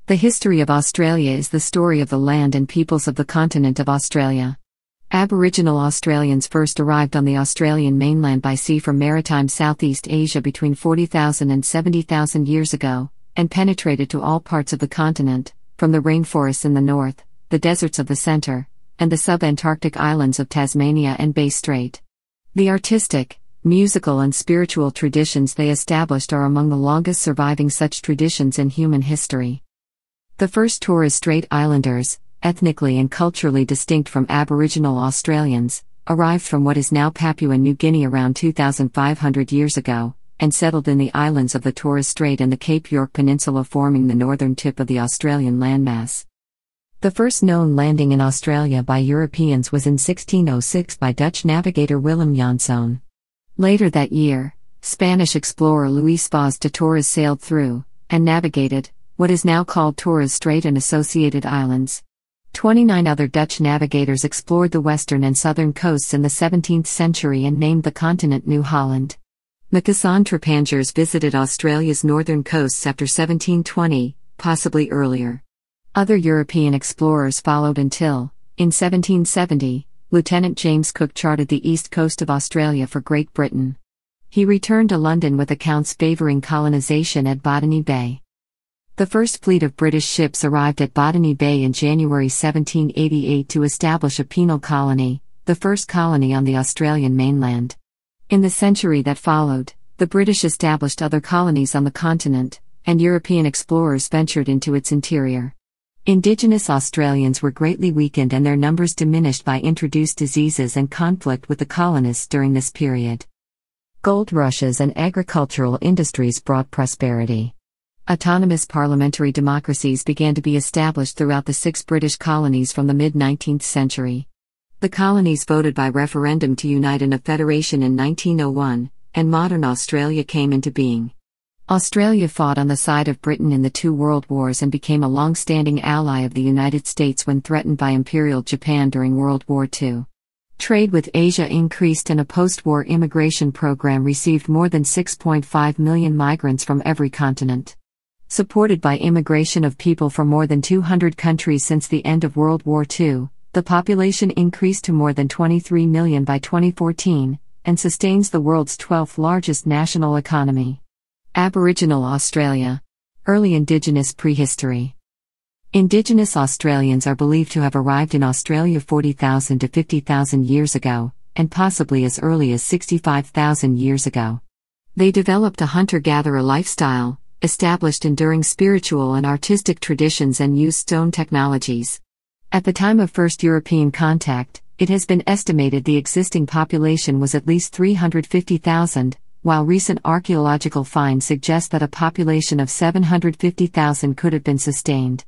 The history of Australia is the story of the land and peoples of the continent of Australia. Aboriginal Australians first arrived on the Australian mainland by sea from Maritime Southeast Asia between 40,000 and 70,000 years ago, and penetrated to all parts of the continent, from the rainforests in the north, the deserts of the centre, and the sub-Antarctic islands of Tasmania and Bass Strait. The artistic, musical and spiritual traditions they established are among the longest surviving such traditions in human history. The first Torres Strait Islanders, ethnically and culturally distinct from Aboriginal Australians, arrived from what is now Papua New Guinea around 2,500 years ago, and settled in the islands of the Torres Strait and the Cape York Peninsula, forming the northern tip of the Australian landmass. The first known landing in Australia by Europeans was in 1606 by Dutch navigator Willem Janszoon. Later that year, Spanish explorer Luis Vaz de Torres sailed through, and navigated, what is now called Torres Strait and associated islands. 29 other Dutch navigators explored the western and southern coasts in the 17th century and named the continent New Holland. Macassan Trepangers visited Australia's northern coasts after 1720, possibly earlier. Other European explorers followed until, in 1770, Lieutenant James Cook charted the east coast of Australia for Great Britain. He returned to London with accounts favouring colonisation at Botany Bay. The first fleet of British ships arrived at Botany Bay in January 1788 to establish a penal colony, the first colony on the Australian mainland. In the century that followed, the British established other colonies on the continent, and European explorers ventured into its interior. Indigenous Australians were greatly weakened and their numbers diminished by introduced diseases and conflict with the colonists during this period. Gold rushes and agricultural industries brought prosperity. Autonomous parliamentary democracies began to be established throughout the 6 British colonies from the mid-19th century. The colonies voted by referendum to unite in a federation in 1901, and modern Australia came into being. Australia fought on the side of Britain in the 2 World Wars and became a long-standing ally of the United States when threatened by Imperial Japan during World War II. Trade with Asia increased and a post-war immigration program received more than 6.5 million migrants from every continent. Supported by immigration of people from more than 200 countries since the end of World War II, the population increased to more than 23 million by 2014, and sustains the world's 12th largest national economy. Aboriginal Australia. Early Indigenous Prehistory. Indigenous Australians are believed to have arrived in Australia 40,000 to 50,000 years ago, and possibly as early as 65,000 years ago. They developed a hunter-gatherer lifestyle, established enduring spiritual and artistic traditions and used stone technologies. At the time of first European contact, it has been estimated the existing population was at least 350,000, while recent archaeological finds suggest that a population of 750,000 could have been sustained.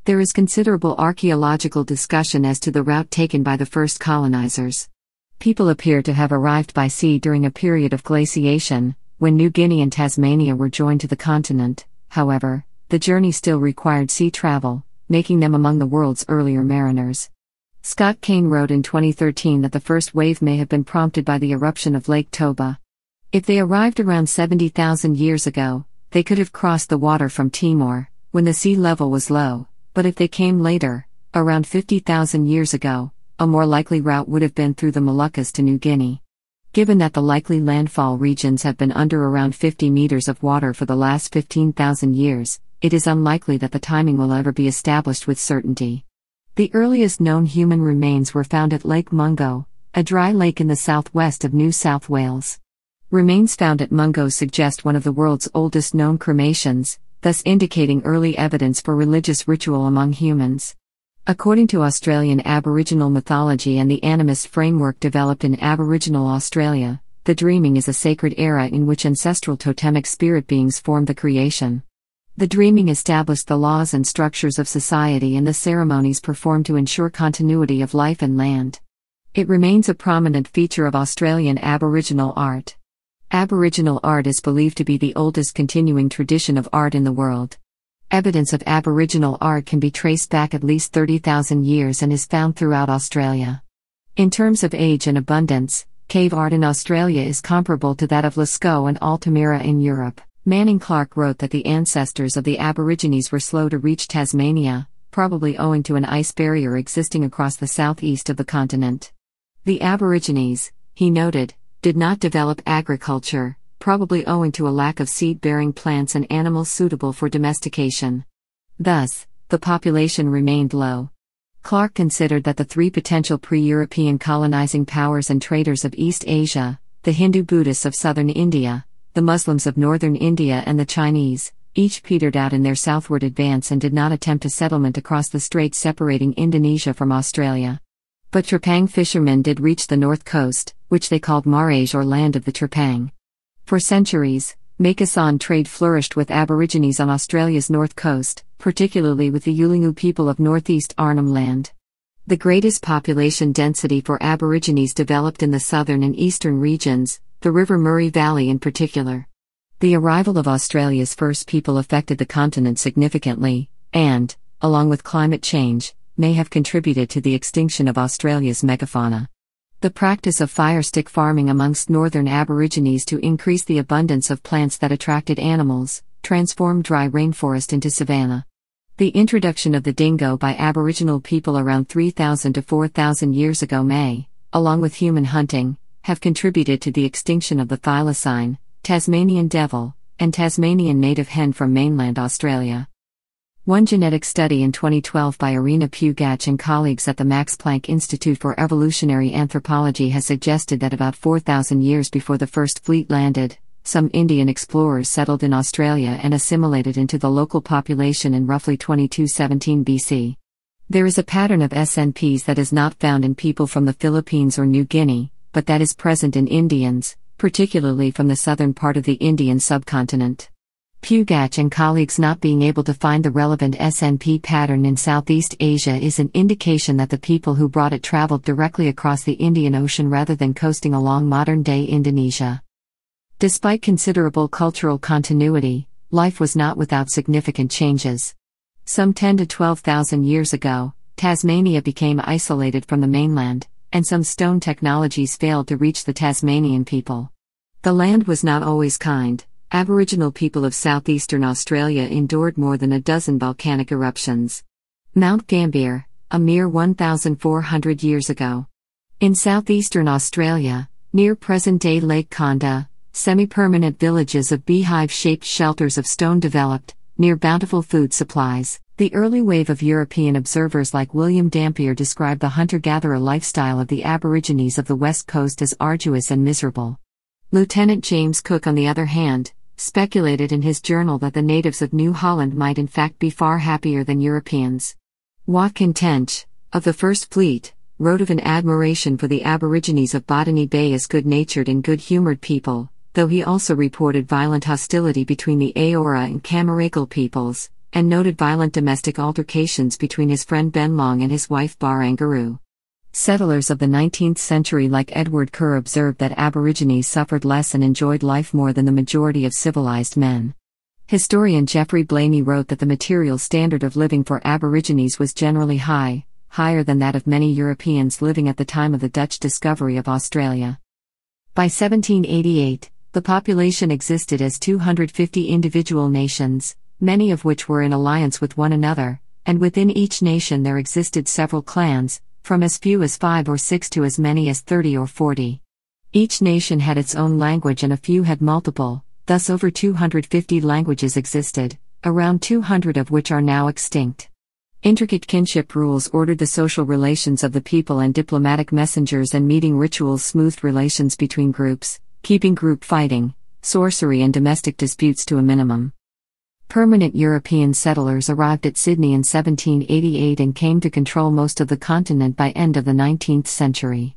There is considerable archaeological discussion as to the route taken by the first colonizers. People appear to have arrived by sea during a period of glaciation, when New Guinea and Tasmania were joined to the continent. However, the journey still required sea travel, making them among the world's earlier mariners. Scott Kane wrote in 2013 that the first wave may have been prompted by the eruption of Lake Toba. If they arrived around 70,000 years ago, they could have crossed the water from Timor, when the sea level was low, but if they came later, around 50,000 years ago, a more likely route would have been through the Moluccas to New Guinea. Given that the likely landfall regions have been under around 50 meters of water for the last 15,000 years, it is unlikely that the timing will ever be established with certainty. The earliest known human remains were found at Lake Mungo, a dry lake in the southwest of New South Wales. Remains found at Mungo suggest one of the world's oldest known cremations, thus indicating early evidence for religious ritual among humans. According to Australian Aboriginal mythology and the animist framework developed in Aboriginal Australia, the dreaming is a sacred era in which ancestral totemic spirit beings form the creation. The dreaming established the laws and structures of society and the ceremonies performed to ensure continuity of life and land. It remains a prominent feature of Australian Aboriginal art. Aboriginal art is believed to be the oldest continuing tradition of art in the world. Evidence of Aboriginal art can be traced back at least 30,000 years and is found throughout Australia. In terms of age and abundance, cave art in Australia is comparable to that of Lascaux and Altamira in Europe. Manning Clark wrote that the ancestors of the Aborigines were slow to reach Tasmania, probably owing to an ice barrier existing across the southeast of the continent. The Aborigines, he noted, did not develop agriculture, probably owing to a lack of seed-bearing plants and animals suitable for domestication. Thus, the population remained low. Clark considered that the three potential pre-European colonizing powers and traders of East Asia, the Hindu Buddhists of southern India, the Muslims of northern India and the Chinese, each petered out in their southward advance and did not attempt a settlement across the strait separating Indonesia from Australia. But Trepang fishermen did reach the north coast, which they called Maraj or Land of the Trepang. For centuries, Makassar trade flourished with Aborigines on Australia's north coast, particularly with the Yulingu people of northeast Arnhem Land. The greatest population density for Aborigines developed in the southern and eastern regions, the River Murray Valley in particular. The arrival of Australia's first people affected the continent significantly, and, along with climate change, may have contributed to the extinction of Australia's megafauna. The practice of firestick farming amongst northern Aborigines to increase the abundance of plants that attracted animals, transformed dry rainforest into savanna. The introduction of the dingo by Aboriginal people around 3,000 to 4,000 years ago may, along with human hunting, have contributed to the extinction of the thylacine, Tasmanian devil, and Tasmanian native hen from mainland Australia. One genetic study in 2012 by Irina Pugach and colleagues at the Max Planck Institute for Evolutionary Anthropology has suggested that about 4,000 years before the first fleet landed, some Indian explorers settled in Australia and assimilated into the local population in roughly 2217 BC. There is a pattern of SNPs that is not found in people from the Philippines or New Guinea, but that is present in Indians, particularly from the southern part of the Indian subcontinent. Pugach and colleagues not being able to find the relevant SNP pattern in Southeast Asia is an indication that the people who brought it traveled directly across the Indian Ocean rather than coasting along modern-day Indonesia. Despite considerable cultural continuity, life was not without significant changes. Some 10 to 12,000 years ago, Tasmania became isolated from the mainland, and some stone technologies failed to reach the Tasmanian people. The land was not always kind. Aboriginal people of southeastern Australia endured more than a dozen volcanic eruptions. Mount Gambier, a mere 1,400 years ago. In southeastern Australia, near present-day Lake Condah, semi-permanent villages of beehive-shaped shelters of stone developed, near bountiful food supplies. The early wave of European observers like William Dampier described the hunter-gatherer lifestyle of the Aborigines of the West Coast as arduous and miserable. Lieutenant James Cook, on the other hand, speculated in his journal that the natives of New Holland might in fact be far happier than Europeans. Watkin Tench, of the First Fleet, wrote of an admiration for the Aborigines of Botany Bay as good-natured and good-humored people, though he also reported violent hostility between the Eora and Camaragal peoples, and noted violent domestic altercations between his friend Benlong and his wife Barangaroo. Settlers of the 19th century like Edward Kerr observed that Aborigines suffered less and enjoyed life more than the majority of civilized men. Historian Geoffrey Blaney wrote that the material standard of living for Aborigines was generally high, higher than that of many Europeans living at the time of the Dutch discovery of Australia. By 1788, the population existed as 250 individual nations, many of which were in alliance with one another, and within each nation there existed several clans, from as few as 5 or 6 to as many as 30 or 40. Each nation had its own language and a few had multiple, thus over 250 languages existed, around 200 of which are now extinct. Intricate kinship rules ordered the social relations of the people, and diplomatic messengers and meeting rituals smoothed relations between groups, keeping group fighting, sorcery and domestic disputes to a minimum. Permanent European settlers arrived at Sydney in 1788 and came to control most of the continent by end of the 19th century.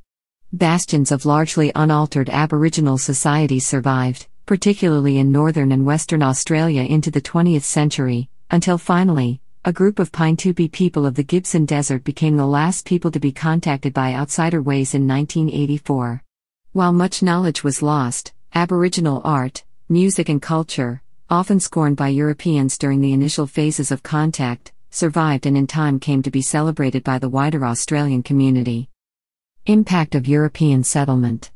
Bastions of largely unaltered Aboriginal societies survived, particularly in northern and western Australia into the 20th century, until finally, a group of Pintupi people of the Gibson Desert became the last people to be contacted by outsider ways in 1984. While much knowledge was lost, Aboriginal art, music and culture, often scorned by Europeans during the initial phases of contact, survived and in time came to be celebrated by the wider Australian community. Impact of European settlement.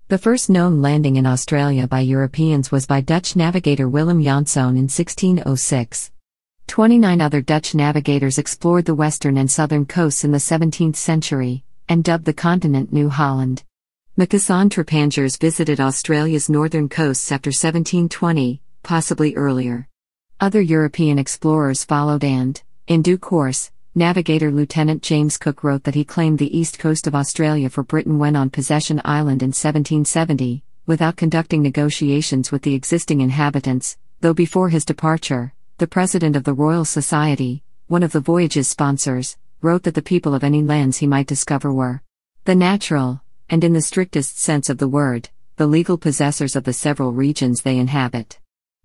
The first known landing in Australia by Europeans was by Dutch navigator Willem Janszoon in 1606. 29 other Dutch navigators explored the western and southern coasts in the 17th century, and dubbed the continent New Holland. Macusson Trepangers visited Australia's northern coasts after 1720, possibly earlier. Other European explorers followed and, in due course, navigator Lieutenant James Cook wrote that he claimed the east coast of Australia for Britain when on Possession Island in 1770, without conducting negotiations with the existing inhabitants, though before his departure, the president of the Royal Society, one of the voyage's sponsors, wrote that the people of any lands he might discover were the natural, and in the strictest sense of the word, the legal possessors of the several regions they inhabit.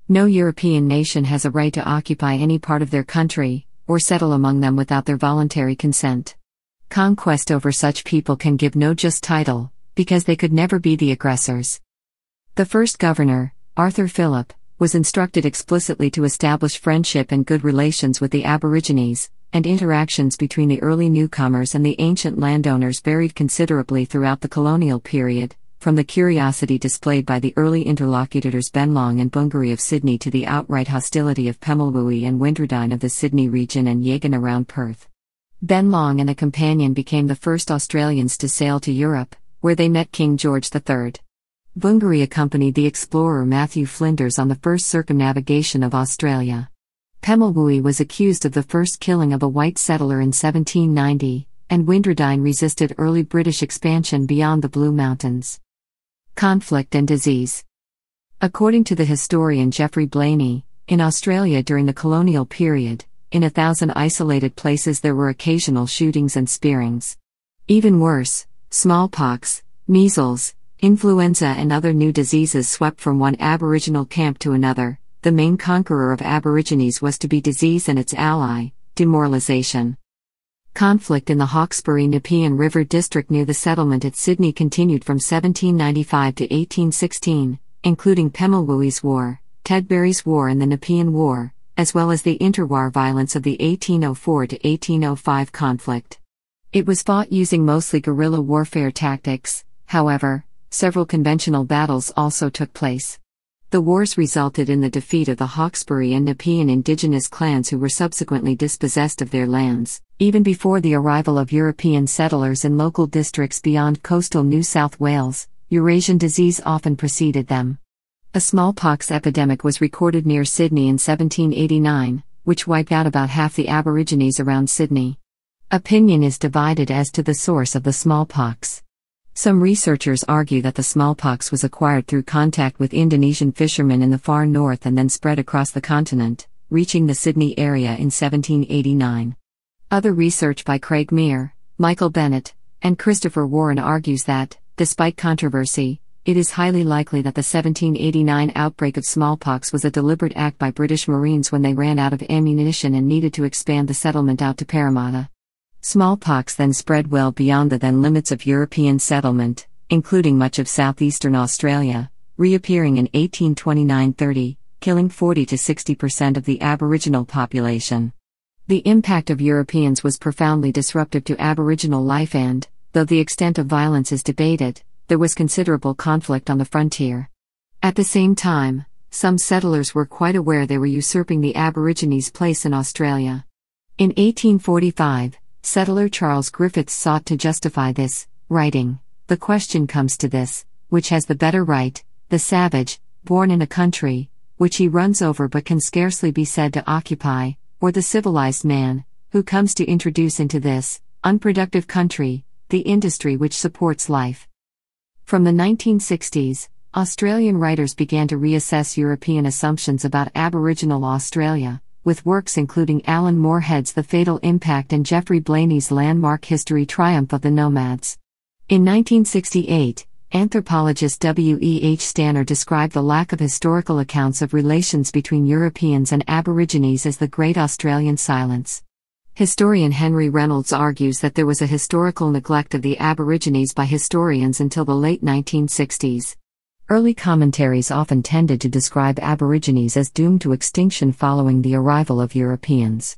No European nation has a right to occupy any part of their country, or settle among them without their voluntary consent. Conquest over such people can give no just title, because they could never be the aggressors. The first governor, Arthur Phillip, was instructed explicitly to establish friendship and good relations with the Aborigines, and interactions between the early newcomers and the ancient landowners varied considerably throughout the colonial period, from the curiosity displayed by the early interlocutors Benlong and Bungaree of Sydney to the outright hostility of Pemulwuy and Winterdine of the Sydney region and Yagan around Perth. Benlong and a companion became the first Australians to sail to Europe, where they met King George III. Bungaree accompanied the explorer Matthew Flinders on the first circumnavigation of Australia. Pemulwuy was accused of the first killing of a white settler in 1790, and Winterdine resisted early British expansion beyond the Blue Mountains. Conflict and disease. According to the historian Geoffrey Blainey, in Australia during the colonial period, in 1,000 isolated places there were occasional shootings and spearings. Even worse, smallpox, measles, influenza and other new diseases swept from one Aboriginal camp to another. The main conqueror of Aborigines was to be disease and its ally, demoralization. Conflict in the Hawkesbury-Nepean River district near the settlement at Sydney continued from 1795 to 1816, including Pemulwuy's War, Tedbury's War and the Nepean War, as well as the interwar violence of the 1804 to 1805 conflict. It was fought using mostly guerrilla warfare tactics, however, several conventional battles also took place. The wars resulted in the defeat of the Hawkesbury and Nepean indigenous clans who were subsequently dispossessed of their lands, even before the arrival of European settlers in local districts beyond coastal New South Wales. Eurasian disease often preceded them. A smallpox epidemic was recorded near Sydney in 1789, which wiped out about half the Aborigines around Sydney. Opinion is divided as to the source of the smallpox. Some researchers argue that the smallpox was acquired through contact with Indonesian fishermen in the far north and then spread across the continent, reaching the Sydney area in 1789. Other research by Craig Meir, Michael Bennett, and Christopher Warren argues that, despite controversy, it is highly likely that the 1789 outbreak of smallpox was a deliberate act by British Marines when they ran out of ammunition and needed to expand the settlement out to Parramatta. Smallpox then spread well beyond the then limits of European settlement, including much of southeastern Australia, reappearing in 1829-30, killing 40 to 60% of the Aboriginal population. The impact of Europeans was profoundly disruptive to Aboriginal life and, though the extent of violence is debated, there was considerable conflict on the frontier. At the same time, some settlers were quite aware they were usurping the Aborigines' place in Australia. In 1845, settler Charles Griffiths sought to justify this, writing, "The question comes to this, which has the better right, the savage, born in a country, which he runs over but can scarcely be said to occupy, or the civilized man, who comes to introduce into this, unproductive country, the industry which supports life." From the 1960s, Australian writers began to reassess European assumptions about Aboriginal Australia, with works including Alan Moorhead's The Fatal Impact and Geoffrey Blainey's landmark history Triumph of the Nomads. In 1968, anthropologist W. E. H. Stanner described the lack of historical accounts of relations between Europeans and Aborigines as the Great Australian Silence. Historian Henry Reynolds argues that there was a historical neglect of the Aborigines by historians until the late 1960s. Early commentaries often tended to describe Aborigines as doomed to extinction following the arrival of Europeans.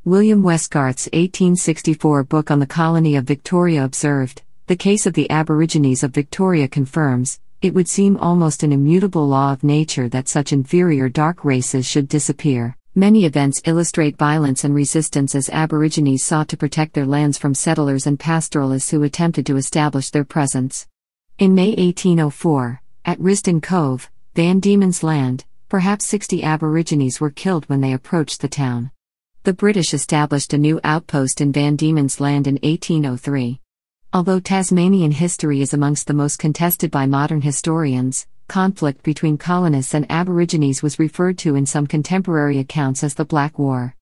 William Westgarth's 1864 book on the colony of Victoria observed, "The case of the Aborigines of Victoria confirms, It would seem almost an immutable law of nature that such inferior dark races should disappear. Many events illustrate violence and resistance as Aborigines sought to protect their lands from settlers and pastoralists who attempted to establish their presence. In May 1804, at Risdon Cove, Van Diemen's Land, perhaps 60 Aborigines were killed when they approached the town. The British established a new outpost in Van Diemen's Land in 1803. Although Tasmanian history is amongst the most contested by modern historians, conflict between colonists and Aborigines was referred to in some contemporary accounts as the Black War.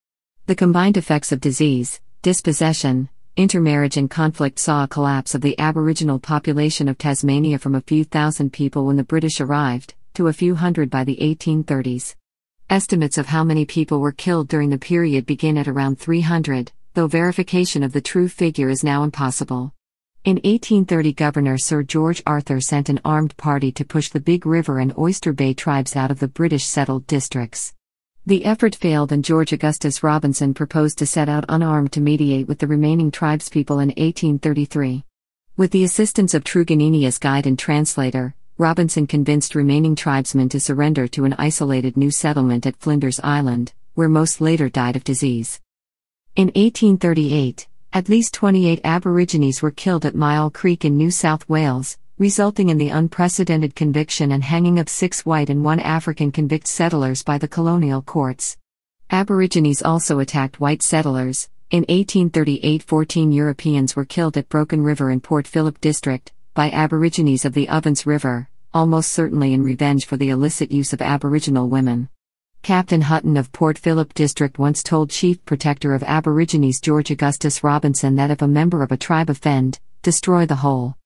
The combined effects of disease, dispossession, intermarriage and conflict saw a collapse of the Aboriginal population of Tasmania from a few thousand people when the British arrived, to a few hundred by the 1830s. Estimates of how many people were killed during the period begin at around 300, though verification of the true figure is now impossible. In 1830, Governor Sir George Arthur sent an armed party to push the Big River and Oyster Bay tribes out of the British settled districts. The effort failed and George Augustus Robinson proposed to set out unarmed to mediate with the remaining tribespeople in 1833. With the assistance of Truganini's guide and translator, Robinson convinced remaining tribesmen to surrender to an isolated new settlement at Flinders Island, where most later died of disease. In 1838, at least 28 Aborigines were killed at Myall Creek in New South Wales, resulting in the unprecedented conviction and hanging of 6 white and 1 African convict settlers by the colonial courts. Aborigines also attacked white settlers. In 1838, 14 Europeans were killed at Broken River in Port Phillip District by Aborigines of the Ovens River, almost certainly in revenge for the illicit use of Aboriginal women. Captain Hutton of Port Phillip District once told Chief Protector of Aborigines George Augustus Robinson that if a member of a tribe offend, destroy the whole.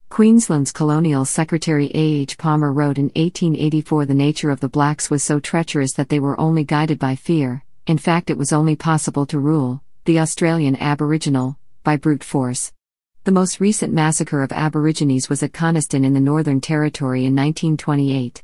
Queensland's Colonial Secretary A. H. Palmer wrote in 1884 the nature of the blacks was so treacherous that they were only guided by fear, in fact it was only possible to rule the Australian Aboriginal by brute force. The most recent massacre of Aborigines was at Coniston in the Northern Territory in 1928.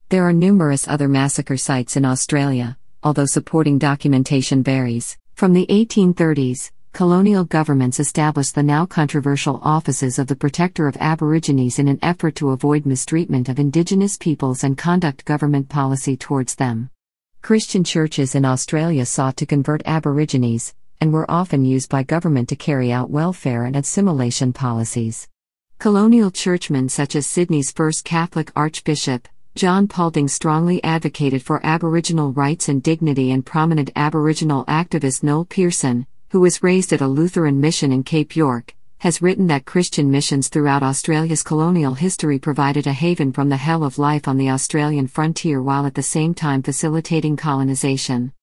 There are numerous other massacre sites in Australia, although supporting documentation varies. From the 1830s, colonial governments established the now controversial offices of the Protector of Aborigines in an effort to avoid mistreatment of Indigenous peoples and conduct government policy towards them. Christian churches in Australia sought to convert Aborigines, and were often used by government to carry out welfare and assimilation policies. Colonial churchmen such as Sydney's first Catholic Archbishop, John Paulding, strongly advocated for Aboriginal rights and dignity, and prominent Aboriginal activist Noel Pearson, who was raised at a Lutheran mission in Cape York, has written that Christian missions throughout Australia's colonial history provided a haven from the hell of life on the Australian frontier while at the same time facilitating colonisation.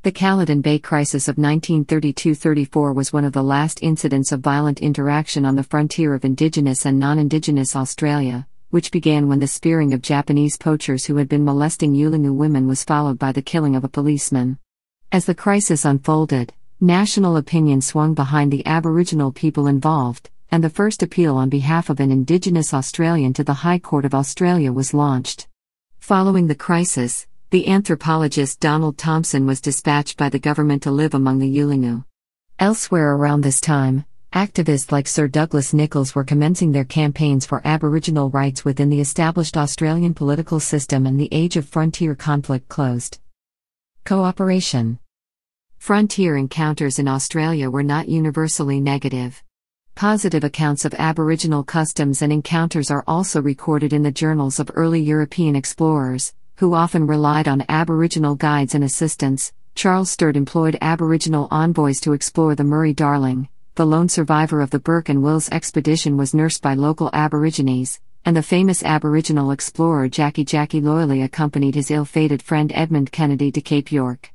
The Caledon Bay Crisis of 1932-34 was one of the last incidents of violent interaction on the frontier of Indigenous and non-Indigenous Australia, which began when the spearing of Japanese poachers who had been molesting Yolngu women was followed by the killing of a policeman. As the crisis unfolded, national opinion swung behind the Aboriginal people involved, and the first appeal on behalf of an Indigenous Australian to the High Court of Australia was launched. Following the crisis, the anthropologist Donald Thompson was dispatched by the government to live among the Yolngu. Elsewhere around this time, activists like Sir Douglas Nicholls were commencing their campaigns for Aboriginal rights within the established Australian political system, and the age of frontier conflict closed. Cooperation. Frontier encounters in Australia were not universally negative. Positive accounts of Aboriginal customs and encounters are also recorded in the journals of early European explorers, who often relied on Aboriginal guides and assistants. Charles Sturt employed Aboriginal envoys to explore the Murray-Darling. The lone survivor of the Burke and Wills expedition was nursed by local Aborigines, and the famous Aboriginal explorer Jackie Loyley accompanied his ill-fated friend Edmund Kennedy to Cape York.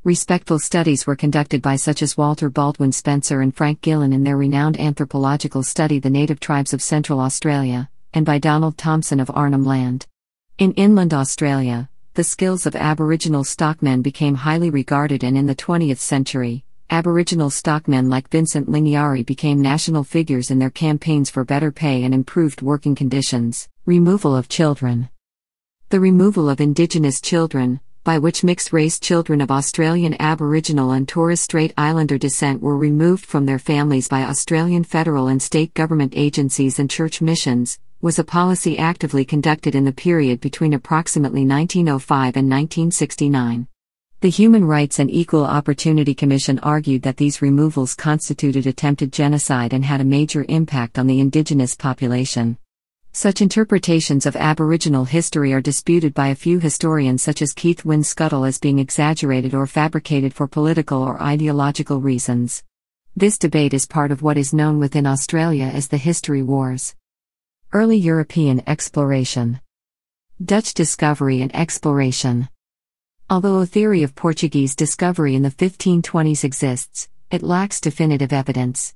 Respectful studies were conducted by such as Walter Baldwin Spencer and Frank Gillen in their renowned anthropological study The Native Tribes of Central Australia, and by Donald Thompson of Arnhem Land. In inland Australia, the skills of Aboriginal stockmen became highly regarded, and in the 20th century, Aboriginal stockmen like Vincent Lingiari became national figures in their campaigns for better pay and improved working conditions. Removal of children. The removal of Indigenous children, by which mixed-race children of Australian Aboriginal and Torres Strait Islander descent were removed from their families by Australian federal and state government agencies and church missions, was a policy actively conducted in the period between approximately 1905 and 1969. The Human Rights and Equal Opportunity Commission argued that these removals constituted attempted genocide and had a major impact on the indigenous population. Such interpretations of Aboriginal history are disputed by a few historians such as Keith Wynne Scuttle as being exaggerated or fabricated for political or ideological reasons. This debate is part of what is known within Australia as the History Wars. Early European exploration. Dutch discovery and exploration. Although a theory of Portuguese discovery in the 1520s exists, it lacks definitive evidence.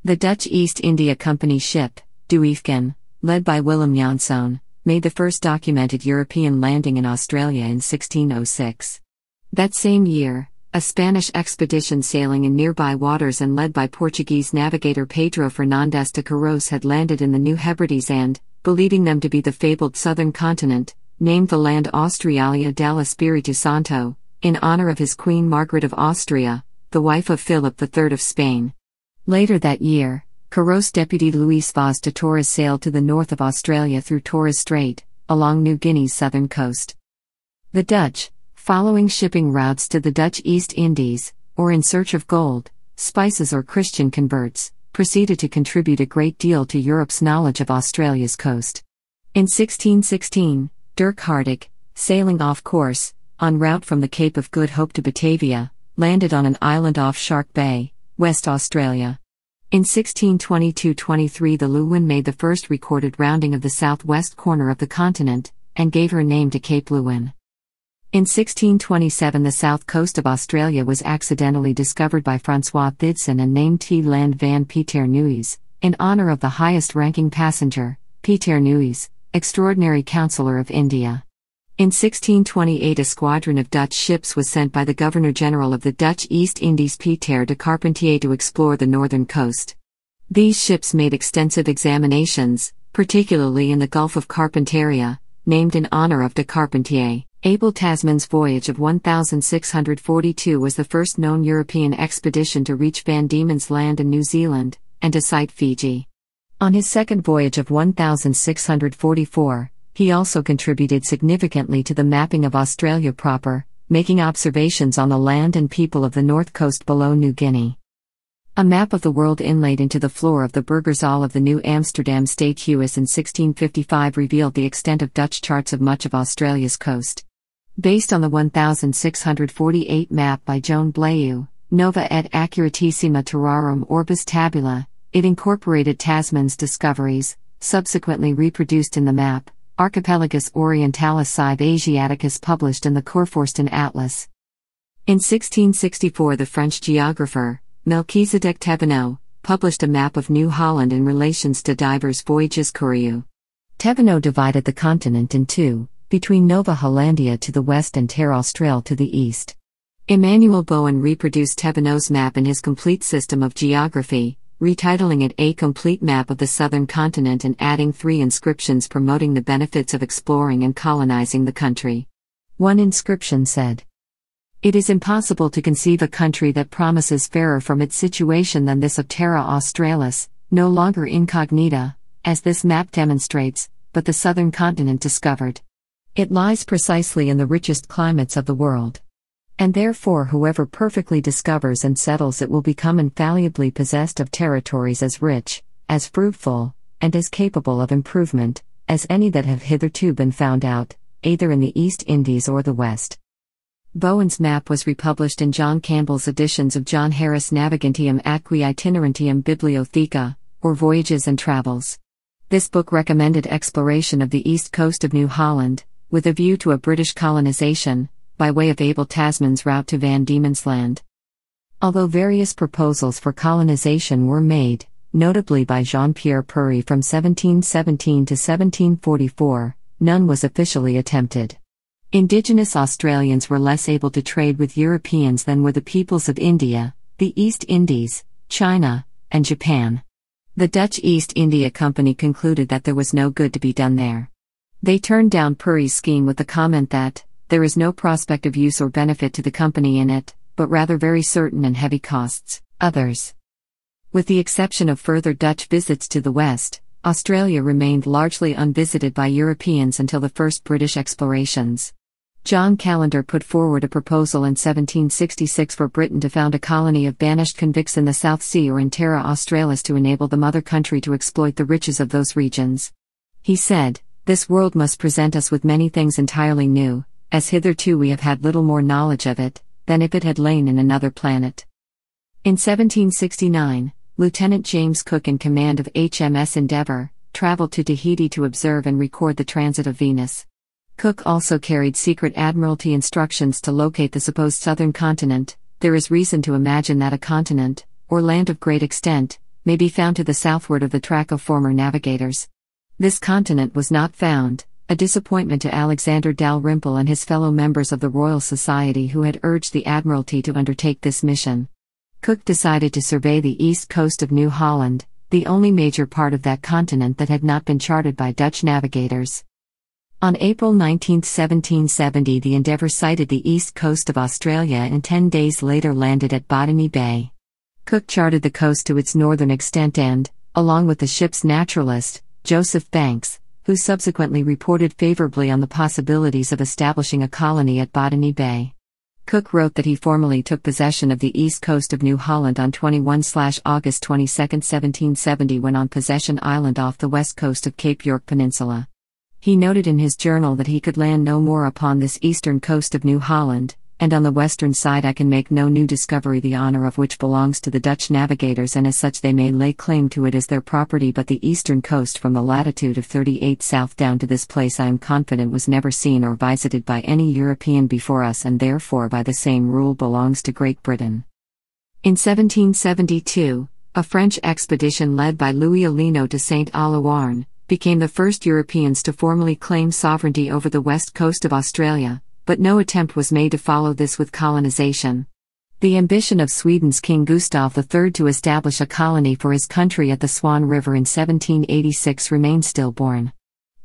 The Dutch East India Company ship, De Oefken, led by Willem Janszoon, made the first documented European landing in Australia in 1606. That same year, a Spanish expedition sailing in nearby waters and led by Portuguese navigator Pedro Fernandes de Queiroz had landed in the New Hebrides and, believing them to be the fabled southern continent, named the land Australia del Espiritu Santo, in honor of his Queen Margaret of Austria, the wife of Philip III of Spain. Later that year, Queiroz deputy Luís Vaz de Torres sailed to the north of Australia through Torres Strait, along New Guinea's southern coast. The Dutch, following shipping routes to the Dutch East Indies, or in search of gold, spices or Christian converts, proceeded to contribute a great deal to Europe's knowledge of Australia's coast. In 1616, Dirk Hartog, sailing off course, en route from the Cape of Good Hope to Batavia, landed on an island off Shark Bay, West Australia. In 1622-23 the Lewin made the first recorded rounding of the southwest corner of the continent, and gave her name to Cape Lewin. In 1627 the south coast of Australia was accidentally discovered by François Thidson and named T. Land van Pieter Nuys, in honour of the highest-ranking passenger, Pieter Nuys, Extraordinary Councillor of India. In 1628 a squadron of Dutch ships was sent by the Governor-General of the Dutch East Indies Pieter de Carpentier to explore the northern coast. These ships made extensive examinations, particularly in the Gulf of Carpentaria, named in honour of de Carpentier. Abel Tasman's voyage of 1642 was the first known European expedition to reach Van Diemen's Land in New Zealand, and to sight Fiji. On his second voyage of 1644, he also contributed significantly to the mapping of Australia proper, making observations on the land and people of the north coast below New Guinea. A map of the world inlaid into the floor of the Burgerzaal of the New Amsterdam State Huis in 1655 revealed the extent of Dutch charts of much of Australia's coast. Based on the 1648 map by Joan Blaeu, Nova et Accuratissima Terrarum Orbis Tabula, it incorporated Tasman's discoveries, subsequently reproduced in the map, Archipelagus Orientalis Sive Asiaticus published in the Kurfürsten Atlas. In 1664 the French geographer, Melchizedek Thévenot, published a map of New Holland in relations to divers voyages Curieux. Thévenot divided the continent in two, between Nova Hollandia to the west and Terre Australe to the east. Emmanuel Bowen reproduced Thévenot's map in his Complete System of Geography, retitling it A Complete Map of the Southern Continent and adding 3 inscriptions promoting the benefits of exploring and colonizing the country. One inscription said, "It is impossible to conceive a country that promises fairer from its situation than this of Terra Australis, no longer incognita, as this map demonstrates, but the southern continent discovered. It lies precisely in the richest climates of the world. And therefore whoever perfectly discovers and settles it will become infallibly possessed of territories as rich, as fruitful, and as capable of improvement, as any that have hitherto been found out, either in the East Indies or the West." Bowen's map was republished in John Campbell's editions of John Harris' Navigantium Atque Itinerantium Bibliotheca, or Voyages and Travels. This book recommended exploration of the east coast of New Holland, with a view to a British colonization, by way of Abel Tasman's route to Van Diemen's Land. Although various proposals for colonization were made, notably by Jean-Pierre Pury from 1717 to 1744, none was officially attempted. Indigenous Australians were less able to trade with Europeans than were the peoples of India, the East Indies, China, and Japan. The Dutch East India Company concluded that there was no good to be done there. They turned down Pury's scheme with the comment that, "There is no prospect of use or benefit to the company in it, but rather very certain and heavy costs." Others, with the exception of further Dutch visits to the west, Australia remained largely unvisited by Europeans until the first British explorations. John Callender put forward a proposal in 1766 for Britain to found a colony of banished convicts in the South Sea or in Terra Australis to enable the mother country to exploit the riches of those regions. He said, "This world must present us with many things entirely new, as hitherto we have had little more knowledge of it, than if it had lain in another planet." In 1769, Lieutenant James Cook in command of HMS Endeavour, travelled to Tahiti to observe and record the transit of Venus. Cook also carried secret Admiralty instructions to locate the supposed southern continent. There is reason to imagine that a continent, or land of great extent, may be found to the southward of the track of former navigators. This continent was not found, a disappointment to Alexander Dalrymple and his fellow members of the Royal Society who had urged the Admiralty to undertake this mission. Cook decided to survey the east coast of New Holland, the only major part of that continent that had not been charted by Dutch navigators. On April 19, 1770, the Endeavour sighted the east coast of Australia and 10 days later landed at Botany Bay. Cook charted the coast to its northern extent and, along with the ship's naturalist, Joseph Banks, who subsequently reported favorably on the possibilities of establishing a colony at Botany Bay. Cook wrote that he formally took possession of the east coast of New Holland on 21/August 22, 1770 when on Possession Island off the west coast of Cape York Peninsula. He noted in his journal that he could land no more upon this eastern coast of New Holland, and on the western side I can make no new discovery, the honour of which belongs to the Dutch navigators, and as such they may lay claim to it as their property, but the eastern coast from the latitude of 38 south down to this place I am confident was never seen or visited by any European before us, and therefore by the same rule belongs to Great Britain. In 1772, a French expedition led by Louis Alino to St. Aloarn became the first Europeans to formally claim sovereignty over the west coast of Australia, but no attempt was made to follow this with colonization. The ambition of Sweden's King Gustav III to establish a colony for his country at the Swan River in 1786 remained stillborn.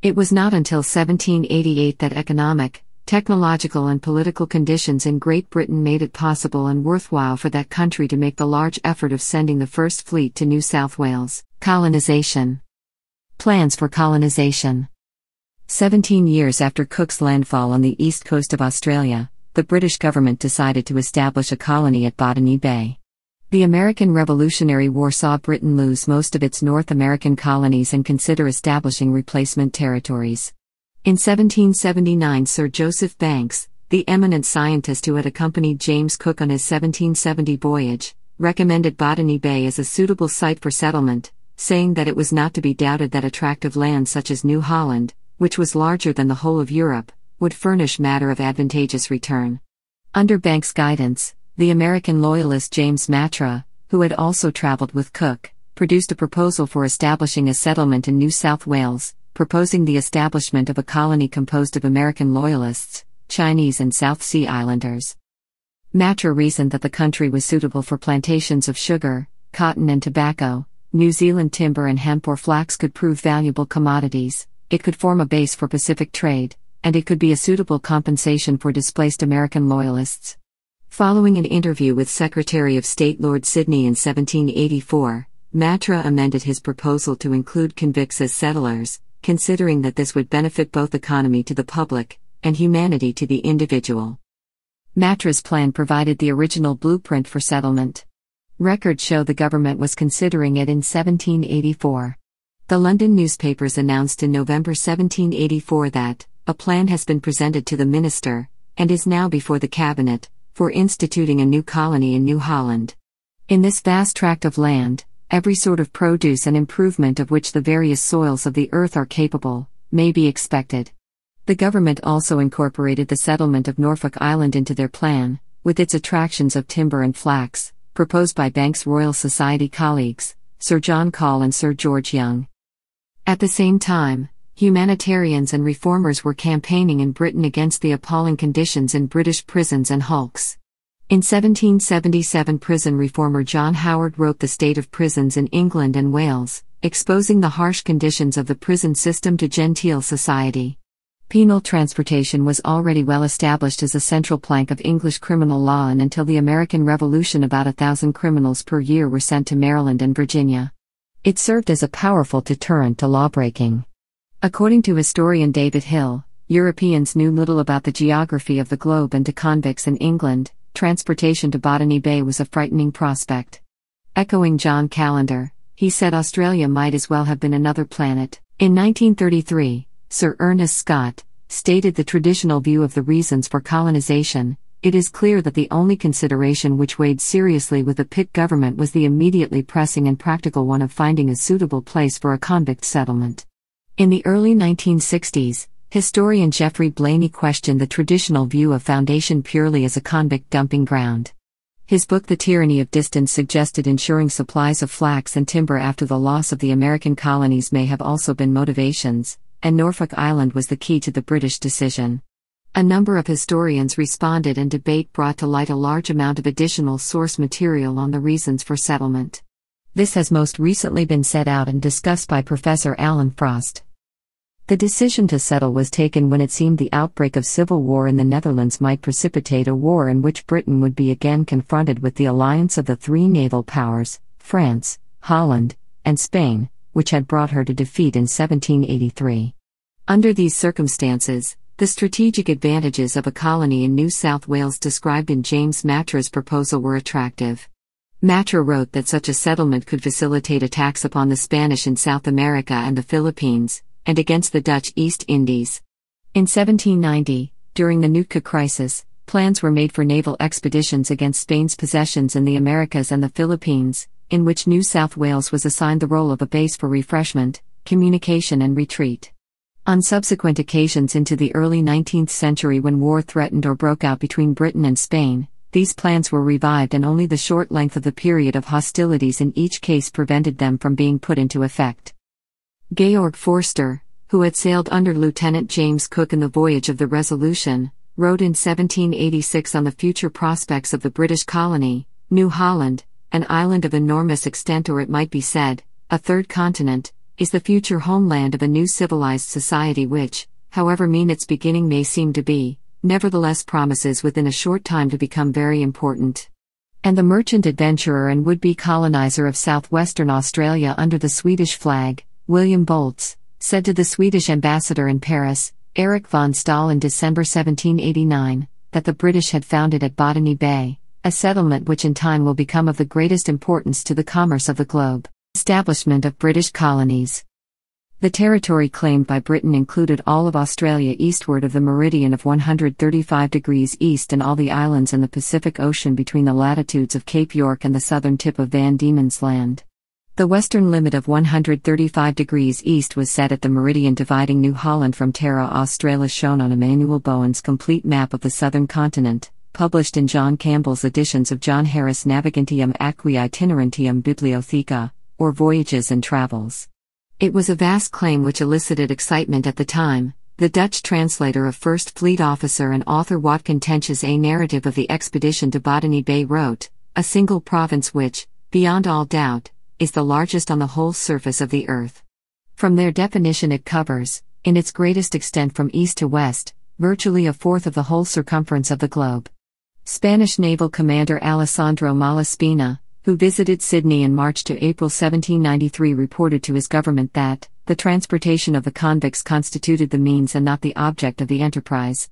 It was not until 1788 that economic, technological and political conditions in Great Britain made it possible and worthwhile for that country to make the large effort of sending the first fleet to New South Wales. Colonization. Plans for colonization. 17 years after Cook's landfall on the east coast of Australia, the British government decided to establish a colony at Botany Bay. The American Revolutionary War saw Britain lose most of its North American colonies and consider establishing replacement territories. In 1779, Sir Joseph Banks, the eminent scientist who had accompanied James Cook on his 1770 voyage, recommended Botany Bay as a suitable site for settlement, saying that it was not to be doubted that a tract of land such as New Holland, which was larger than the whole of Europe, would furnish matter of advantageous return. Under Banks' guidance, the American loyalist James Matra, who had also traveled with Cook, produced a proposal for establishing a settlement in New South Wales, proposing the establishment of a colony composed of American loyalists, Chinese and South Sea Islanders. Matra reasoned that the country was suitable for plantations of sugar, cotton and tobacco. New Zealand timber and hemp or flax could prove valuable commodities. It could form a base for Pacific trade, and it could be a suitable compensation for displaced American loyalists. Following an interview with Secretary of State Lord Sydney in 1784, Matra amended his proposal to include convicts as settlers, considering that this would benefit both economy to the public, and humanity to the individual. Matra's plan provided the original blueprint for settlement. Records show the government was considering it in 1784. The London newspapers announced in November 1784 that a plan has been presented to the minister, and is now before the cabinet, for instituting a new colony in New Holland. In this vast tract of land, every sort of produce and improvement of which the various soils of the earth are capable, may be expected. The government also incorporated the settlement of Norfolk Island into their plan, with its attractions of timber and flax, proposed by Banks' Royal Society colleagues, Sir John Call and Sir George Young. At the same time, humanitarians and reformers were campaigning in Britain against the appalling conditions in British prisons and hulks. In 1777, prison reformer John Howard wrote The State of Prisons in England and Wales, exposing the harsh conditions of the prison system to genteel society. Penal transportation was already well established as a central plank of English criminal law, and until the American Revolution about 1,000 criminals per year were sent to Maryland and Virginia. It served as a powerful deterrent to lawbreaking. According to historian David Hill, Europeans knew little about the geography of the globe, and to convicts in England, transportation to Botany Bay was a frightening prospect. Echoing John Callender, he said Australia might as well have been another planet. In 1933, Sir Ernest Scott stated the traditional view of the reasons for colonization. It is clear that the only consideration which weighed seriously with the Pitt government was the immediately pressing and practical one of finding a suitable place for a convict settlement. In the early 1960s, historian Geoffrey Blaney questioned the traditional view of foundation purely as a convict dumping ground. His book The Tyranny of Distance suggested ensuring supplies of flax and timber after the loss of the American colonies may have also been motivations, and Norfolk Island was the key to the British decision. A number of historians responded, and debate brought to light a large amount of additional source material on the reasons for settlement. This has most recently been set out and discussed by Professor Alan Frost. The decision to settle was taken when it seemed the outbreak of civil war in the Netherlands might precipitate a war in which Britain would be again confronted with the alliance of the three naval powers, France, Holland, and Spain, which had brought her to defeat in 1783. Under these circumstances, the strategic advantages of a colony in New South Wales described in James Matra's proposal were attractive. Matra wrote that such a settlement could facilitate attacks upon the Spanish in South America and the Philippines, and against the Dutch East Indies. In 1790, during the Nootka crisis, plans were made for naval expeditions against Spain's possessions in the Americas and the Philippines, in which New South Wales was assigned the role of a base for refreshment, communication and retreat. On subsequent occasions into the early 19th century, when war threatened or broke out between Britain and Spain, these plans were revived, and only the short length of the period of hostilities in each case prevented them from being put into effect. Georg Forster, who had sailed under Lieutenant James Cook in the voyage of the Resolution, wrote in 1786 on the future prospects of the British colony, New Holland, an island of enormous extent, or it might be said, a third continent, is the future homeland of a new civilized society which, however mean its beginning may seem to be, nevertheless promises within a short time to become very important. And the merchant adventurer and would-be colonizer of southwestern Australia under the Swedish flag, William Bolts, said to the Swedish ambassador in Paris, Eric von Stahl, in December 1789, that the British had founded at Botany Bay, a settlement which in time will become of the greatest importance to the commerce of the globe. Establishment of British colonies. The territory claimed by Britain included all of Australia eastward of the meridian of 135 degrees east and all the islands in the Pacific Ocean between the latitudes of Cape York and the southern tip of Van Diemen's Land. The western limit of 135 degrees east was set at the meridian dividing New Holland from Terra Australis, shown on Emmanuel Bowen's complete map of the southern continent, published in John Campbell's editions of John Harris' Navigantium Aquae Itinerantium Bibliotheca, or Voyages and Travels. It was a vast claim which elicited excitement at the time. The Dutch translator of First Fleet Officer and author Watkin Tench's A Narrative of the Expedition to Botany Bay wrote, "A single province which, beyond all doubt, is the largest on the whole surface of the earth." From their definition, it covers, in its greatest extent from east to west, virtually a fourth of the whole circumference of the globe. Spanish naval commander Alessandro Malaspina, who visited Sydney in March to April 1793, reported to his government that the transportation of the convicts constituted the means and not the object of the enterprise.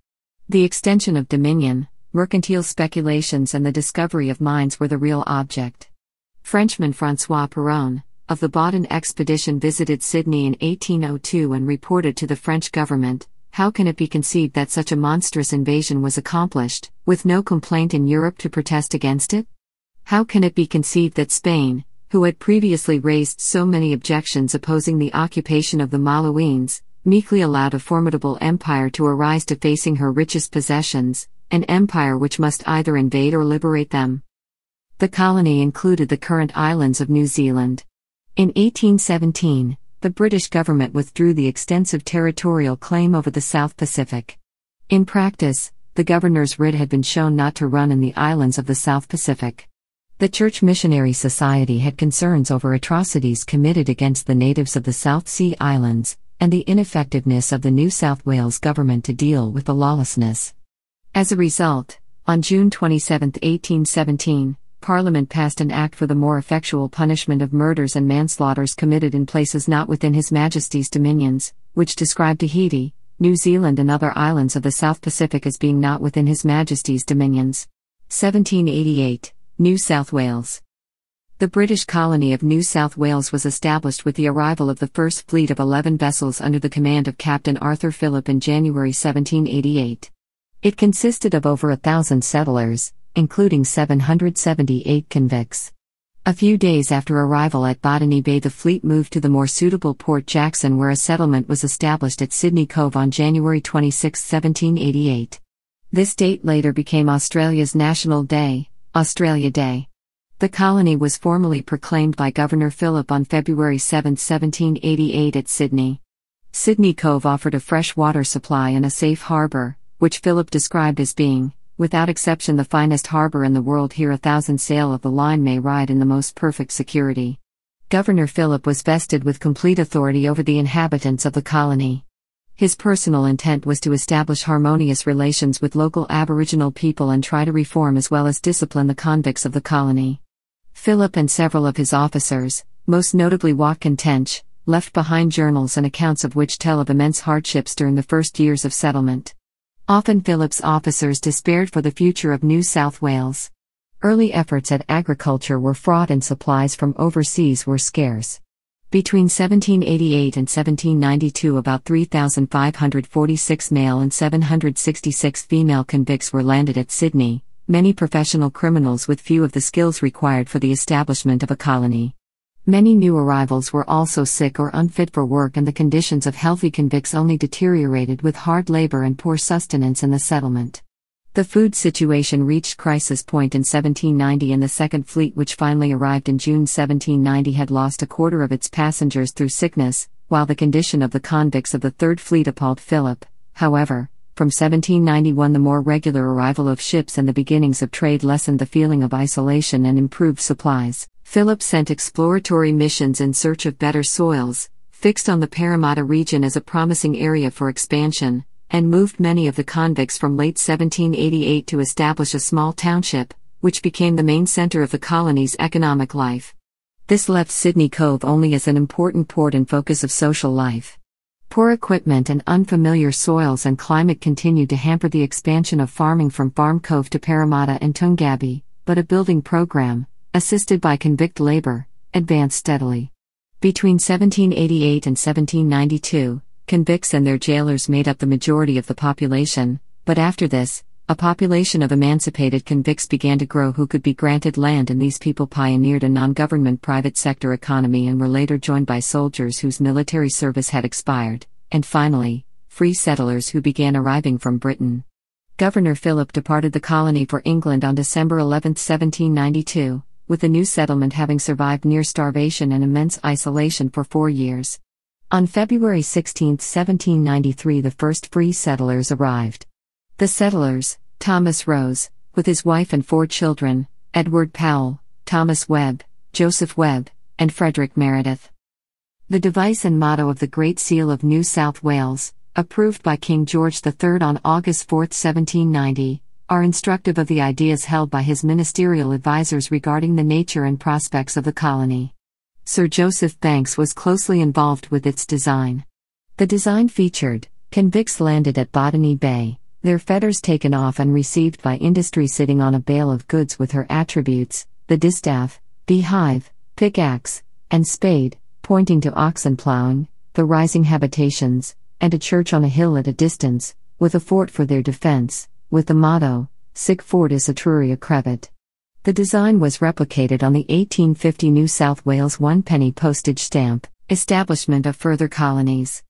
The extension of dominion, mercantile speculations and the discovery of mines were the real object. Frenchman François Péron, of the Baudin expedition, visited Sydney in 1802 and reported to the French government, "How can it be conceived that such a monstrous invasion was accomplished, with no complaint in Europe to protest against it? How can it be conceived that Spain, who had previously raised so many objections opposing the occupation of the Malouines, meekly allowed a formidable empire to arise to facing her richest possessions, an empire which must either invade or liberate them?" The colony included the current islands of New Zealand. In 1817, the British government withdrew the extensive territorial claim over the South Pacific. In practice, the governor's writ had been shown not to run in the islands of the South Pacific. The Church Missionary Society had concerns over atrocities committed against the natives of the South Sea Islands, and the ineffectiveness of the New South Wales government to deal with the lawlessness. As a result, on June 27, 1817, Parliament passed an act for the more effectual punishment of murders and manslaughters committed in places not within His Majesty's dominions, which described Tahiti, New Zealand and other islands of the South Pacific as being not within His Majesty's dominions. 1788, New South Wales. The British colony of New South Wales was established with the arrival of the first fleet of 11 vessels under the command of Captain Arthur Phillip in January 1788. It consisted of over 1,000 settlers, including 778 convicts. A few days after arrival at Botany Bay, the fleet moved to the more suitable Port Jackson, where a settlement was established at Sydney Cove on January 26, 1788. This date later became Australia's National Day, Australia Day. The colony was formally proclaimed by Governor Phillip on February 7, 1788 at Sydney. Sydney Cove offered a fresh water supply and a safe harbour, which Phillip described as being, without exception, the finest harbour in the world. Here 1,000 sail of the line may ride in the most perfect security. Governor Phillip was vested with complete authority over the inhabitants of the colony. His personal intent was to establish harmonious relations with local Aboriginal people and try to reform as well as discipline the convicts of the colony. Phillip and several of his officers, most notably Watkin Tench, left behind journals and accounts of which tell of immense hardships during the first years of settlement. Often Phillip's officers despaired for the future of New South Wales. Early efforts at agriculture were fraught and supplies from overseas were scarce. Between 1788 and 1792 about 3,546 male and 766 female convicts were landed at Sydney, many professional criminals with few of the skills required for the establishment of a colony. Many new arrivals were also sick or unfit for work, and the conditions of healthy convicts only deteriorated with hard labor and poor sustenance in the settlement. The food situation reached crisis point in 1790, and the Second Fleet, which finally arrived in June 1790, had lost a quarter of its passengers through sickness, while the condition of the convicts of the Third Fleet appalled Phillip. However, from 1791 the more regular arrival of ships and the beginnings of trade lessened the feeling of isolation and improved supplies. Phillip sent exploratory missions in search of better soils, fixed on the Parramatta region as a promising area for expansion, and moved many of the convicts from late 1788 to establish a small township, which became the main centre of the colony's economic life. This left Sydney Cove only as an important port and focus of social life. Poor equipment and unfamiliar soils and climate continued to hamper the expansion of farming from Farm Cove to Parramatta and Toongabbie, but a building program, assisted by convict labor, advanced steadily. Between 1788 and 1792, convicts and their jailers made up the majority of the population, but after this, a population of emancipated convicts began to grow who could be granted land, and these people pioneered a non-government private sector economy and were later joined by soldiers whose military service had expired, and finally, free settlers who began arriving from Britain. Governor Phillip departed the colony for England on December 11, 1792. With the new settlement having survived near starvation and immense isolation for 4 years. On February 16, 1793, the first free settlers arrived. The settlers, Thomas Rose, with his wife and 4 children, Edward Powell, Thomas Webb, Joseph Webb, and Frederick Meredith. The device and motto of the Great Seal of New South Wales, approved by King George III on August 4, 1790, are instructive of the ideas held by his ministerial advisers regarding the nature and prospects of the colony. Sir Joseph Banks was closely involved with its design. The design featured convicts landed at Botany Bay, their fetters taken off and received by industry sitting on a bale of goods with her attributes, the distaff, beehive, pickaxe, and spade, pointing to oxen plowing, the rising habitations, and a church on a hill at a distance, with a fort for their defense, with the motto, Sic Fortis Etruria Crevat. The design was replicated on the 1850 New South Wales 1-penny postage stamp, establishment of further colonies.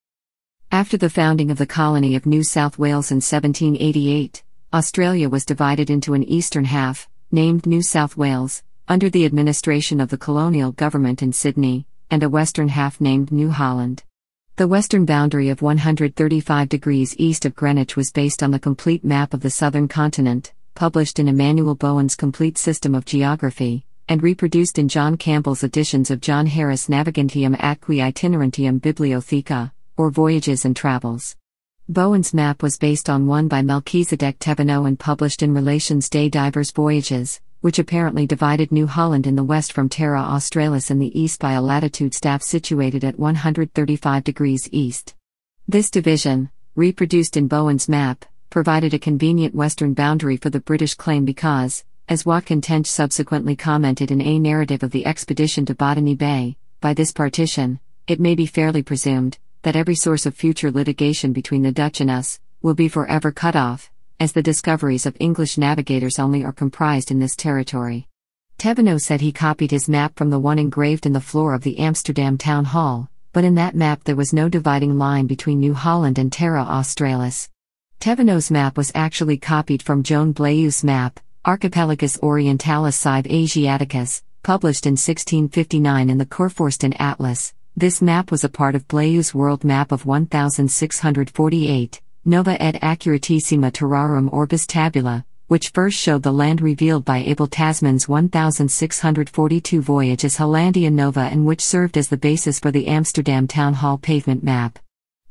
After the founding of the colony of New South Wales in 1788, Australia was divided into an eastern half, named New South Wales, under the administration of the colonial government in Sydney, and a western half named New Holland. The western boundary of 135 degrees east of Greenwich was based on the complete map of the southern continent, published in Emmanuel Bowen's Complete System of Geography, and reproduced in John Campbell's editions of John Harris' Navigantium Atque Itinerantium Bibliotheca, or Voyages and Travels. Bowen's map was based on one by Melchizedek Thevenot and published in Relations des Divers Voyages, which apparently divided New Holland in the west from Terra Australis in the east by a latitude staff situated at 135 degrees east. This division, reproduced in Bowen's map, provided a convenient western boundary for the British claim because, as Watkin Tench subsequently commented in a narrative of the expedition to Botany Bay, by this partition, it may be fairly presumed that every source of future litigation between the Dutch and us will be forever cut off, as the discoveries of English navigators only are comprised in this territory. Thevenot said he copied his map from the one engraved in the floor of the Amsterdam Town Hall, but in that map there was no dividing line between New Holland and Terra Australis. Thevenot's map was actually copied from Joan Bleyu's map, Archipelagus Orientalis Sive Asiaticus, published in 1659 in the Kurfürsten Atlas. This map was a part of Bleyu's world map of 1648, Nova et Accuratissima Terrarum Orbis Tabula, which first showed the land revealed by Abel Tasman's 1642 voyage as Hollandia Nova and which served as the basis for the Amsterdam Town Hall pavement map.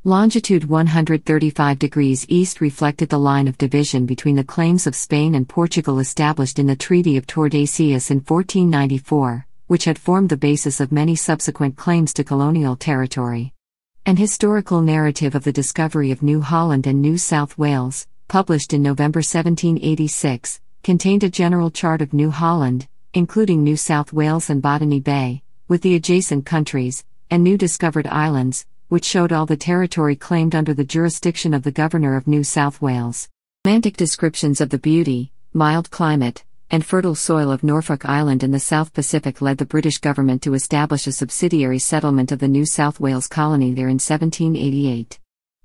Longitude 135 degrees east reflected the line of division between the claims of Spain and Portugal established in the Treaty of Tordesillas in 1494, which had formed the basis of many subsequent claims to colonial territory. An historical narrative of the discovery of New Holland and New South Wales, published in November 1786, contained a general chart of New Holland, including New South Wales and Botany Bay, with the adjacent countries, and new discovered islands, which showed all the territory claimed under the jurisdiction of the Governor of New South Wales. Romantic descriptions of the beauty, mild climate, and fertile soil of Norfolk Island in the South Pacific led the British government to establish a subsidiary settlement of the New South Wales colony there in 1788.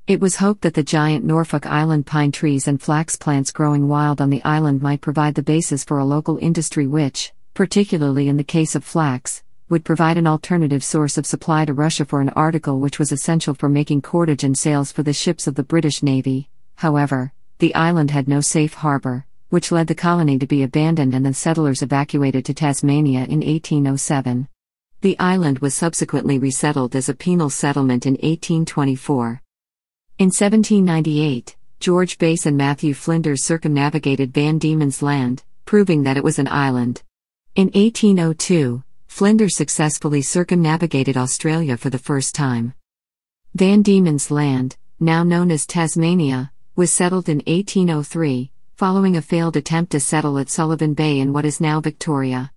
It was hoped that the giant Norfolk Island pine trees and flax plants growing wild on the island might provide the basis for a local industry which, particularly in the case of flax, would provide an alternative source of supply to Russia for an article which was essential for making cordage and sails for the ships of the British Navy. However, the island had no safe harbor, which led the colony to be abandoned and the settlers evacuated to Tasmania in 1807. The island was subsequently resettled as a penal settlement in 1824. In 1798, George Bass and Matthew Flinders circumnavigated Van Diemen's Land, proving that it was an island. In 1802, Flinders successfully circumnavigated Australia for the first time. Van Diemen's Land, now known as Tasmania, was settled in 1803, following a failed attempt to settle at Sullivan Bay in what is now Victoria.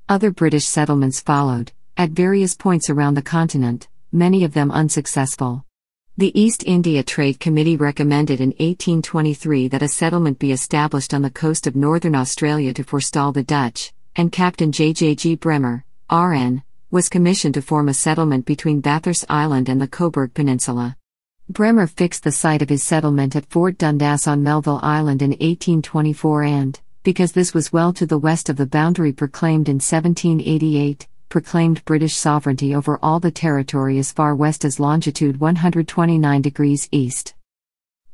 Other British settlements followed, at various points around the continent, many of them unsuccessful. The East India Trade Committee recommended in 1823 that a settlement be established on the coast of northern Australia to forestall the Dutch, and Captain J.J.G. Bremer, R.N., was commissioned to form a settlement between Bathurst Island and the Coburg Peninsula. Bremer fixed the site of his settlement at Fort Dundas on Melville Island in 1824 and, because this was well to the west of the boundary proclaimed in 1788, proclaimed British sovereignty over all the territory as far west as longitude 129 degrees east.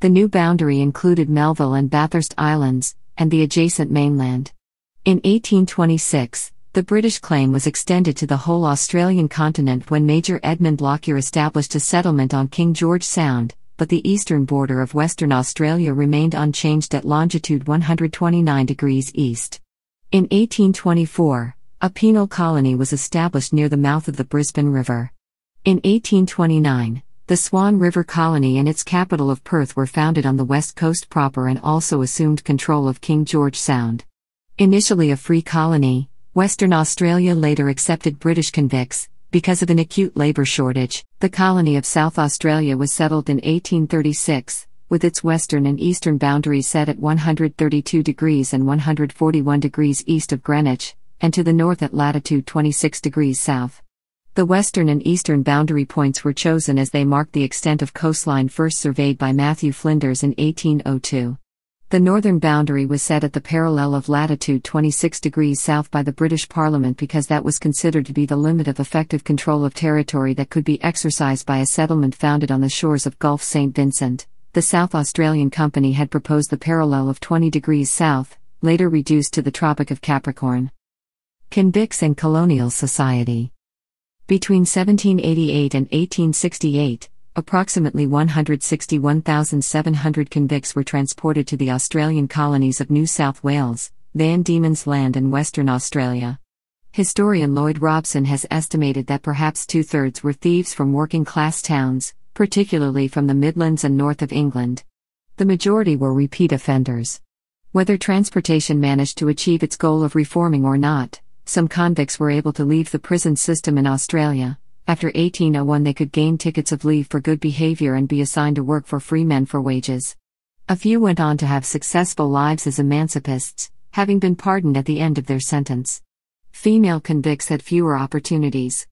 The new boundary included Melville and Bathurst Islands, and the adjacent mainland. In 1826, the British claim was extended to the whole Australian continent when Major Edmund Lockyer established a settlement on King George Sound, but the eastern border of Western Australia remained unchanged at longitude 129 degrees east. In 1824, a penal colony was established near the mouth of the Brisbane River. In 1829, the Swan River Colony and its capital of Perth were founded on the west coast proper and also assumed control of King George Sound. Initially a free colony, Western Australia later accepted British convicts. Because of an acute labour shortage, the colony of South Australia was settled in 1836, with its western and eastern boundaries set at 132 degrees and 141 degrees east of Greenwich, and to the north at latitude 26 degrees south. The western and eastern boundary points were chosen as they marked the extent of coastline first surveyed by Matthew Flinders in 1802. The northern boundary was set at the parallel of latitude 26 degrees south by the British Parliament because that was considered to be the limit of effective control of territory that could be exercised by a settlement founded on the shores of Gulf St. Vincent. The South Australian Company had proposed the parallel of 20 degrees south, later reduced to the Tropic of Capricorn. Convicts and Colonial Society. Between 1788 and 1868, approximately 161,700 convicts were transported to the Australian colonies of New South Wales, Van Diemen's Land and Western Australia. Historian Lloyd Robson has estimated that perhaps two-thirds were thieves from working-class towns, particularly from the Midlands and north of England. The majority were repeat offenders. Whether transportation managed to achieve its goal of reforming or not, some convicts were able to leave the prison system in Australia. After 1801 they could gain tickets of leave for good behaviour and be assigned to work for free men for wages. A few went on to have successful lives as emancipists, having been pardoned at the end of their sentence. Female convicts had fewer opportunities.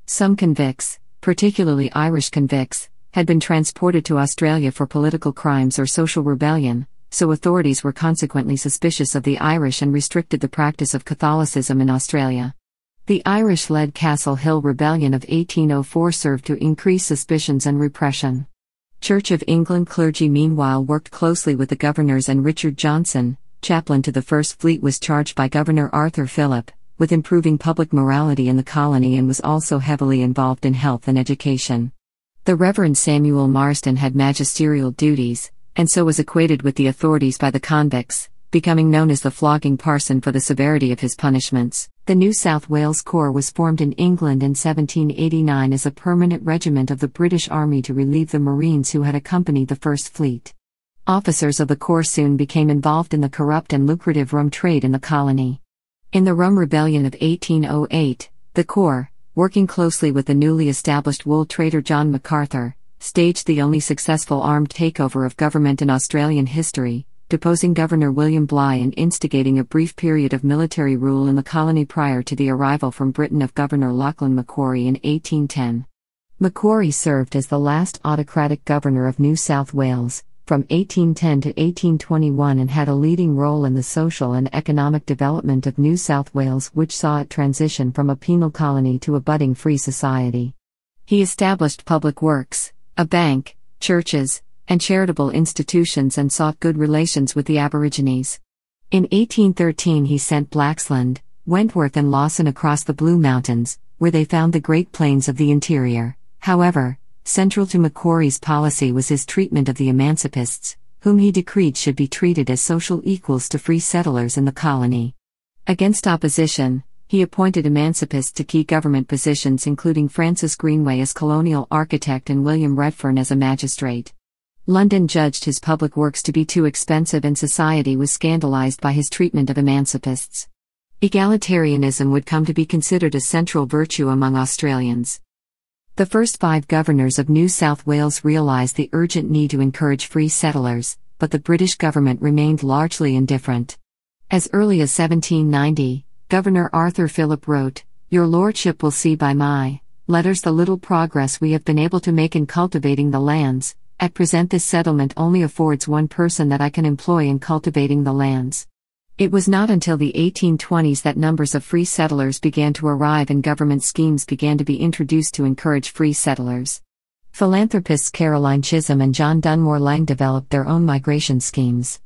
Some convicts, particularly Irish convicts, had been transported to Australia for political crimes or social rebellion, so authorities were consequently suspicious of the Irish and restricted the practice of Catholicism in Australia. The Irish-led Castle Hill Rebellion of 1804 served to increase suspicions and repression. Church of England clergy meanwhile worked closely with the governors, and Richard Johnson, chaplain to the First Fleet, was charged by Governor Arthur Phillip with improving public morality in the colony and was also heavily involved in health and education. The Reverend Samuel Marsden had magisterial duties, and so was equated with the authorities by the convicts, becoming known as the flogging parson for the severity of his punishments. The New South Wales Corps was formed in England in 1789 as a permanent regiment of the British Army to relieve the Marines who had accompanied the First Fleet. Officers of the Corps soon became involved in the corrupt and lucrative rum trade in the colony. In the Rum Rebellion of 1808, the Corps, working closely with the newly established wool trader John MacArthur, staged the only successful armed takeover of government in Australian history, deposing Governor William Bligh and instigating a brief period of military rule in the colony prior to the arrival from Britain of Governor Lachlan Macquarie in 1810. Macquarie served as the last autocratic governor of New South Wales, from 1810 to 1821, and had a leading role in the social and economic development of New South Wales, which saw it transition from a penal colony to a budding free society. He established public works, a bank, churches, and charitable institutions, and sought good relations with the Aborigines. In 1813 he sent Blaxland, Wentworth and Lawson across the Blue Mountains, where they found the Great Plains of the interior. However, central to Macquarie's policy was his treatment of the emancipists, whom he decreed should be treated as social equals to free settlers in the colony. Against opposition, he appointed emancipists to key government positions, including Francis Greenway as colonial architect and William Redfern as a magistrate. London judged his public works to be too expensive, and society was scandalized by his treatment of emancipists. Egalitarianism would come to be considered a central virtue among Australians. The first 5 governors of New South Wales realised the urgent need to encourage free settlers, but the British government remained largely indifferent. As early as 1790, Governor Arthur Phillip wrote, "Your Lordship will see by my letters the little progress we have been able to make in cultivating the lands. At present this settlement only affords one person that I can employ in cultivating the lands." It was not until the 1820s that numbers of free settlers began to arrive and government schemes began to be introduced to encourage free settlers. Philanthropists Caroline Chisholm and John Dunmore Lang developed their own migration schemes.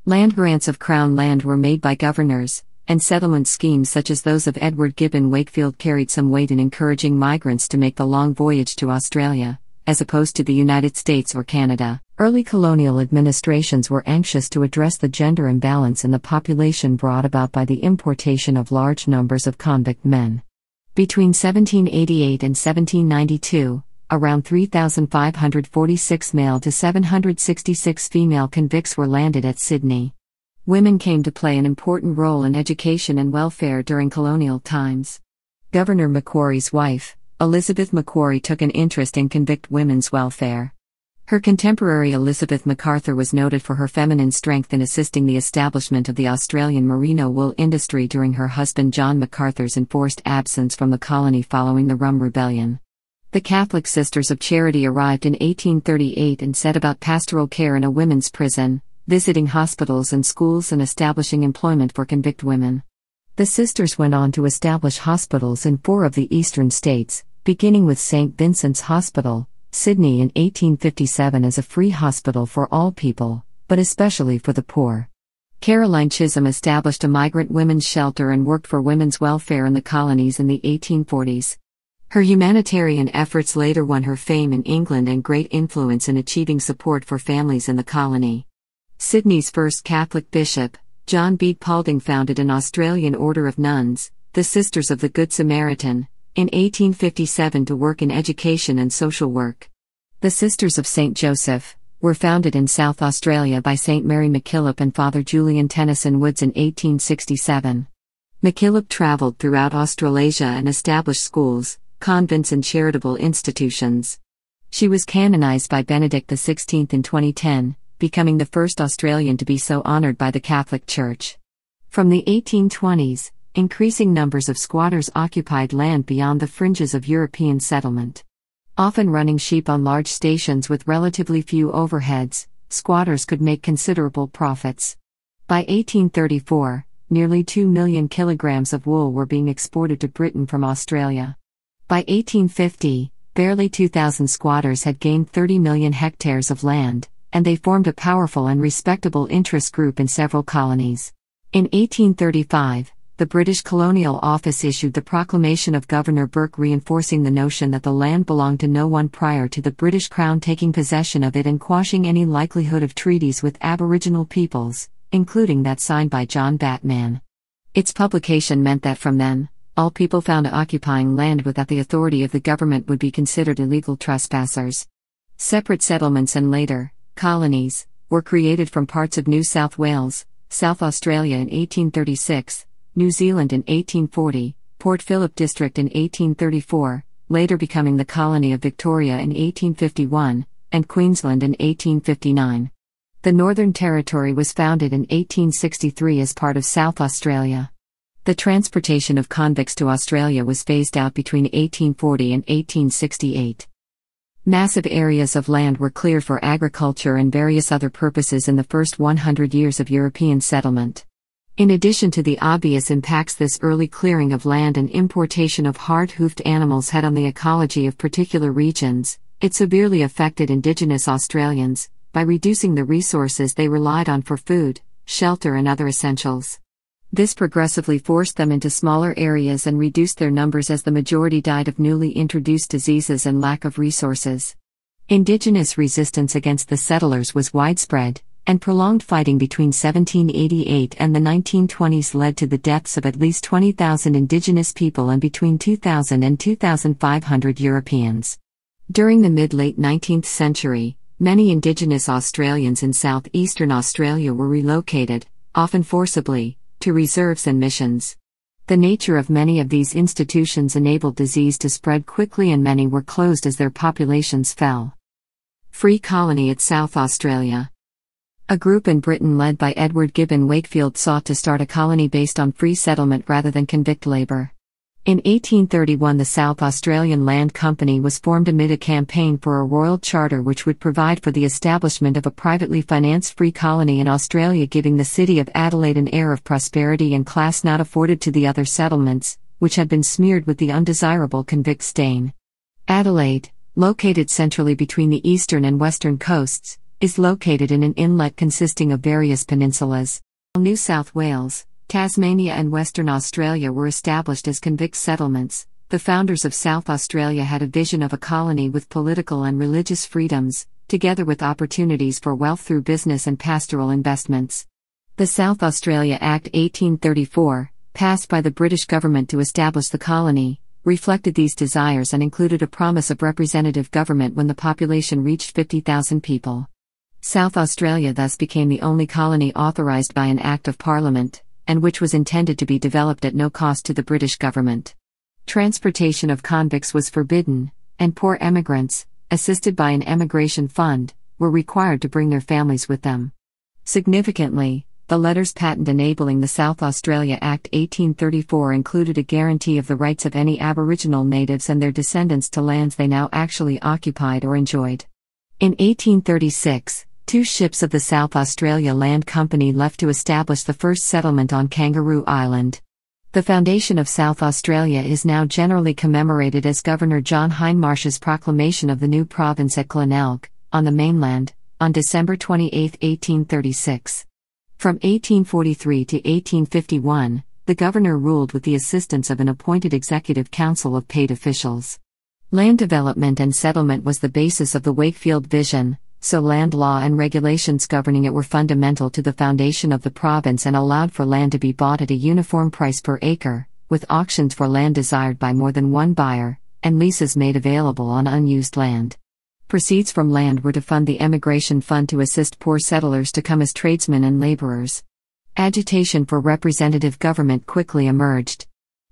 Land grants of Crown land were made by governors, and settlement schemes such as those of Edward Gibbon Wakefield carried some weight in encouraging migrants to make the long voyage to Australia, as opposed to the United States or Canada. Early colonial administrations were anxious to address the gender imbalance in the population brought about by the importation of large numbers of convict men. Between 1788 and 1792, around 3,546 male to 766 female convicts were landed at Sydney. Women came to play an important role in education and welfare during colonial times. Governor Macquarie's wife, Elizabeth Macquarie, took an interest in convict women's welfare. Her contemporary Elizabeth MacArthur was noted for her feminine strength in assisting the establishment of the Australian merino wool industry during her husband John MacArthur's enforced absence from the colony following the Rum Rebellion. The Catholic Sisters of Charity arrived in 1838 and set about pastoral care in a women's prison, visiting hospitals and schools and establishing employment for convict women. The sisters went on to establish hospitals in 4 of the eastern states, beginning with St. Vincent's Hospital, Sydney in 1857 as a free hospital for all people, but especially for the poor. Caroline Chisholm established a migrant women's shelter and worked for women's welfare in the colonies in the 1840s. Her humanitarian efforts later won her fame in England and great influence in achieving support for families in the colony. Sydney's first Catholic bishop, John B. Paulding founded an Australian order of nuns, the Sisters of the Good Samaritan, in 1857 to work in education and social work. The Sisters of St. Joseph were founded in South Australia by St. Mary MacKillop and Father Julian Tennyson Woods in 1867. MacKillop travelled throughout Australasia and established schools, convents and charitable institutions. She was canonized by Benedict XVI in 2010, becoming the first Australian to be so honoured by the Catholic Church. From the 1820s, increasing numbers of squatters occupied land beyond the fringes of European settlement. Often running sheep on large stations with relatively few overheads, squatters could make considerable profits. By 1834, nearly 2 million kilograms of wool were being exported to Britain from Australia. By 1850, barely 2,000 squatters had gained 30 million hectares of land, and they formed a powerful and respectable interest group in several colonies. In 1835, the British Colonial Office issued the Proclamation of Governor Burke reinforcing the notion that the land belonged to no one prior to the British Crown taking possession of it and quashing any likelihood of treaties with Aboriginal peoples, including that signed by John Batman. Its publication meant that from then, all people found occupying land without the authority of the government would be considered illegal trespassers. Separate settlements and later, colonies, were created from parts of New South Wales, South Australia in 1836, New Zealand in 1840, Port Phillip District in 1834, later becoming the colony of Victoria in 1851, and Queensland in 1859. The Northern Territory was founded in 1863 as part of South Australia. The transportation of convicts to Australia was phased out between 1840 and 1868. Massive areas of land were cleared for agriculture and various other purposes in the first 100 years of European settlement. In addition to the obvious impacts this early clearing of land and importation of hard-hoofed animals had on the ecology of particular regions, it severely affected Indigenous Australians, by reducing the resources they relied on for food, shelter and other essentials. This progressively forced them into smaller areas and reduced their numbers as the majority died of newly introduced diseases and lack of resources. Indigenous resistance against the settlers was widespread, and prolonged fighting between 1788 and the 1920s led to the deaths of at least 20,000 Indigenous people and between 2,000 and 2,500 Europeans. During the mid-late 19th century, many Indigenous Australians in southeastern Australia were relocated, often forcibly, to reserves and missions. The nature of many of these institutions enabled disease to spread quickly and many were closed as their populations fell. Free colony at South Australia. A group in Britain led by Edward Gibbon Wakefield sought to start a colony based on free settlement rather than convict labour. In 1831 the South Australian Land Company was formed amid a campaign for a royal charter which would provide for the establishment of a privately financed free colony in Australia, giving the city of Adelaide an air of prosperity and class not afforded to the other settlements, which had been smeared with the undesirable convict stain. Adelaide, located centrally between the eastern and western coasts, is located in an inlet consisting of various peninsulas. New South Wales, Tasmania and Western Australia were established as convict settlements. The founders of South Australia had a vision of a colony with political and religious freedoms, together with opportunities for wealth through business and pastoral investments. The South Australia Act 1834, passed by the British government to establish the colony, reflected these desires and included a promise of representative government when the population reached 50,000 people. South Australia thus became the only colony authorised by an Act of Parliament, and which was intended to be developed at no cost to the British government. Transportation of convicts was forbidden, and poor emigrants, assisted by an emigration fund, were required to bring their families with them. Significantly, the letters patent enabling the South Australia Act 1834 included a guarantee of the rights of any Aboriginal natives and their descendants to lands they now actually occupied or enjoyed. In 1836, 2 ships of the South Australia Land Company left to establish the first settlement on Kangaroo Island. The foundation of South Australia is now generally commemorated as Governor John Hindmarsh's proclamation of the new province at Colonial, on the mainland, on December 28, 1836. From 1843 to 1851, the governor ruled with the assistance of an appointed executive council of paid officials. Land development and settlement was the basis of the Wakefield vision, so land law and regulations governing it were fundamental to the foundation of the province and allowed for land to be bought at a uniform price per acre, with auctions for land desired by more than one buyer, and leases made available on unused land. Proceeds from land were to fund the emigration fund to assist poor settlers to come as tradesmen and laborers. Agitation for representative government quickly emerged.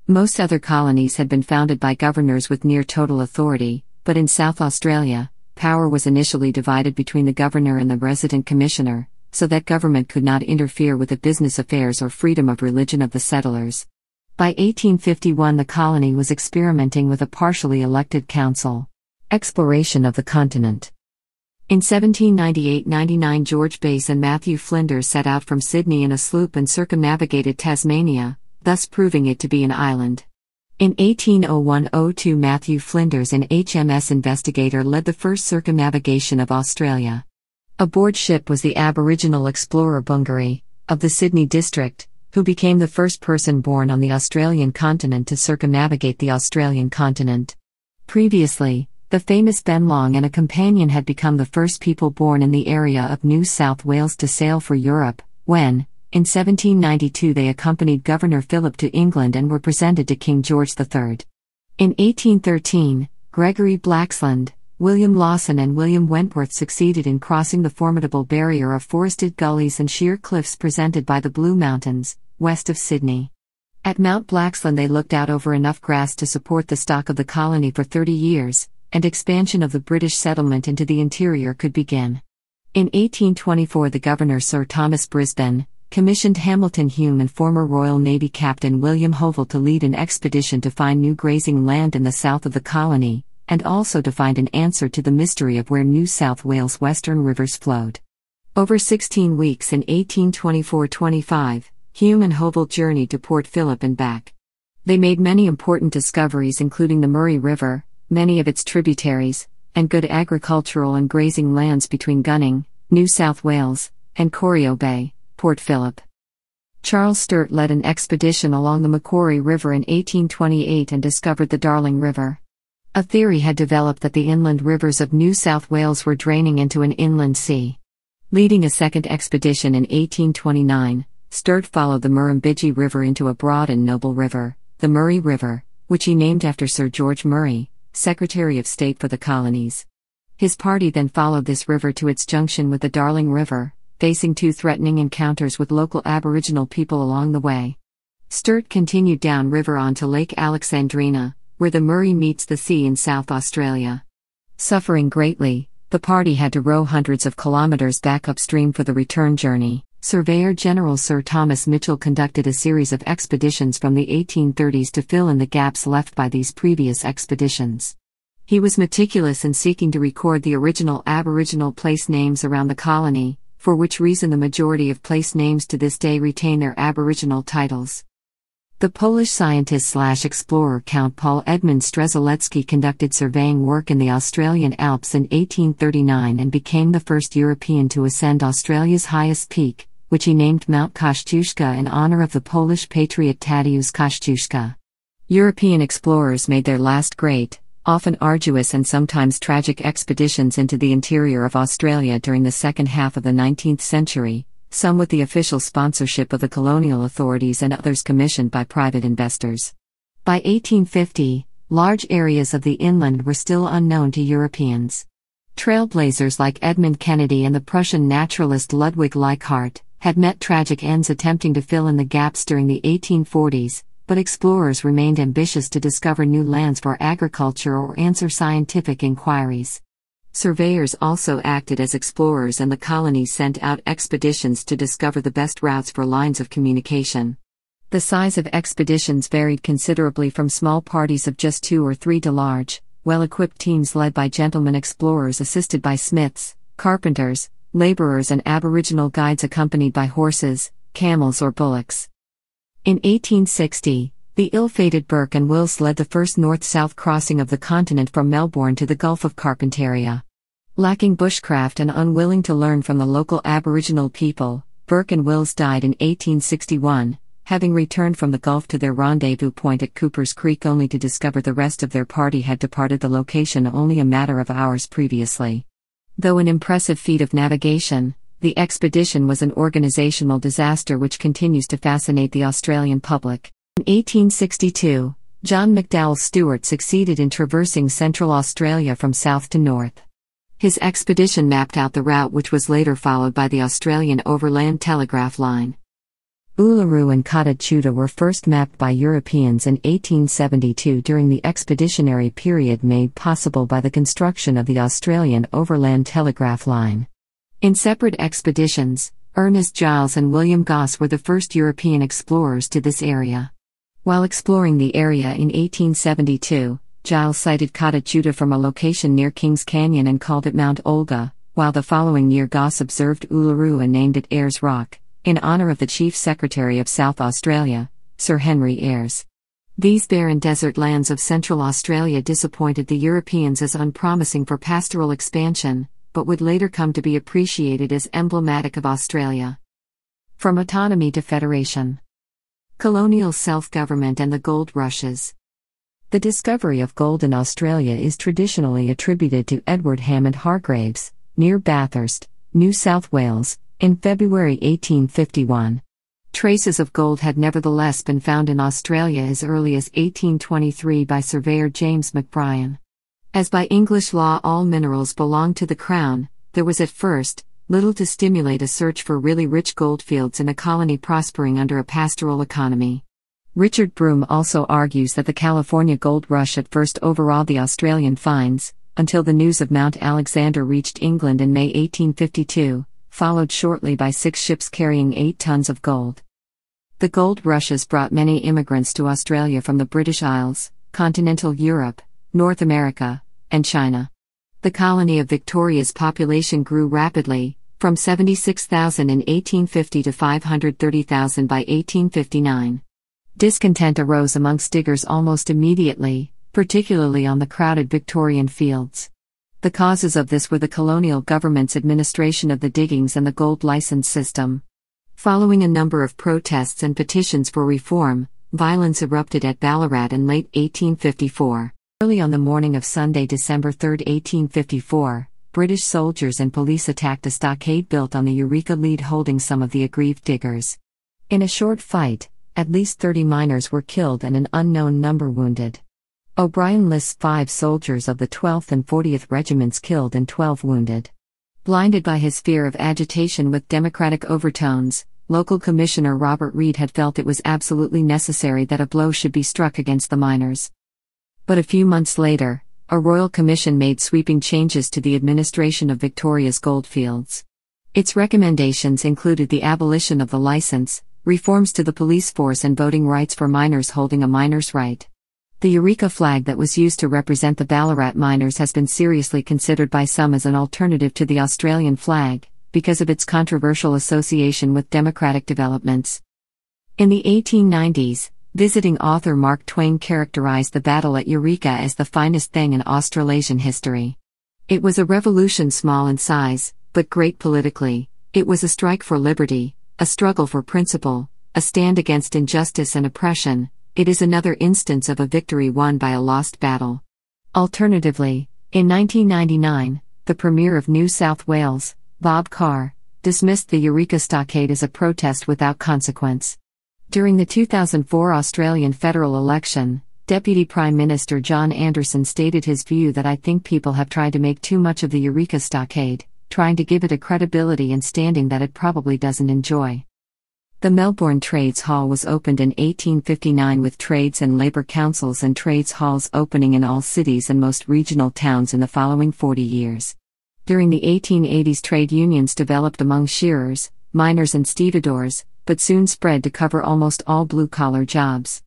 Most other colonies had been founded by governors with near total authority, but in South Australia, power was initially divided between the governor and the resident commissioner, so that government could not interfere with the business affairs or freedom of religion of the settlers. By 1851 the colony was experimenting with a partially elected council. Exploration of the continent. In 1798-99 George Bass and Matthew Flinders set out from Sydney in a sloop and circumnavigated Tasmania, thus proving it to be an island. In 1801-02 Matthew Flinders and HMS Investigator led the first circumnavigation of Australia. Aboard ship was the Aboriginal explorer Bungaree, of the Sydney district, who became the first person born on the Australian continent to circumnavigate the Australian continent. Previously, the famous Ben Long and a companion had become the first people born in the area of New South Wales to sail for Europe, when, in 1792 they accompanied Governor Phillip to England and were presented to King George III. In 1813, Gregory Blaxland, William Lawson and William Wentworth succeeded in crossing the formidable barrier of forested gullies and sheer cliffs presented by the Blue Mountains, west of Sydney. At Mount Blaxland they looked out over enough grass to support the stock of the colony for 30 years, and expansion of the British settlement into the interior could begin. In 1824 the Governor Sir Thomas Brisbane commissioned Hamilton Hume and former Royal Navy Captain William Hovell to lead an expedition to find new grazing land in the south of the colony, and also to find an answer to the mystery of where New South Wales' western rivers flowed. Over 16 weeks in 1824-25, Hume and Hovell journeyed to Port Phillip and back. They made many important discoveries including the Murray River, many of its tributaries, and good agricultural and grazing lands between Gunning, New South Wales, and Corio Bay, Port Phillip. Charles Sturt led an expedition along the Macquarie River in 1828 and discovered the Darling River. A theory had developed that the inland rivers of New South Wales were draining into an inland sea. Leading a second expedition in 1829, Sturt followed the Murrumbidgee River into a broad and noble river, the Murray River, which he named after Sir George Murray, Secretary of State for the Colonies. His party then followed this river to its junction with the Darling River, facing two threatening encounters with local Aboriginal people along the way. Sturt continued downriver on to Lake Alexandrina, where the Murray meets the sea in South Australia. Suffering greatly, the party had to row hundreds of kilometers back upstream for the return journey. Surveyor General Sir Thomas Mitchell conducted a series of expeditions from the 1830s to fill in the gaps left by these previous expeditions. He was meticulous in seeking to record the original Aboriginal place names around the colony, for which reason the majority of place names to this day retain their Aboriginal titles. The Polish scientist/explorer Count Paul Edmund Strzelecki conducted surveying work in the Australian Alps in 1839 and became the first European to ascend Australia's highest peak, which he named Mount Kościuszko in honor of the Polish patriot Tadeusz Kościuszko. European explorers made their last great, often arduous and sometimes tragic expeditions into the interior of Australia during the second half of the 19th century, some with the official sponsorship of the colonial authorities and others commissioned by private investors. By 1850, large areas of the inland were still unknown to Europeans. Trailblazers like Edmund Kennedy and the Prussian naturalist Ludwig Leichhardt had met tragic ends attempting to fill in the gaps during the 1840s, but explorers remained ambitious to discover new lands for agriculture or answer scientific inquiries. Surveyors also acted as explorers, and the colonies sent out expeditions to discover the best routes for lines of communication. The size of expeditions varied considerably from small parties of just 2 or 3 to large, well-equipped teams led by gentlemen explorers assisted by smiths, carpenters, laborers and Aboriginal guides accompanied by horses, camels or bullocks. In 1860, the ill-fated Burke and Wills led the first north-south crossing of the continent from Melbourne to the Gulf of Carpentaria. Lacking bushcraft and unwilling to learn from the local Aboriginal people, Burke and Wills died in 1861, having returned from the Gulf to their rendezvous point at Cooper's Creek only to discover the rest of their party had departed the location only a matter of hours previously. Though an impressive feat of navigation, the expedition was an organizational disaster which continues to fascinate the Australian public. In 1862, John McDowell Stuart succeeded in traversing central Australia from south to north. His expedition mapped out the route which was later followed by the Australian Overland Telegraph Line. Uluru and Kata Tjuta were first mapped by Europeans in 1872 during the expeditionary period made possible by the construction of the Australian Overland Telegraph Line. In separate expeditions, Ernest Giles and William Gosse were the first European explorers to this area. While exploring the area in 1872, Giles sighted Kata Tjuta from a location near Kings Canyon and called it Mount Olga, while the following year Gosse observed Uluru and named it Ayers Rock, in honor of the Chief Secretary of South Australia, Sir Henry Ayres. These barren desert lands of Central Australia disappointed the Europeans as unpromising for pastoral expansion, but would later come to be appreciated as emblematic of Australia. From autonomy to federation. Colonial self-government and the gold rushes. The discovery of gold in Australia is traditionally attributed to Edward Hammond Hargreaves, near Bathurst, New South Wales, in February 1851. Traces of gold had nevertheless been found in Australia as early as 1823 by surveyor James McBrien. As by English law all minerals belonged to the Crown, there was at first little to stimulate a search for really rich goldfields in a colony prospering under a pastoral economy. Richard Broome also argues that the California gold rush at first overawed the Australian finds, until the news of Mount Alexander reached England in May 1852, followed shortly by 6 ships carrying 8 tons of gold. The gold rushes brought many immigrants to Australia from the British Isles, continental Europe, North America, and China. The colony of Victoria's population grew rapidly, from 76,000 in 1850 to 530,000 by 1859. Discontent arose amongst diggers almost immediately, particularly on the crowded Victorian fields. The causes of this were the colonial government's administration of the diggings and the gold license system. Following a number of protests and petitions for reform, violence erupted at Ballarat in late 1854. Early on the morning of Sunday, December 3, 1854, British soldiers and police attacked a stockade built on the Eureka Lead holding some of the aggrieved diggers. In a short fight, at least 30 miners were killed and an unknown number wounded. O'Brien lists 5 soldiers of the 12th and 40th Regiments killed and 12 wounded. Blinded by his fear of agitation with democratic overtones, local Commissioner Robert Reid had felt it was absolutely necessary that a blow should be struck against the miners. But a few months later, a royal commission made sweeping changes to the administration of Victoria's goldfields. Its recommendations included the abolition of the license, reforms to the police force and voting rights for miners holding a miner's right. The Eureka flag that was used to represent the Ballarat miners has been seriously considered by some as an alternative to the Australian flag, because of its controversial association with democratic developments. In the 1890s, visiting author Mark Twain characterized the battle at Eureka as the finest thing in Australasian history. It was a revolution small in size, but great politically. It was a strike for liberty, a struggle for principle, a stand against injustice and oppression. It is another instance of a victory won by a lost battle. Alternatively, in 1999, the Premier of New South Wales, Bob Carr, dismissed the Eureka Stockade as a protest without consequence. During the 2004 Australian federal election, Deputy Prime Minister John Anderson stated his view that I think people have tried to make too much of the Eureka Stockade, trying to give it a credibility and standing that it probably doesn't enjoy. The Melbourne Trades Hall was opened in 1859 with trades and labour councils and trades halls opening in all cities and most regional towns in the following 40 years. During the 1880s trade unions developed among shearers, miners and stevedores, but soon spread to cover almost all blue-collar jobs.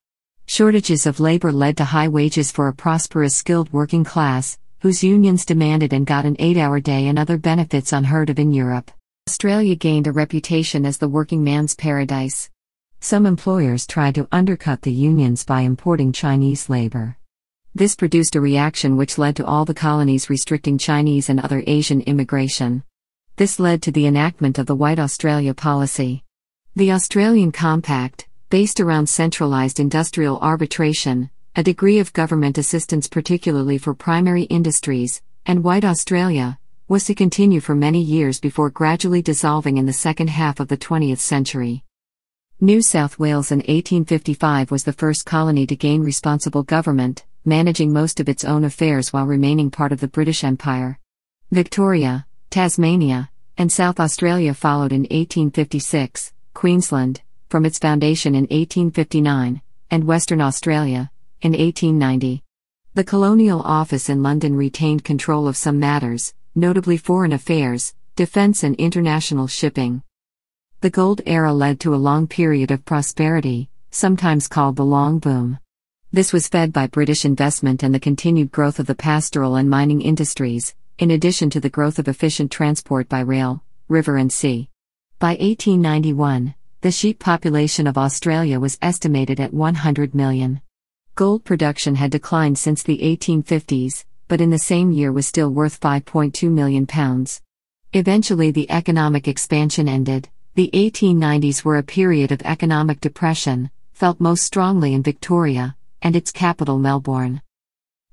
Shortages of labor led to high wages for a prosperous skilled working class, whose unions demanded and got an 8-hour day and other benefits unheard of in Europe. Australia gained a reputation as the working man's paradise. Some employers tried to undercut the unions by importing Chinese labor. This produced a reaction which led to all the colonies restricting Chinese and other Asian immigration. This led to the enactment of the White Australia policy. The Australian Compact, based around centralised industrial arbitration, a degree of government assistance particularly for primary industries, and White Australia, was to continue for many years before gradually dissolving in the second half of the 20th century. New South Wales in 1855 was the first colony to gain responsible government, managing most of its own affairs while remaining part of the British Empire. Victoria, Tasmania, and South Australia followed in 1856, Queensland, from its foundation in 1859, and Western Australia, in 1890. The Colonial Office in London retained control of some matters, notably foreign affairs, defence and international shipping. The Gold Era led to a long period of prosperity, sometimes called the Long Boom. This was fed by British investment and the continued growth of the pastoral and mining industries, in addition to the growth of efficient transport by rail, river and sea. By 1891, the sheep population of Australia was estimated at 100 million. Gold production had declined since the 1850s, but in the same year was still worth £5.2 million. Eventually the economic expansion ended. The 1890s were a period of economic depression, felt most strongly in Victoria, and its capital Melbourne.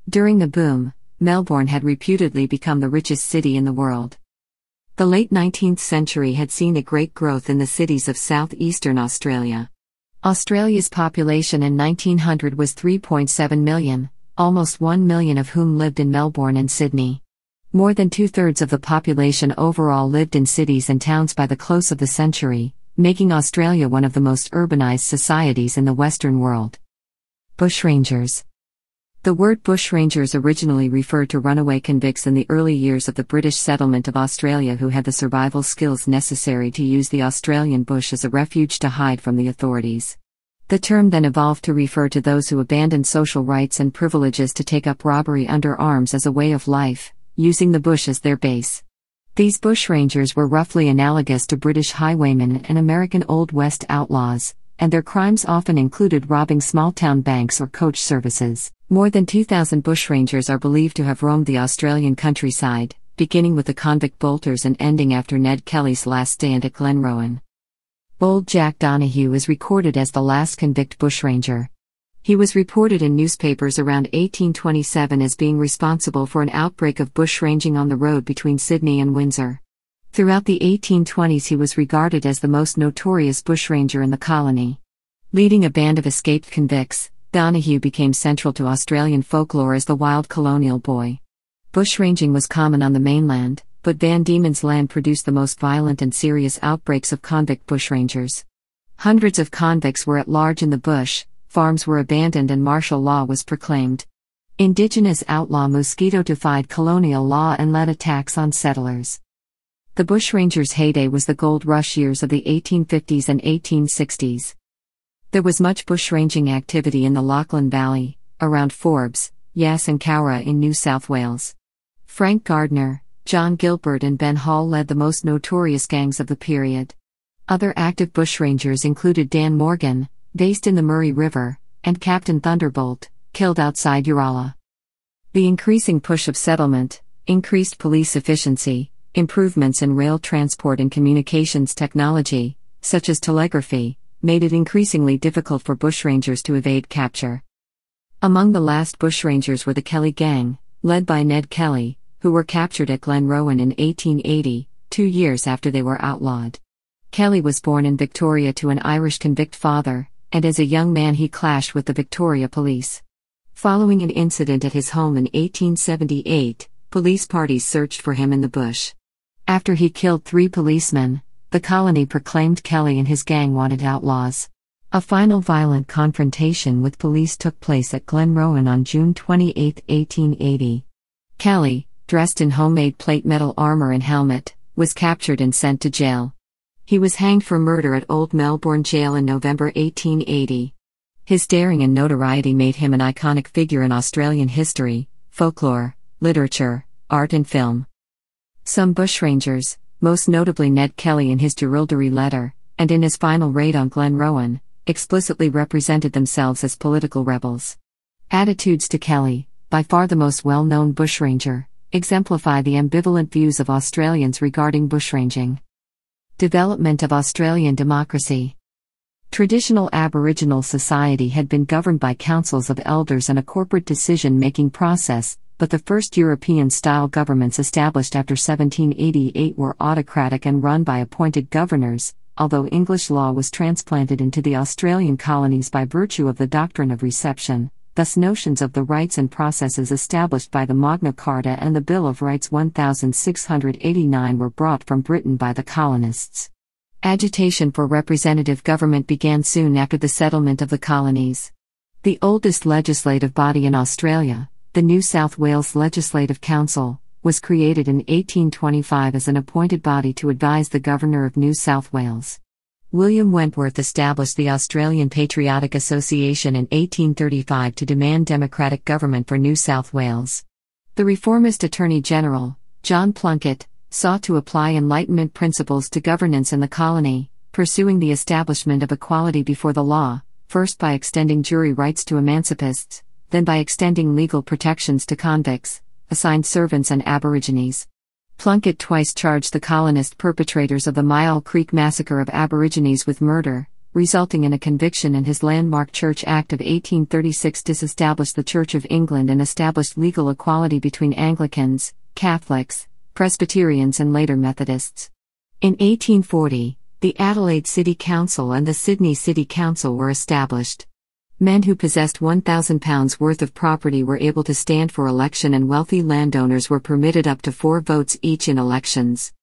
During the boom, Melbourne had reputedly become the richest city in the world. The late 19th century had seen a great growth in the cities of southeastern Australia. Australia's population in 1900 was 3.7 million, almost 1 million of whom lived in Melbourne and Sydney. More than two-thirds of the population overall lived in cities and towns by the close of the century, making Australia one of the most urbanized societies in the Western world. Bushrangers. The word bushrangers originally referred to runaway convicts in the early years of the British settlement of Australia who had the survival skills necessary to use the Australian bush as a refuge to hide from the authorities. The term then evolved to refer to those who abandoned social rights and privileges to take up robbery under arms as a way of life, using the bush as their base. These bushrangers were roughly analogous to British highwaymen and American Old West outlaws, and their crimes often included robbing small-town banks or coach services. More than 2,000 bushrangers are believed to have roamed the Australian countryside, beginning with the convict bolters and ending after Ned Kelly's last stand at Glenrowan. Bold Jack Donahue is recorded as the last convict bushranger. He was reported in newspapers around 1827 as being responsible for an outbreak of bushranging on the road between Sydney and Windsor. Throughout the 1820s he was regarded as the most notorious bushranger in the colony. Leading a band of escaped convicts, Donahue became central to Australian folklore as the wild colonial boy. Bushranging was common on the mainland, but Van Diemen's Land produced the most violent and serious outbreaks of convict bushrangers. Hundreds of convicts were at large in the bush, farms were abandoned and martial law was proclaimed. Indigenous outlaw Mosquito defied colonial law and led attacks on settlers. The bushrangers' heyday was the gold rush years of the 1850s and 1860s. There was much bushranging activity in the Lachlan Valley, around Forbes, Yass and Cowra in New South Wales. Frank Gardner, John Gilbert and Ben Hall led the most notorious gangs of the period. Other active bushrangers included Dan Morgan, based in the Murray River, and Captain Thunderbolt, killed outside Uralla. The increasing push of settlement, increased police efficiency, improvements in rail transport and communications technology, such as telegraphy, made it increasingly difficult for bushrangers to evade capture. Among the last bushrangers were the Kelly Gang, led by Ned Kelly, who were captured at Glenrowan in 1880, 2 years after they were outlawed. Kelly was born in Victoria to an Irish convict father, and as a young man he clashed with the Victoria Police. Following an incident at his home in 1878, police parties searched for him in the bush. After he killed 3 policemen, the colony proclaimed Kelly and his gang wanted outlaws. A final violent confrontation with police took place at Glenrowan on June 28, 1880. Kelly, dressed in homemade plate metal armor and helmet, was captured and sent to jail. He was hanged for murder at Old Melbourne Jail in November 1880. His daring and notoriety made him an iconic figure in Australian history, folklore, literature, art and film. Some bushrangers, most notably Ned Kelly in his Jerilderie letter, and in his final raid on Glenrowan, explicitly represented themselves as political rebels. Attitudes to Kelly, by far the most well-known bushranger, exemplify the ambivalent views of Australians regarding bushranging. Development of Australian democracy. Traditional Aboriginal society had been governed by councils of elders and a corporate decision-making process, but the first European-style governments established after 1788 were autocratic and run by appointed governors, although English law was transplanted into the Australian colonies by virtue of the doctrine of reception. Thus notions of the rights and processes established by the Magna Carta and the Bill of Rights 1689 were brought from Britain by the colonists. Agitation for representative government began soon after the settlement of the colonies. The oldest legislative body in Australia, the New South Wales Legislative Council, was created in 1825 as an appointed body to advise the Governor of New South Wales. William Wentworth established the Australian Patriotic Association in 1835 to demand democratic government for New South Wales. The reformist Attorney General, John Plunkett, sought to apply Enlightenment principles to governance in the colony, pursuing the establishment of equality before the law, first by extending jury rights to emancipists, then by extending legal protections to convicts, assigned servants and Aborigines. Plunkett twice charged the colonist perpetrators of the Myall Creek massacre of Aborigines with murder, resulting in a conviction, and his landmark Church Act of 1836 disestablished the Church of England and established legal equality between Anglicans, Catholics, Presbyterians and later Methodists. In 1840, the Adelaide City Council and the Sydney City Council were established. Men who possessed £1,000 worth of property were able to stand for election, and wealthy landowners were permitted up to 4 votes each in elections.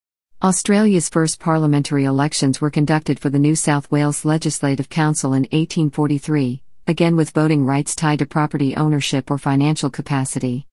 Australia's first parliamentary elections were conducted for the New South Wales Legislative Council in 1843, again with voting rights tied to property ownership or financial capacity.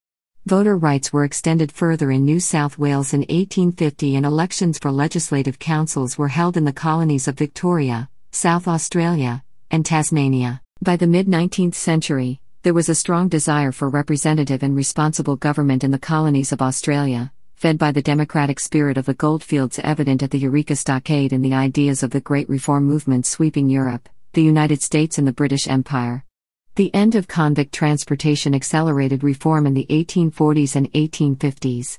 Voter rights were extended further in New South Wales in 1850, and elections for legislative councils were held in the colonies of Victoria, South Australia, and Tasmania. By the mid-19th century, there was a strong desire for representative and responsible government in the colonies of Australia, fed by the democratic spirit of the goldfields evident at the Eureka Stockade and the ideas of the Great Reform movement sweeping Europe, the United States and the British Empire. The end of convict transportation accelerated reform in the 1840s and 1850s.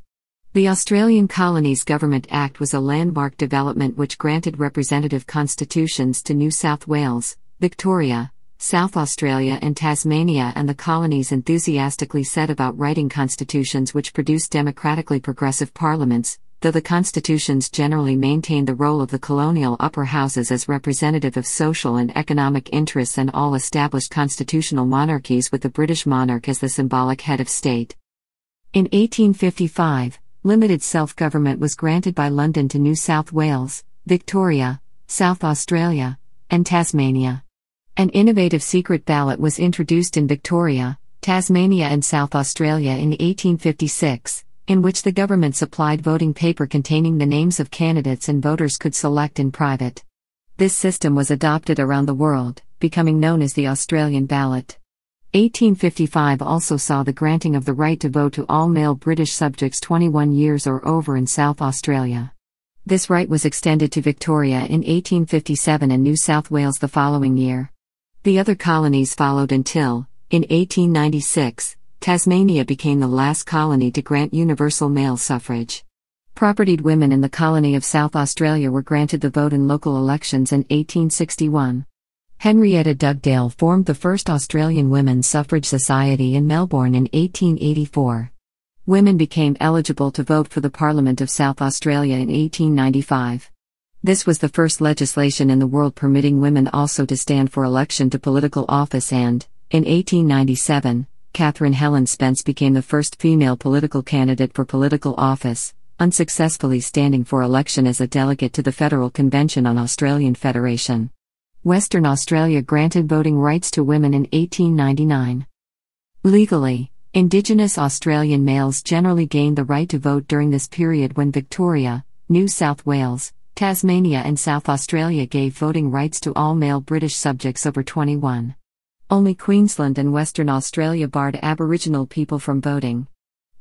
The Australian Colonies Government Act was a landmark development which granted representative constitutions to New South Wales, Victoria, South Australia and Tasmania, and the colonies enthusiastically set about writing constitutions which produced democratically progressive parliaments, though the constitutions generally maintained the role of the colonial upper houses as representative of social and economic interests and all established constitutional monarchies with the British monarch as the symbolic head of state. In 1855, limited self-government was granted by London to New South Wales, Victoria, South Australia, and Tasmania. An innovative secret ballot was introduced in Victoria, Tasmania and South Australia in 1856, in which the government supplied voting paper containing the names of candidates and voters could select in private. This system was adopted around the world, becoming known as the Australian ballot. 1855 also saw the granting of the right to vote to all male British subjects 21 years or over in South Australia. This right was extended to Victoria in 1857 and New South Wales the following year. The other colonies followed until, in 1896, Tasmania became the last colony to grant universal male suffrage. Propertied women in the colony of South Australia were granted the vote in local elections in 1861. Henrietta Dugdale formed the first Australian Women's Suffrage Society in Melbourne in 1884. Women became eligible to vote for the Parliament of South Australia in 1895. This was the first legislation in the world permitting women also to stand for election to political office, and, in 1897, Catherine Helen Spence became the first female political candidate for political office, unsuccessfully standing for election as a delegate to the Federal Convention on Australian Federation. Western Australia granted voting rights to women in 1899. Legally, Indigenous Australian males generally gained the right to vote during this period when Victoria, New South Wales, Tasmania and South Australia gave voting rights to all male British subjects over 21. Only Queensland and Western Australia barred Aboriginal people from voting.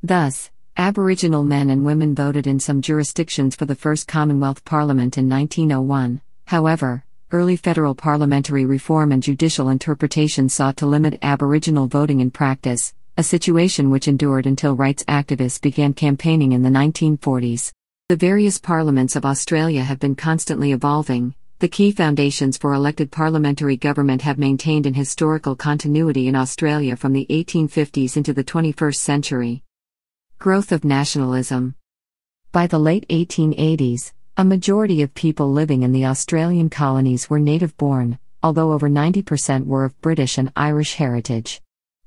Thus, Aboriginal men and women voted in some jurisdictions for the first Commonwealth Parliament in 1901. However, early federal parliamentary reform and judicial interpretation sought to limit Aboriginal voting in practice, a situation which endured until rights activists began campaigning in the 1940s. The various parliaments of Australia have been constantly evolving. The key foundations for elected parliamentary government have maintained an historical continuity in Australia from the 1850s into the 21st century. Growth of nationalism. By the late 1880s, a majority of people living in the Australian colonies were native-born, although over 90% were of British and Irish heritage.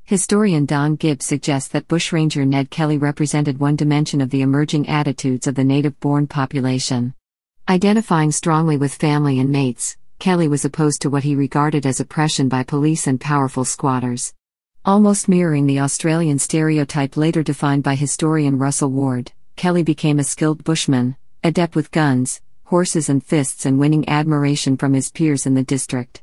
Historian Don Gibbs suggests that bushranger Ned Kelly represented one dimension of the emerging attitudes of the native-born population. Identifying strongly with family and mates, Kelly was opposed to what he regarded as oppression by police and powerful squatters. Almost mirroring the Australian stereotype later defined by historian Russell Ward, Kelly became a skilled bushman, adept with guns, horses and fists, and winning admiration from his peers in the district.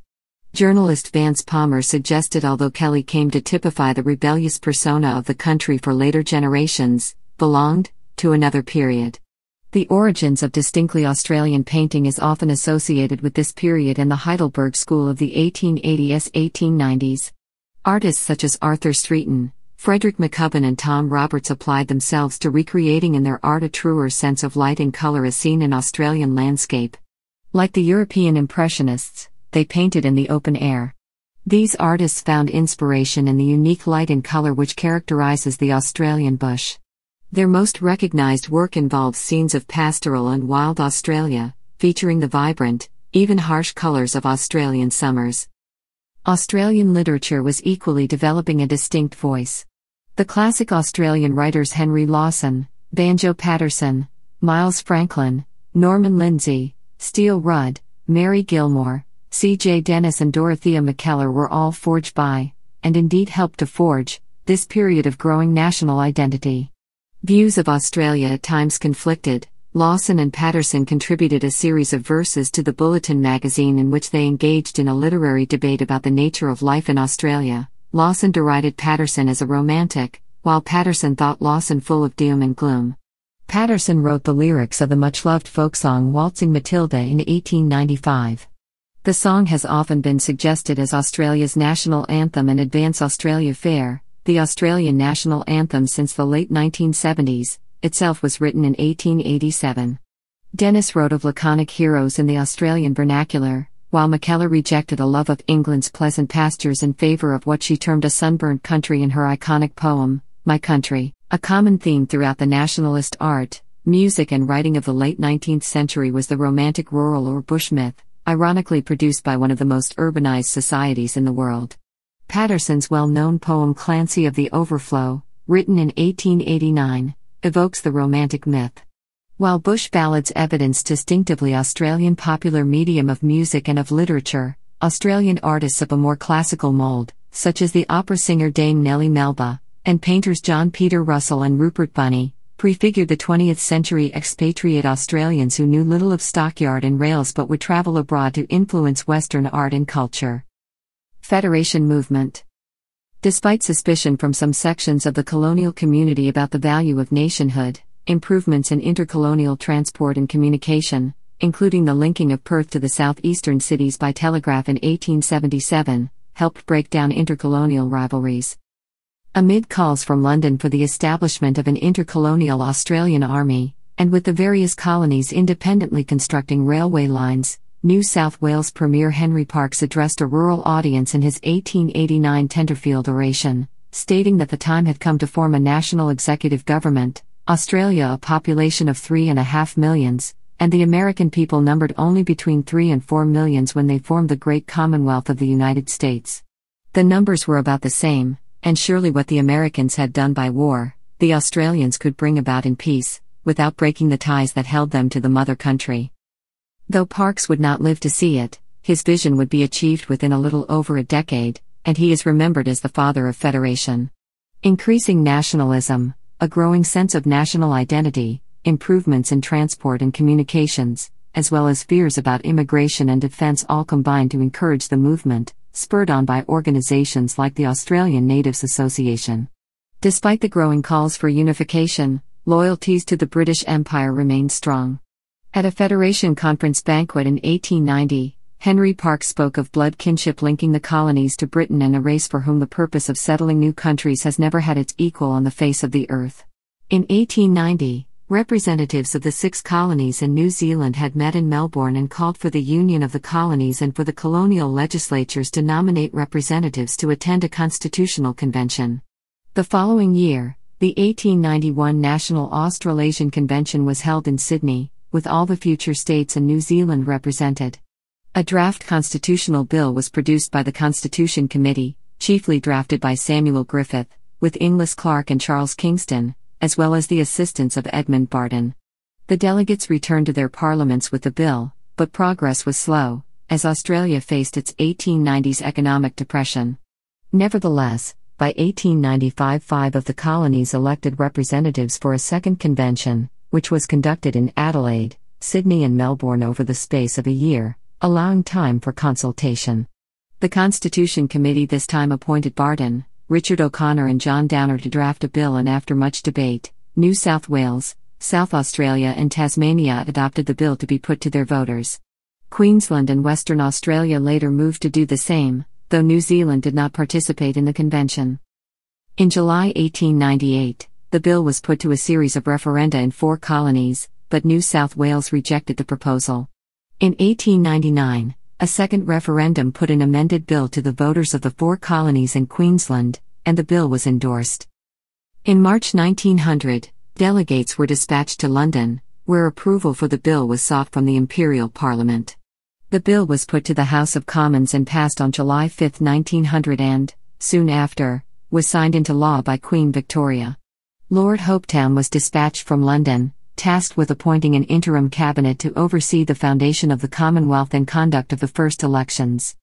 Journalist Vance Palmer suggested although Kelly came to typify the rebellious persona of the country for later generations, belonged to another period. The origins of distinctly Australian painting is often associated with this period and the Heidelberg School of the 1880s-1890s. Artists such as Arthur Streeton, Frederick McCubbin and Tom Roberts applied themselves to recreating in their art a truer sense of light and colour as seen in Australian landscape. Like the European Impressionists, they painted in the open air. These artists found inspiration in the unique light and colour which characterises the Australian bush. Their most recognised work involves scenes of pastoral and wild Australia, featuring the vibrant, even harsh colours of Australian summers. Australian literature was equally developing a distinct voice. The classic Australian writers Henry Lawson, Banjo Paterson, Miles Franklin, Norman Lindsay, Steele Rudd, Mary Gilmore, C.J. Dennis and Dorothea McKellar were all forged by, and indeed helped to forge, this period of growing national identity. Views of Australia at times conflicted. Lawson and Paterson contributed a series of verses to the Bulletin magazine in which they engaged in a literary debate about the nature of life in Australia. Lawson derided Paterson as a romantic, while Paterson thought Lawson full of doom and gloom. Paterson wrote the lyrics of the much-loved folk song Waltzing Matilda in 1895. The song has often been suggested as Australia's national anthem and Advance Australia Fair, the Australian national anthem since the late 1970s, itself was written in 1887. Dennis wrote of laconic heroes in the Australian vernacular, while McKellar rejected a love of England's pleasant pastures in favour of what she termed a sunburnt country in her iconic poem, My Country. A common theme throughout the nationalist art, music and writing of the late 19th century was the romantic rural or bush myth, ironically produced by one of the most urbanized societies in the world. Paterson's well-known poem Clancy of the Overflow, written in 1889, evokes the romantic myth. While bush ballads evidence distinctively Australian popular medium of music and of literature, Australian artists of a more classical mould, such as the opera singer Dame Nellie Melba, and painters John Peter Russell and Rupert Bunny, prefigured the 20th century expatriate Australians who knew little of stockyard and rails but would travel abroad to influence Western art and culture. Federation movement. Despite suspicion from some sections of the colonial community about the value of nationhood, improvements in intercolonial transport and communication, including the linking of Perth to the southeastern cities by telegraph in 1877, helped break down intercolonial rivalries. Amid calls from London for the establishment of an intercolonial Australian army, and with the various colonies independently constructing railway lines, New South Wales Premier Henry Parkes addressed a rural audience in his 1889 Tenterfield oration, stating that the time had come to form a national executive government, Australia a population of 3.5 millions, and the American people numbered only between 3 and 4 millions when they formed the great Commonwealth of the United States. The numbers were about the same, and surely what the Americans had done by war, the Australians could bring about in peace, without breaking the ties that held them to the mother country. Though Parkes would not live to see it, his vision would be achieved within a little over a decade, and he is remembered as the father of federation. Increasing nationalism, a growing sense of national identity, improvements in transport and communications, as well as fears about immigration and defense all combined to encourage the movement, spurred on by organizations like the Australian Natives Association. Despite the growing calls for unification, loyalties to the British Empire remained strong. At a Federation Conference banquet in 1890, Henry Parkes spoke of blood kinship linking the colonies to Britain and a race for whom the purpose of settling new countries has never had its equal on the face of the earth. In 1890, representatives of the 6 colonies in New Zealand had met in Melbourne and called for the union of the colonies and for the colonial legislatures to nominate representatives to attend a constitutional convention. The following year, The 1891 National Australasian Convention was held in Sydney, with all the future states and New Zealand represented. A draft constitutional bill was produced by the Constitution Committee, chiefly drafted by Samuel Griffith, with Inglis Clark and Charles Kingston, as well as the assistance of Edmund Barton. The delegates returned to their parliaments with the bill, but progress was slow, as Australia faced its 1890s economic depression. Nevertheless, by 1895 5 of the colonies elected representatives for a second convention, which was conducted in Adelaide, Sydney and Melbourne over the space of a year, allowing time for consultation. The Constitution Committee this time appointed Barton, Richard O'Connor and John Downer to draft a bill, and after much debate, New South Wales, South Australia and Tasmania adopted the bill to be put to their voters. Queensland and Western Australia later moved to do the same, though New Zealand did not participate in the convention. In July 1898, the bill was put to a series of referenda in 4 colonies, but New South Wales rejected the proposal. In 1899, a second referendum put an amended bill to the voters of the 4 colonies in Queensland, and the bill was endorsed. In March 1900, delegates were dispatched to London, where approval for the bill was sought from the Imperial Parliament. The bill was put to the House of Commons and passed on July 5, 1900 and, soon after, was signed into law by Queen Victoria. Lord Hopetoun was dispatched from London, tasked with appointing an interim cabinet to oversee the foundation of the Commonwealth and conduct of the first elections.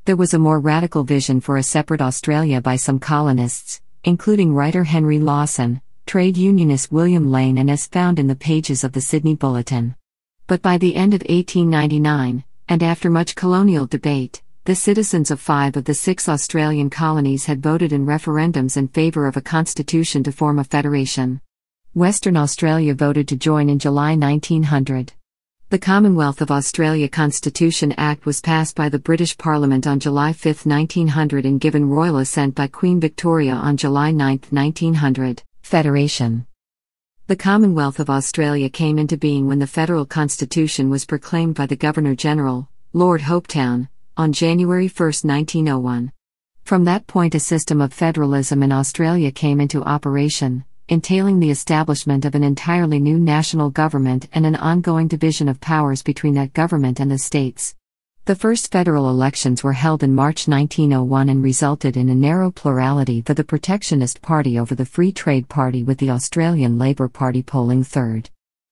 There was a more radical vision for a separate Australia by some colonists, including writer Henry Lawson, trade unionist William Lane, and as found in the pages of the Sydney Bulletin. But by the end of 1899, and after much colonial debate, the citizens of 5 of the 6 Australian colonies had voted in referendums in favour of a constitution to form a federation. Western Australia voted to join in July 1900. The Commonwealth of Australia Constitution Act was passed by the British Parliament on July 5, 1900 and given royal assent by Queen Victoria on July 9, 1900. Federation. The Commonwealth of Australia came into being when the Federal Constitution was proclaimed by the Governor-General, Lord Hopetoun, on January 1, 1901. From that point a system of federalism in Australia came into operation, entailing the establishment of an entirely new national government and an ongoing division of powers between that government and the states. The first federal elections were held in March 1901 and resulted in a narrow plurality for the Protectionist Party over the Free Trade Party, with the Australian Labor Party polling third.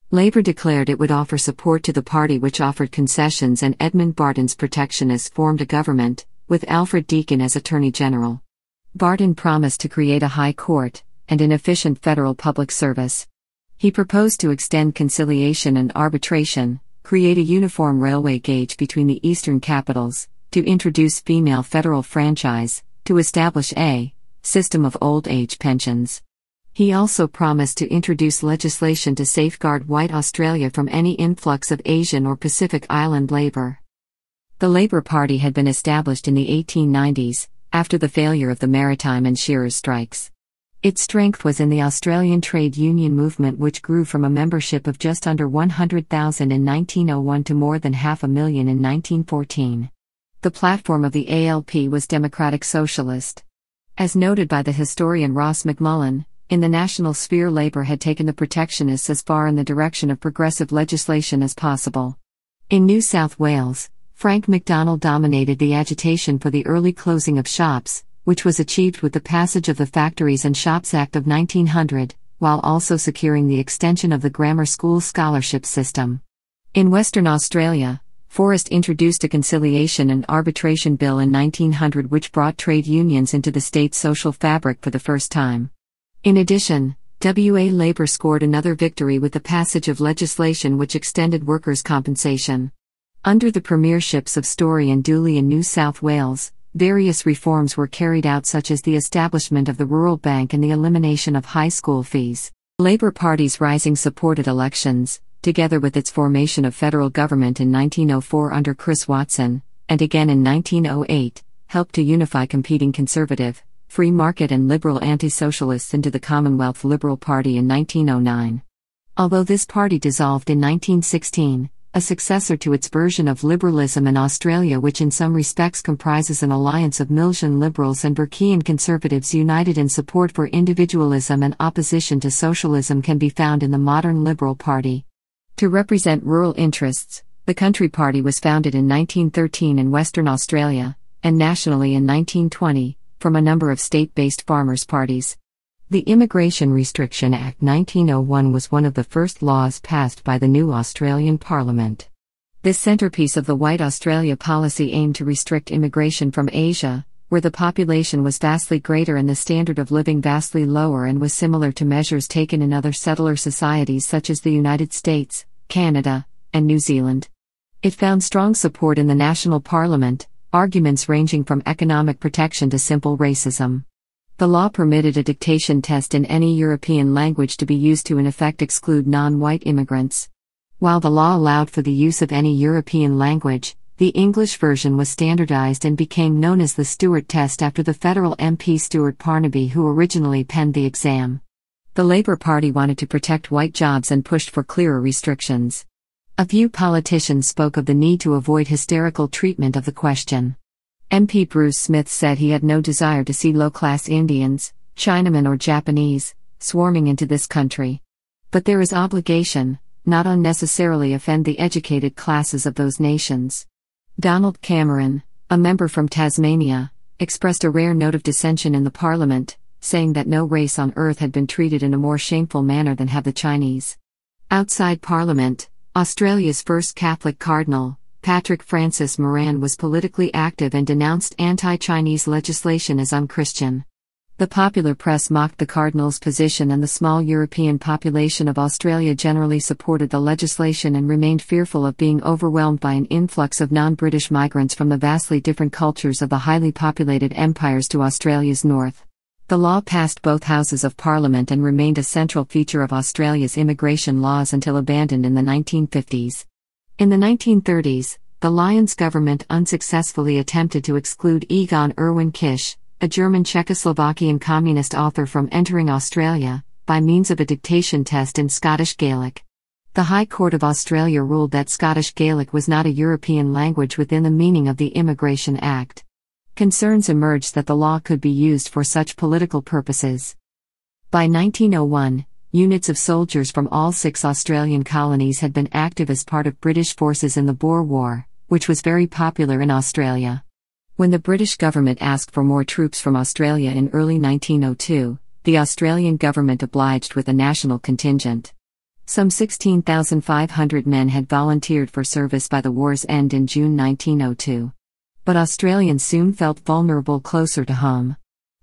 Labor declared it would offer support to the party which offered concessions, and Edmund Barton's Protectionists formed a government, with Alfred Deakin as Attorney General. Barton promised to create a high court and an efficient federal public service. He proposed to extend conciliation and arbitration, create a uniform railway gauge between the eastern capitals, to introduce female federal franchise, to establish a system of old age pensions. He also promised to introduce legislation to safeguard white Australia from any influx of Asian or Pacific Island labor. The Labor Party had been established in the 1890s, after the failure of the maritime and shearers' strikes. Its strength was in the Australian trade union movement, which grew from a membership of just under 100,000 in 1901 to more than 500,000 in 1914. The platform of the ALP was democratic socialist. As noted by the historian Ross McMullen, in the national sphere Labour had taken the protectionists as far in the direction of progressive legislation as possible. In New South Wales, Frank McDonald dominated the agitation for the early closing of shops, which was achieved with the passage of the Factories and Shops Act of 1900, while also securing the extension of the grammar school scholarship system. In Western Australia, Forrest introduced a conciliation and arbitration bill in 1900 which brought trade unions into the state's social fabric for the first time. In addition, WA Labor scored another victory with the passage of legislation which extended workers' compensation. Under the premierships of Story and Dooley in New South Wales, various reforms were carried out, such as the establishment of the Rural Bank and the elimination of high school fees. Labor Party's rising supported elections, together with its formation of federal government in 1904 under Chris Watson, and again in 1908, helped to unify competing conservative, free market and liberal anti-socialists into the Commonwealth Liberal Party in 1909. Although this party dissolved in 1916, a successor to its version of liberalism in Australia, which in some respects comprises an alliance of Milesian liberals and Burkean conservatives united in support for individualism and opposition to socialism, can be found in the modern Liberal Party. To represent rural interests, the Country Party was founded in 1913 in Western Australia, and nationally in 1920, from a number of state-based farmers' parties. The Immigration Restriction Act 1901 was one of the first laws passed by the new Australian Parliament. This centerpiece of the White Australia policy aimed to restrict immigration from Asia, where the population was vastly greater and the standard of living vastly lower, and was similar to measures taken in other settler societies such as the United States, Canada, and New Zealand. It found strong support in the national parliament, arguments ranging from economic protection to simple racism. The law permitted a dictation test in any European language to be used to in effect exclude non-white immigrants. While the law allowed for the use of any European language, the English version was standardized and became known as the Stewart test after the federal MP Stuart Parnaby, who originally penned the exam. The Labour Party wanted to protect white jobs and pushed for clearer restrictions. A few politicians spoke of the need to avoid hysterical treatment of the question. MP Bruce Smith said he had no desire to see low-class Indians, Chinamen or Japanese, swarming into this country. But there is obligation, not unnecessarily offend the educated classes of those nations. Donald Cameron, a member from Tasmania, expressed a rare note of dissension in the Parliament, saying that no race on earth had been treated in a more shameful manner than have the Chinese. Outside Parliament, Australia's first Catholic cardinal, Patrick Francis Moran, was politically active and denounced anti-Chinese legislation as unchristian. The popular press mocked the cardinal's position, and the small European population of Australia generally supported the legislation and remained fearful of being overwhelmed by an influx of non-British migrants from the vastly different cultures of the highly populated empires to Australia's north. The law passed both houses of Parliament and remained a central feature of Australia's immigration laws until abandoned in the 1950s. In the 1930s, the Lyons government unsuccessfully attempted to exclude Egon Erwin Kisch, a German Czechoslovakian communist author, from entering Australia, by means of a dictation test in Scottish Gaelic. The High Court of Australia ruled that Scottish Gaelic was not a European language within the meaning of the Immigration Act. Concerns emerged that the law could be used for such political purposes. By 1901, units of soldiers from all 6 Australian colonies had been active as part of British forces in the Boer War, which was very popular in Australia. When the British government asked for more troops from Australia in early 1902, the Australian government obliged with a national contingent. Some 16,500 men had volunteered for service by the war's end in June 1902. But Australians soon felt vulnerable closer to home.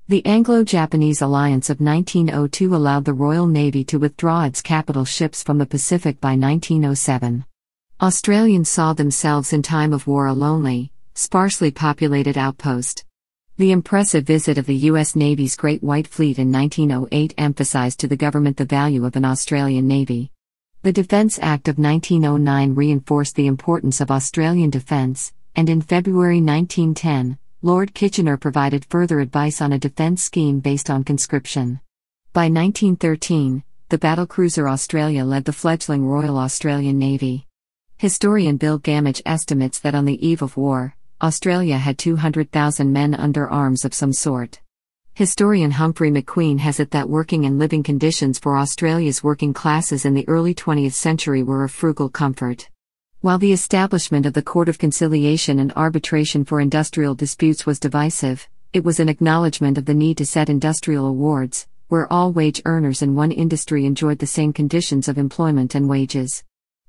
The Anglo-Japanese alliance of 1902 allowed the Royal Navy to withdraw its capital ships from the Pacific by 1907. Australians saw themselves in time of war a lonely, sparsely populated outpost. The impressive visit of the U.S. Navy's Great White Fleet in 1908 emphasized to the government the value of an Australian Navy. The Defence Act of 1909 reinforced the importance of Australian defence, and in February 1910, Lord Kitchener provided further advice on a defence scheme based on conscription. By 1913, the battlecruiser Australia led the fledgling Royal Australian Navy. Historian Bill Gamage estimates that on the eve of war, Australia had 200,000 men under arms of some sort. Historian Humphrey McQueen has it that working and living conditions for Australia's working classes in the early 20th century were of frugal comfort. While the establishment of the Court of Conciliation and Arbitration for Industrial Disputes was divisive, it was an acknowledgement of the need to set industrial awards, where all wage earners in one industry enjoyed the same conditions of employment and wages.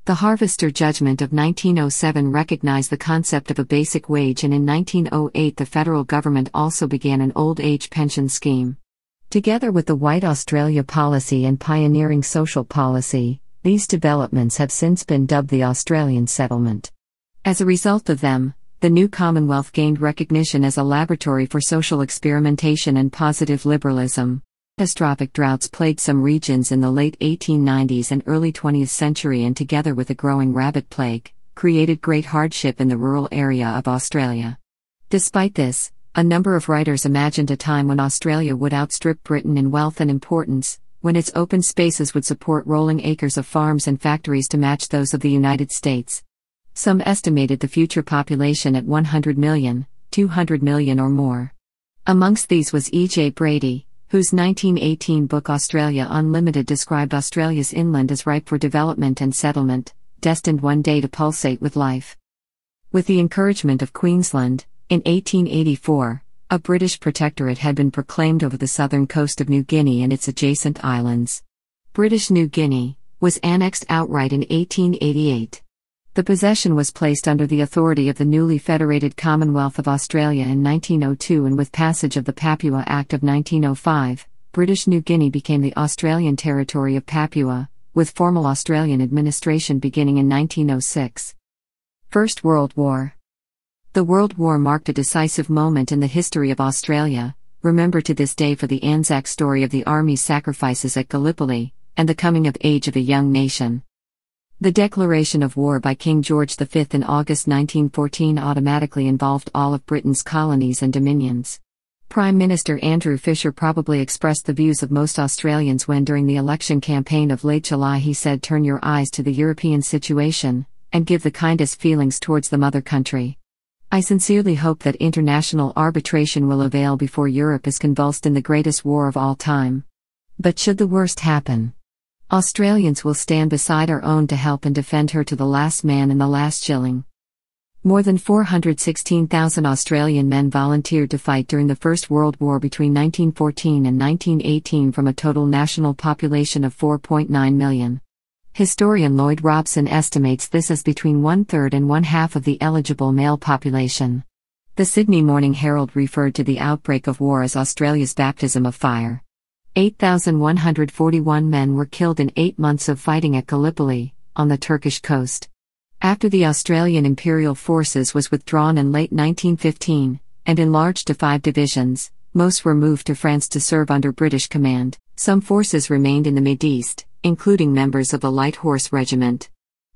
The Harvester Judgment of 1907 recognized the concept of a basic wage, and in 1908 the federal government also began an old age pension scheme. Together with the White Australia policy and pioneering social policy, these developments have since been dubbed the Australian settlement. As a result of them, the new Commonwealth gained recognition as a laboratory for social experimentation and positive liberalism. Catastrophic droughts plagued some regions in the late 1890s and early 20th century, and together with a growing rabbit plague, created great hardship in the rural area of Australia. Despite this, a number of writers imagined a time when Australia would outstrip Britain in wealth and importance, when its open spaces would support rolling acres of farms and factories to match those of the United States, Some estimated the future population at 100 million, 200 million or more. Amongst these was E.J. Brady, whose 1918 book Australia Unlimited described Australia's inland as ripe for development and settlement, destined one day to pulsate with life. With the encouragement of Queensland, in 1884, a British protectorate had been proclaimed over the southern coast of New Guinea and its adjacent islands. British New Guinea was annexed outright in 1888. The possession was placed under the authority of the newly federated Commonwealth of Australia in 1902, and with passage of the Papua Act of 1905, British New Guinea became the Australian territory of Papua, with formal Australian administration beginning in 1906. First World War. The World War marked a decisive moment in the history of Australia, remembered to this day for the Anzac story of the Army's sacrifices at Gallipoli, and the coming of age of a young nation. The declaration of war by King George V in August 1914 automatically involved all of Britain's colonies and dominions. Prime Minister Andrew Fisher probably expressed the views of most Australians when during the election campaign of late July he said, "Turn your eyes to the European situation, and give the kindest feelings towards the mother country. I sincerely hope that international arbitration will avail before Europe is convulsed in the greatest war of all time. But should the worst happen, Australians will stand beside our own to help and defend her to the last man and the last shilling." More than 416,000 Australian men volunteered to fight during the First World War between 1914 and 1918 from a total national population of 4.9 million. Historian Lloyd Robson estimates this as between one-third and one-half of the eligible male population. The Sydney Morning Herald referred to the outbreak of war as Australia's baptism of fire. 8,141 men were killed in 8 months of fighting at Gallipoli, on the Turkish coast. After the Australian Imperial Forces was withdrawn in late 1915, and enlarged to 5 divisions, most were moved to France to serve under British command. Some forces remained in the Mid-East, including members of the Light Horse Regiment.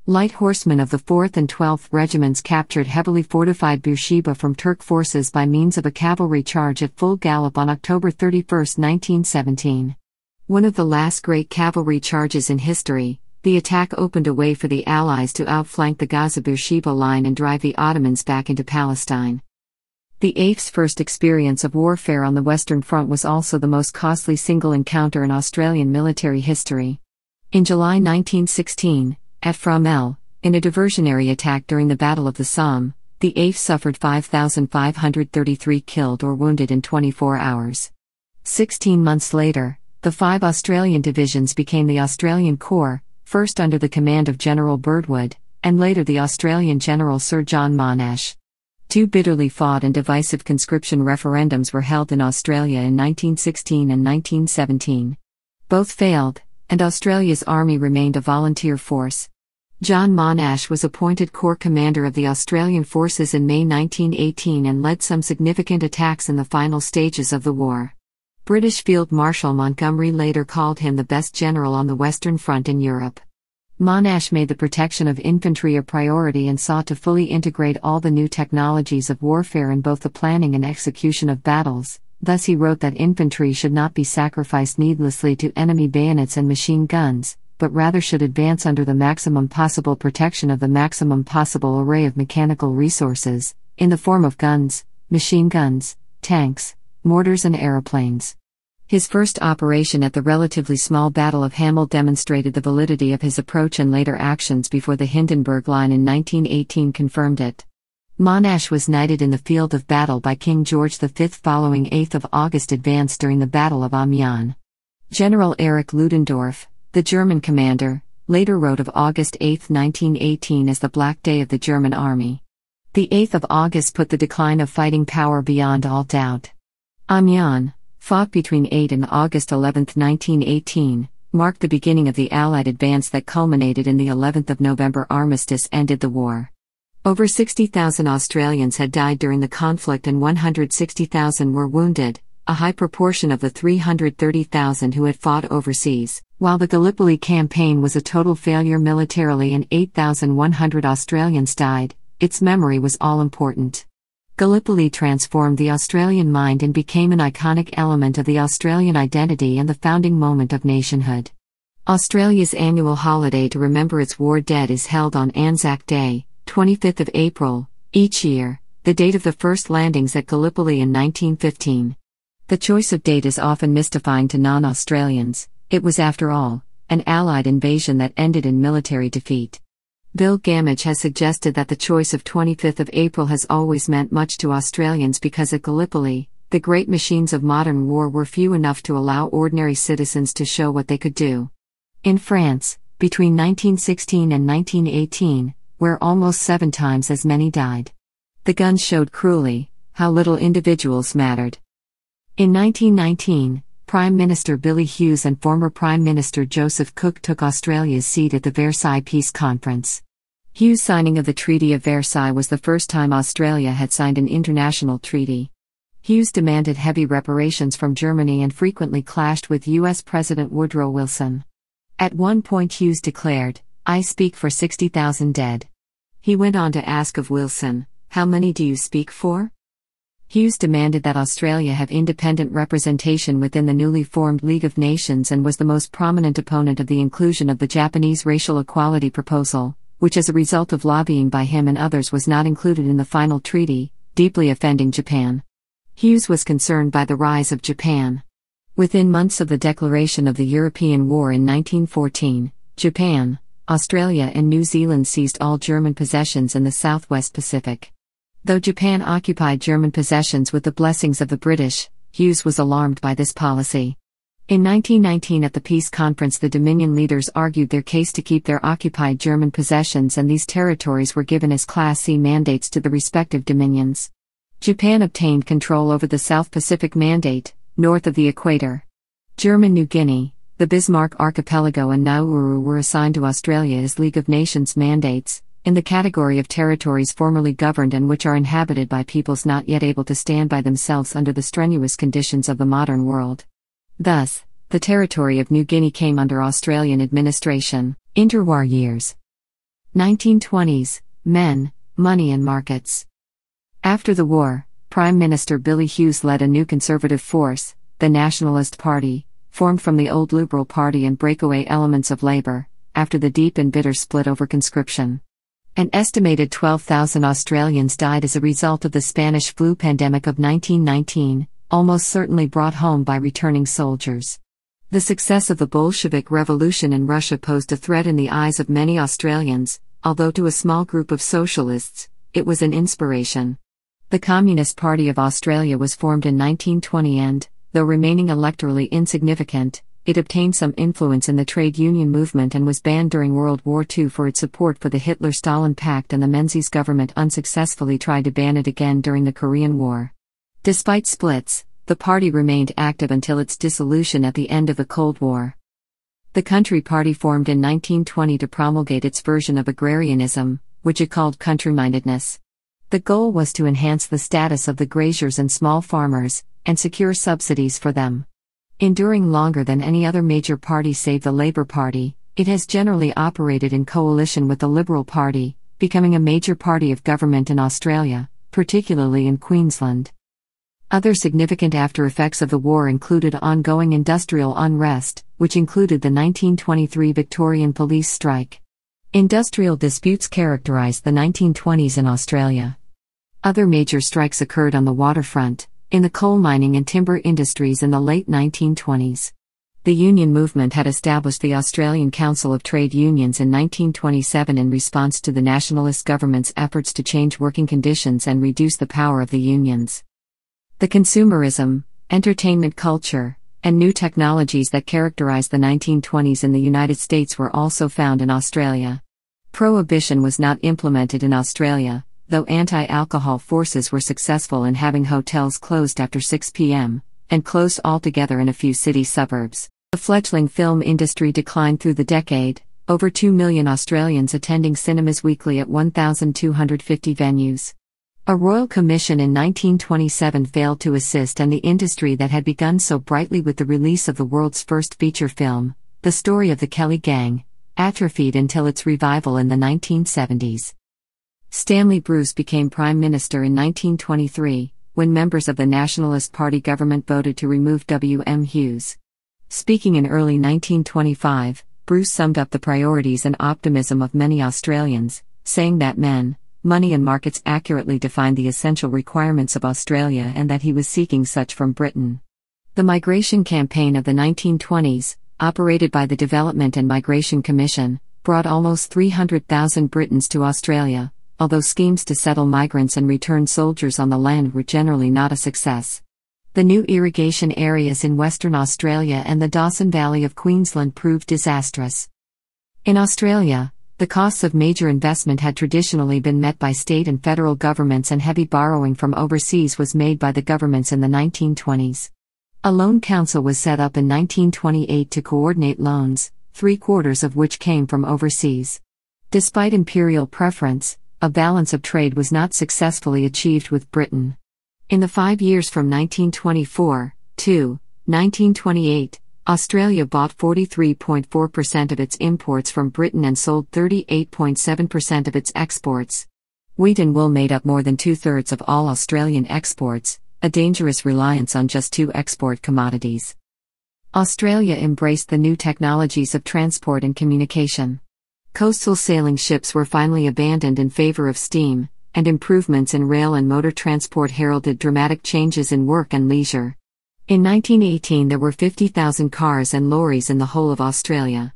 Light horsemen of the 4th and 12th Regiments captured heavily fortified Beersheba from Turk forces by means of a cavalry charge at full gallop on October 31, 1917. One of the last great cavalry charges in history, the attack opened a way for the Allies to outflank the Gaza-Beersheba line and drive the Ottomans back into Palestine. The AIF's first experience of warfare on the Western Front was also the most costly single encounter in Australian military history. In July 1916, at Fromelles, in a diversionary attack during the Battle of the Somme, the AIF suffered 5,533 killed or wounded in 24 hours. 16 months later, the 5 Australian divisions became the Australian Corps, first under the command of General Birdwood, and later the Australian General Sir John Monash. 2 bitterly fought and divisive conscription referendums were held in Australia in 1916 and 1917. Both failed, and Australia's army remained a volunteer force. John Monash was appointed Corps Commander of the Australian Forces in May 1918 and led some significant attacks in the final stages of the war. British Field Marshal Montgomery later called him the best general on the Western Front in Europe. Monash made the protection of infantry a priority and sought to fully integrate all the new technologies of warfare in both the planning and execution of battles. Thus he wrote that infantry should not be sacrificed needlessly to enemy bayonets and machine guns, but rather should advance under the maximum possible protection of the maximum possible array of mechanical resources, in the form of guns, machine guns, tanks, mortars and aeroplanes. His first operation at the relatively small Battle of Hamel demonstrated the validity of his approach, and later actions before the Hindenburg Line in 1918 confirmed it. Monash was knighted in the field of battle by King George V following 8th of August advance during the Battle of Amiens. General Erich Ludendorff, the German commander, later wrote of August 8, 1918 as the Black Day of the German Army. The 8th of August put the decline of fighting power beyond all doubt. Amiens, fought between 8 and August 11, 1918, marked the beginning of the Allied advance that culminated in the 11th of November armistice ended the war. Over 60,000 Australians had died during the conflict and 160,000 were wounded, a high proportion of the 330,000 who had fought overseas. While the Gallipoli campaign was a total failure militarily and 8,100 Australians died, its memory was all-important. Gallipoli transformed the Australian mind and became an iconic element of the Australian identity and the founding moment of nationhood. Australia's annual holiday to remember its war dead is held on Anzac Day, 25th of April, each year, the date of the first landings at Gallipoli in 1915. The choice of date is often mystifying to non-Australians. It was, after all, an Allied invasion that ended in military defeat. Bill Gamage has suggested that the choice of 25th of April has always meant much to Australians because at Gallipoli, the great machines of modern war were few enough to allow ordinary citizens to show what they could do. In France, between 1916 and 1918, where almost 7 times as many died, the guns showed cruelly how little individuals mattered. In 1919, Prime Minister Billy Hughes and former Prime Minister Joseph Cook took Australia's seat at the Versailles Peace Conference. Hughes' signing of the Treaty of Versailles was the first time Australia had signed an international treaty. Hughes demanded heavy reparations from Germany and frequently clashed with U.S. President Woodrow Wilson. At one point Hughes declared, "I speak for 60,000 dead." He went on to ask of Wilson, "How many do you speak for?" Hughes demanded that Australia have independent representation within the newly formed League of Nations and was the most prominent opponent of the inclusion of the Japanese racial equality proposal, which as a result of lobbying by him and others was not included in the final treaty, deeply offending Japan. Hughes was concerned by the rise of Japan. Within months of the declaration of the European War in 1914, Japan, Australia and New Zealand seized all German possessions in the Southwest Pacific. Though Japan occupied German possessions with the blessings of the British, Hughes was alarmed by this policy. In 1919 at the peace conference the Dominion leaders argued their case to keep their occupied German possessions, and these territories were given as Class C mandates to the respective dominions. Japan obtained control over the South Pacific Mandate, north of the equator. German New Guinea, the Bismarck Archipelago and Nauru were assigned to Australia as League of Nations mandates, in the category of territories formerly governed and which are inhabited by peoples not yet able to stand by themselves under the strenuous conditions of the modern world. Thus, the territory of New Guinea came under Australian administration. Interwar years. 1920s, men, money and markets. After the war, Prime Minister Billy Hughes led a new conservative force, the Nationalist Party, formed from the old Liberal Party and breakaway elements of Labour, after the deep and bitter split over conscription. An estimated 12,000 Australians died as a result of the Spanish flu pandemic of 1919, almost certainly brought home by returning soldiers. The success of the Bolshevik Revolution in Russia posed a threat in the eyes of many Australians, although to a small group of socialists, it was an inspiration. The Communist Party of Australia was formed in 1920 and, though remaining electorally insignificant, it obtained some influence in the trade union movement and was banned during World War II for its support for the Hitler-Stalin Pact, and the Menzies government unsuccessfully tried to ban it again during the Korean War. Despite splits, the party remained active until its dissolution at the end of the Cold War. The Country Party formed in 1920 to promulgate its version of agrarianism, which it called country-mindedness. The goal was to enhance the status of the graziers and small farmers, and secure subsidies for them. Enduring longer than any other major party save the Labour Party, it has generally operated in coalition with the Liberal Party, becoming a major party of government in Australia, particularly in Queensland. Other significant after-effects of the war included ongoing industrial unrest, which included the 1923 Victorian police strike. Industrial disputes characterized the 1920s in Australia. Other major strikes occurred on the waterfront, in the coal mining and timber industries in the late 1920s. The union movement had established the Australian Council of Trade Unions in 1927 in response to the nationalist government's efforts to change working conditions and reduce the power of the unions. The consumerism, entertainment culture, and new technologies that characterized the 1920s in the United States were also found in Australia. Prohibition was not implemented in Australia, though anti-alcohol forces were successful in having hotels closed after 6 p.m., and closed altogether in a few city suburbs. The fledgling film industry declined through the decade, over 2 million Australians attending cinemas weekly at 1,250 venues. A royal commission in 1927 failed to assist, and the industry that had begun so brightly with the release of the world's first feature film, The Story of the Kelly Gang, atrophied until its revival in the 1970s. Stanley Bruce became Prime Minister in 1923, when members of the Nationalist Party government voted to remove W.M. Hughes. Speaking in early 1925, Bruce summed up the priorities and optimism of many Australians. saying that men, money and markets accurately defined the essential requirements of Australia and that he was seeking such from Britain. The migration campaign of the 1920s, operated by the Development and Migration Commission, brought almost 300,000 Britons to Australia, although schemes to settle migrants and return soldiers on the land were generally not a success. The new irrigation areas in Western Australia and the Dawson Valley of Queensland proved disastrous. In Australia, the costs of major investment had traditionally been met by state and federal governments, and heavy borrowing from overseas was made by the governments in the 1920s. A loan council was set up in 1928 to coordinate loans, 3/4 of which came from overseas. Despite imperial preference, a balance of trade was not successfully achieved with Britain. In the 5 years from 1924 to 1928, Australia bought 43.4% of its imports from Britain and sold 38.7% of its exports. Wheat and wool made up more than 2/3 of all Australian exports, a dangerous reliance on just two export commodities. Australia embraced the new technologies of transport and communication. Coastal sailing ships were finally abandoned in favor of steam, and improvements in rail and motor transport heralded dramatic changes in work and leisure. In 1918 there were 50,000 cars and lorries in the whole of Australia.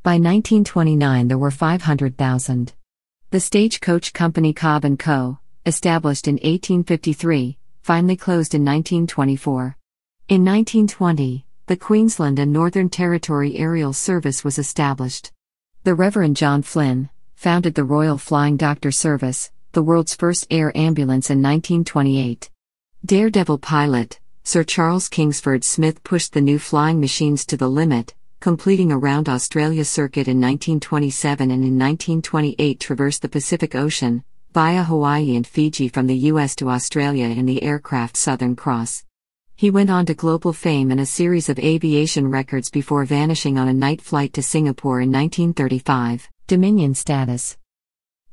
By 1929 there were 500,000. The stagecoach company Cobb & Co., established in 1853, finally closed in 1924. In 1920, the Queensland and Northern Territory Aerial Service was established. The Reverend John Flynn founded the Royal Flying Doctor Service, the world's first air ambulance, in 1928. Daredevil pilot Sir Charles Kingsford Smith pushed the new flying machines to the limit, completing a round Australia circuit in 1927 and in 1928 traversed the Pacific Ocean, via Hawaii and Fiji from the US to Australia in the aircraft Southern Cross. He went on to global fame and a series of aviation records before vanishing on a night flight to Singapore in 1935. Dominion status.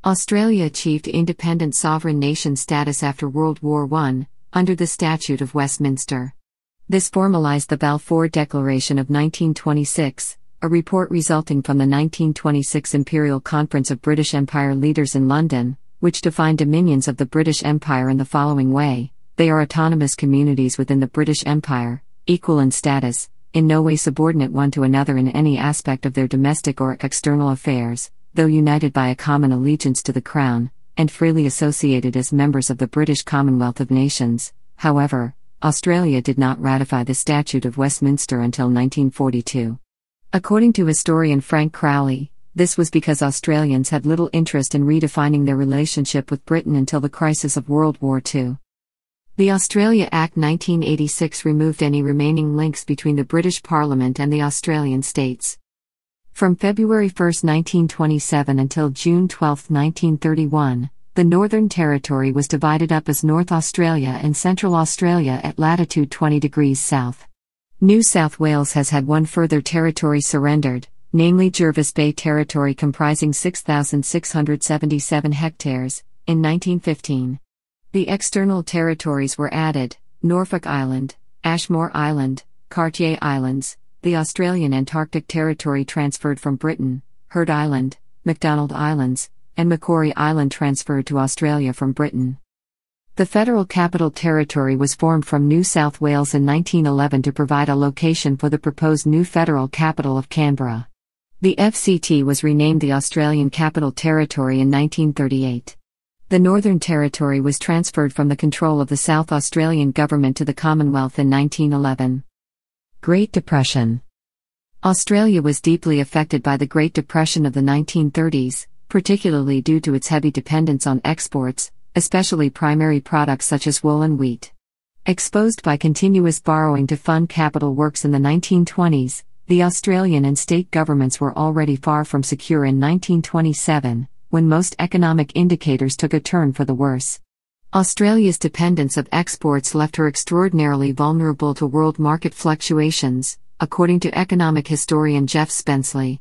Australia achieved independent sovereign nation status after World War I, under the Statute of Westminster. This formalised the Balfour Declaration of 1926, a report resulting from the 1926 Imperial Conference of British Empire leaders in London, which defined dominions of the British Empire in the following way: they are autonomous communities within the British Empire, equal in status, in no way subordinate one to another in any aspect of their domestic or external affairs, though united by a common allegiance to the Crown, and freely associated as members of the British Commonwealth of Nations. However, Australia did not ratify the Statute of Westminster until 1942. According to historian Frank Crowley, this was because Australians had little interest in redefining their relationship with Britain until the crisis of World War II. The Australia Act 1986 removed any remaining links between the British Parliament and the Australian states. From February 1, 1927 until June 12, 1931, the Northern Territory was divided up as North Australia and Central Australia at latitude 20 degrees south. New South Wales has had one further territory surrendered, namely Jervis Bay Territory comprising 6,677 hectares, in 1915. The external territories were added: Norfolk Island, Ashmore Island, Cartier Islands, the Australian Antarctic Territory transferred from Britain, Heard Island, McDonald Islands, and Macquarie Island transferred to Australia from Britain. The Federal Capital Territory was formed from New South Wales in 1911 to provide a location for the proposed new federal capital of Canberra. The FCT was renamed the Australian Capital Territory in 1938. The Northern Territory was transferred from the control of the South Australian government to the Commonwealth in 1911. Great Depression. Australia was deeply affected by the Great Depression of the 1930s, particularly due to its heavy dependence on exports, especially primary products such as wool and wheat. Exposed by continuous borrowing to fund capital works in the 1920s, the Australian and state governments were already far from secure in 1927, when most economic indicators took a turn for the worse. Australia's dependence of exports left her extraordinarily vulnerable to world market fluctuations, according to economic historian Jeff Spenceley.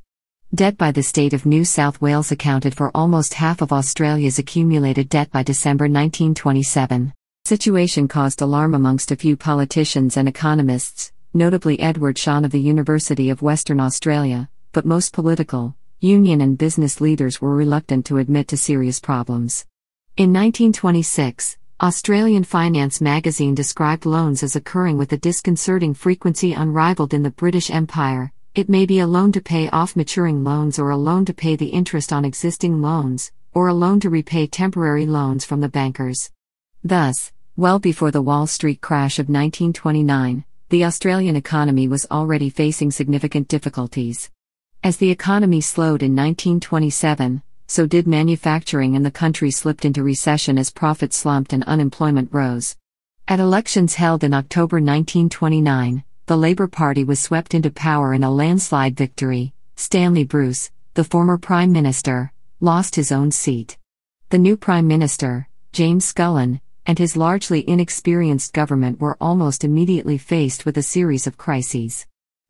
Debt by the state of New South Wales accounted for almost half of Australia's accumulated debt by December 1927. The situation caused alarm amongst a few politicians and economists, notably Edward Shawn of the University of Western Australia, but most political, union and business leaders were reluctant to admit to serious problems. In 1926, Australian Finance magazine described loans as occurring with a disconcerting frequency unrivaled in the British Empire. It may be a loan to pay off maturing loans, or a loan to pay the interest on existing loans, or a loan to repay temporary loans from the bankers. Thus, well before the Wall Street crash of 1929, the Australian economy was already facing significant difficulties. As the economy slowed in 1927, so did manufacturing, and the country slipped into recession as profits slumped and unemployment rose. At elections held in October 1929, the Labour Party was swept into power in a landslide victory. Stanley Bruce, the former Prime Minister, lost his own seat. The new Prime Minister, James Scullin, and his largely inexperienced government were almost immediately faced with a series of crises.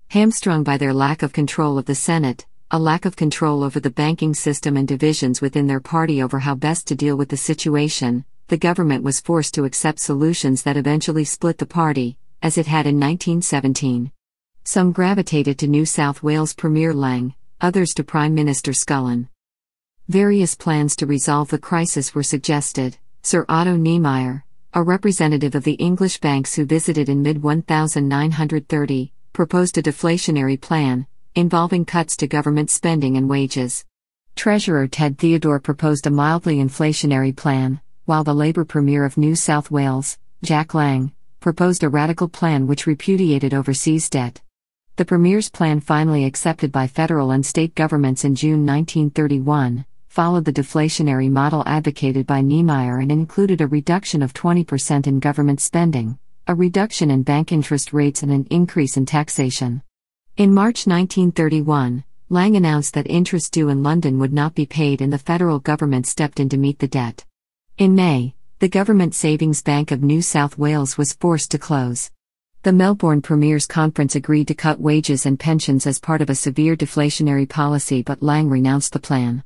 Hamstrung by their lack of control of the Senate, a lack of control over the banking system, and divisions within their party over how best to deal with the situation, the government was forced to accept solutions that eventually split the party, as it had in 1917. Some gravitated to New South Wales Premier Lang, others to Prime Minister Scullin. Various plans to resolve the crisis were suggested. Sir Otto Niemeyer, a representative of the English banks who visited in mid-1930, proposed a deflationary plan, involving cuts to government spending and wages. Treasurer Ted Theodore proposed a mildly inflationary plan, while the Labour Premier of New South Wales, Jack Lang, proposed a radical plan which repudiated overseas debt. The Premier's plan, finally accepted by federal and state governments in June 1931, followed the deflationary model advocated by Niemeyer and included a reduction of 20% in government spending, a reduction in bank interest rates, and an increase in taxation. In March 1931, Lang announced that interest due in London would not be paid, and the federal government stepped in to meet the debt. In May, the Government Savings Bank of New South Wales was forced to close. The Melbourne Premiers' Conference agreed to cut wages and pensions as part of a severe deflationary policy, but Lang renounced the plan.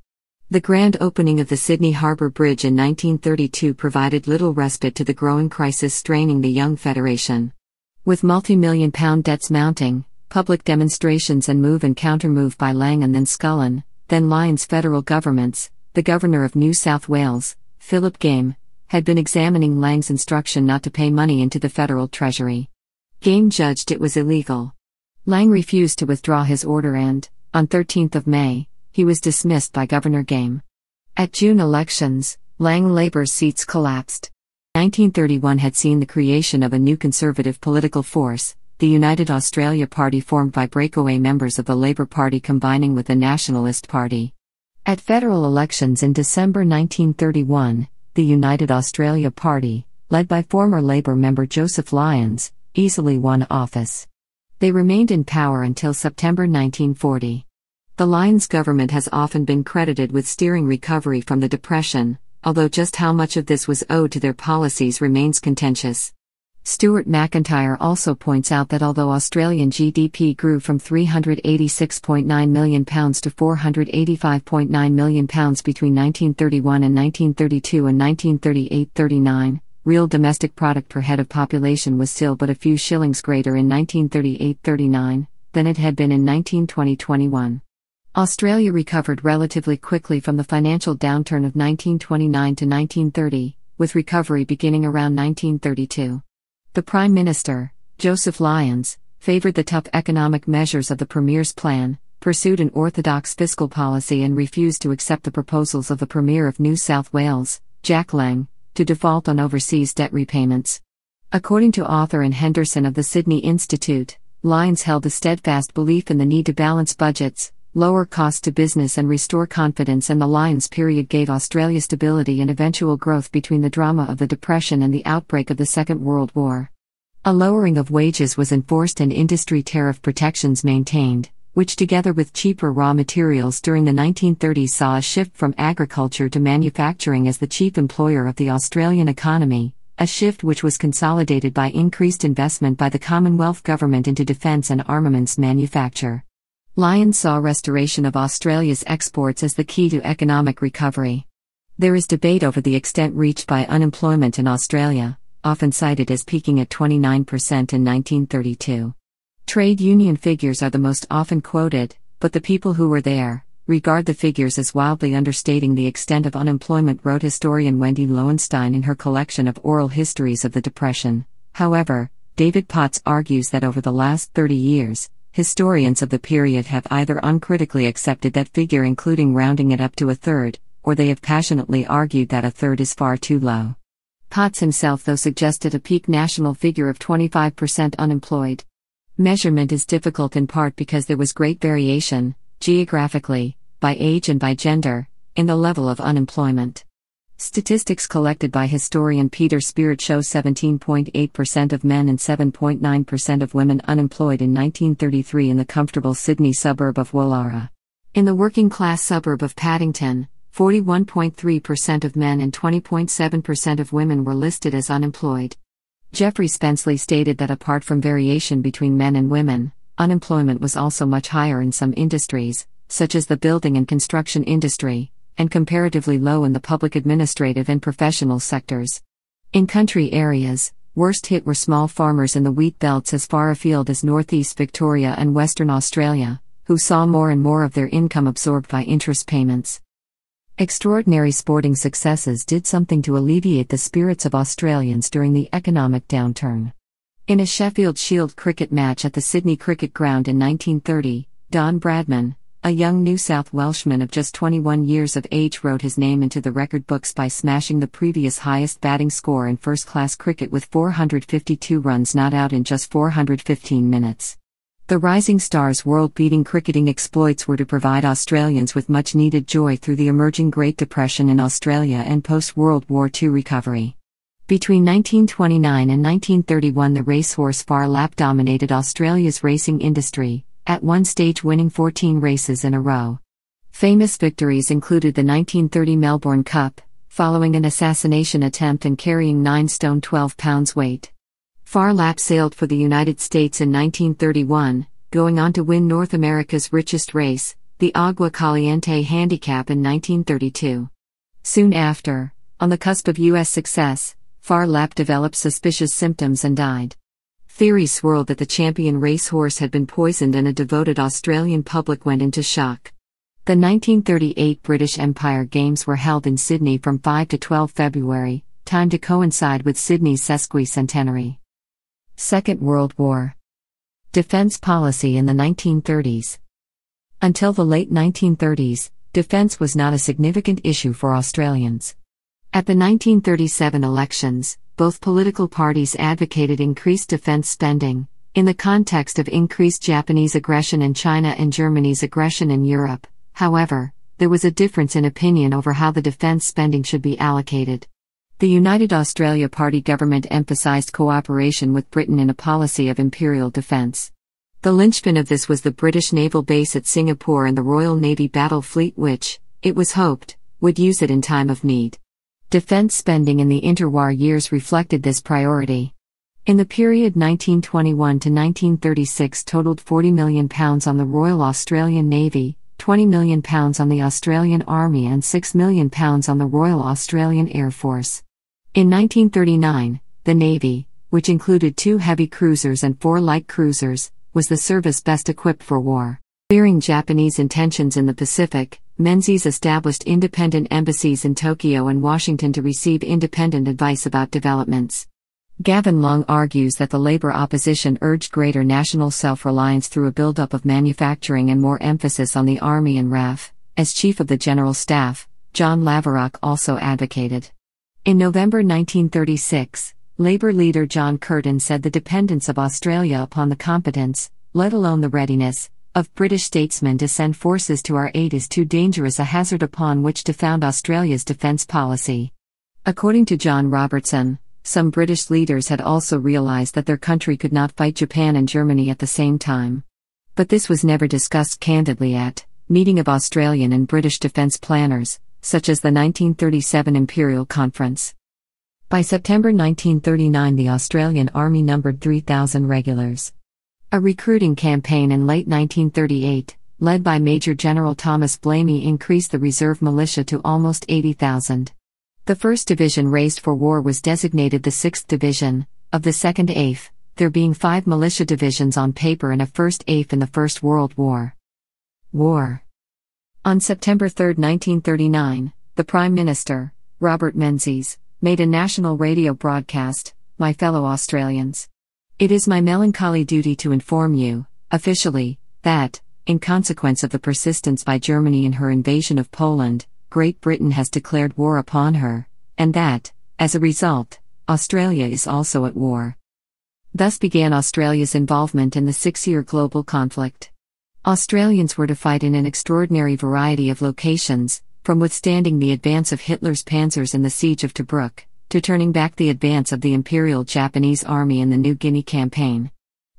The grand opening of the Sydney Harbour Bridge in 1932 provided little respite to the growing crisis straining the young Federation. With multi-million-pound debts mounting, public demonstrations and move and counter-move by Lang and then Scullin, then Lyons federal governments, the Governor of New South Wales, Philip Game, had been examining Lang's instruction not to pay money into the federal treasury. Game judged it was illegal. Lang refused to withdraw his order and, on 13 May, he was dismissed by Governor Game. At June elections, Lang Labour's seats collapsed. 1931 had seen the creation of a new conservative political force, the United Australia Party, formed by breakaway members of the Labour Party combining with the Nationalist Party. At federal elections in December 1931, the United Australia Party, led by former Labour member Joseph Lyons, easily won office. They remained in power until September 1940. The Lyons government has often been credited with steering recovery from the Depression, although just how much of this was owed to their policies remains contentious. Stuart McIntyre also points out that although Australian GDP grew from £386.9 million to £485.9 million between 1931 and 1932 and 1938-39, real domestic product per head of population was still but a few shillings greater in 1938-39 than it had been in 1920-21. Australia recovered relatively quickly from the financial downturn of 1929 to 1930, with recovery beginning around 1932. The Prime Minister, Joseph Lyons, favoured the tough economic measures of the Premier's plan, pursued an orthodox fiscal policy, and refused to accept the proposals of the Premier of New South Wales, Jack Lang, to default on overseas debt repayments. According to author and Henderson of the Sydney Institute, Lyons held a steadfast belief in the need to balance budgets, lower costs to business, and restore confidence, and the Lyons period gave Australia stability and eventual growth between the drama of the Depression and the outbreak of the Second World War. A lowering of wages was enforced and industry tariff protections maintained, which together with cheaper raw materials during the 1930s saw a shift from agriculture to manufacturing as the chief employer of the Australian economy, a shift which was consolidated by increased investment by the Commonwealth government into defence and armaments manufacture. Lyons saw restoration of Australia's exports as the key to economic recovery. There is debate over the extent reached by unemployment in Australia, often cited as peaking at 29% in 1932. Trade union figures are the most often quoted, but the people who were there, regard the figures as wildly understating the extent of unemployment, wrote historian Wendy Lowenstein in her collection of oral histories of the Depression. However, David Potts argues that over the last 30 years, historians of the period have either uncritically accepted that figure, including rounding it up to a third, or they have passionately argued that a third is far too low. Potts himself, though, suggested a peak national figure of 25% unemployed. Measurement is difficult in part because there was great variation, geographically, by age and by gender, in the level of unemployment. Statistics collected by historian Peter Spirit show 17.8% of men and 7.9% of women unemployed in 1933 in the comfortable Sydney suburb of Woollahra. In the working-class suburb of Paddington, 41.3% of men and 20.7% of women were listed as unemployed. Geoffrey Spenceley stated that apart from variation between men and women, unemployment was also much higher in some industries, such as the building and construction industry, and comparatively low in the public administrative and professional sectors. In country areas, worst hit were small farmers in the wheat belts as far afield as northeast Victoria and Western Australia, who saw more and more of their income absorbed by interest payments. Extraordinary sporting successes did something to alleviate the spirits of Australians during the economic downturn. In a Sheffield Shield cricket match at the Sydney Cricket Ground in 1930, Don Bradman, a young New South Welshman of just 21 years of age, wrote his name into the record books by smashing the previous highest batting score in first-class cricket with 452 runs not out in just 415 minutes. The rising star's world-beating cricketing exploits were to provide Australians with much-needed joy through the emerging Great Depression in Australia and post-World War II recovery. Between 1929 and 1931, the racehorse Phar Lap dominated Australia's racing industry, at one stage winning 14 races in a row. Famous victories included the 1930 Melbourne Cup, following an assassination attempt and carrying 9 stone 12 pounds weight. Phar Lap sailed for the United States in 1931, going on to win North America's richest race, the Agua Caliente Handicap, in 1932. Soon after, on the cusp of U.S. success, Phar Lap developed suspicious symptoms and died. Theories swirled that the champion racehorse had been poisoned and a devoted Australian public went into shock. The 1938 British Empire Games were held in Sydney from 5 to 12 February, timed to coincide with Sydney's sesquicentenary. Second World War. Defense policy in the 1930s. Until the late 1930s, defense was not a significant issue for Australians. At the 1937 elections, both political parties advocated increased defense spending, in the context of increased Japanese aggression in China and Germany's aggression in Europe. However, there was a difference in opinion over how the defense spending should be allocated. The United Australia Party government emphasised cooperation with Britain in a policy of imperial defence. The linchpin of this was the British naval base at Singapore and the Royal Navy battle fleet which, it was hoped, would use it in time of need. Defence spending in the interwar years reflected this priority. In the period 1921 to 1936 totaled £40 million on the Royal Australian Navy, £20 million on the Australian Army and £6 million on the Royal Australian Air Force. In 1939, the Navy, which included 2 heavy cruisers and 4 light cruisers, was the service best equipped for war. Fearing Japanese intentions in the Pacific, Menzies established independent embassies in Tokyo and Washington to receive independent advice about developments. Gavin Long argues that the Labour opposition urged greater national self-reliance through a build-up of manufacturing and more emphasis on the Army and RAF. As Chief of the General Staff, John Laverack also advocated. In November 1936, Labour leader John Curtin said the dependence of Australia upon the competence, let alone the readiness, of British statesmen to send forces to our aid is too dangerous a hazard upon which to found Australia's defence policy. According to John Robertson, some British leaders had also realised that their country could not fight Japan and Germany at the same time. But this was never discussed candidly at meeting of Australian and British defence planners, such as the 1937 Imperial Conference. By September 1939 the Australian Army numbered 3,000 regulars. A recruiting campaign in late 1938, led by Major General Thomas Blamey, increased the reserve militia to almost 80,000. The 1st Division raised for war was designated the 6th Division, of the 2nd AIF, there being 5 militia divisions on paper and a 1st AIF in the First World War. War. On September 3, 1939, the Prime Minister, Robert Menzies, made a national radio broadcast, "My fellow Australians. It is my melancholy duty to inform you, officially, that, in consequence of the persistence by Germany in her invasion of Poland, Great Britain has declared war upon her, and that, as a result, Australia is also at war." Thus began Australia's involvement in the 6-year global conflict. Australians were to fight in an extraordinary variety of locations, from withstanding the advance of Hitler's panzers in the siege of Tobruk, to turning back the advance of the Imperial Japanese Army in the New Guinea campaign.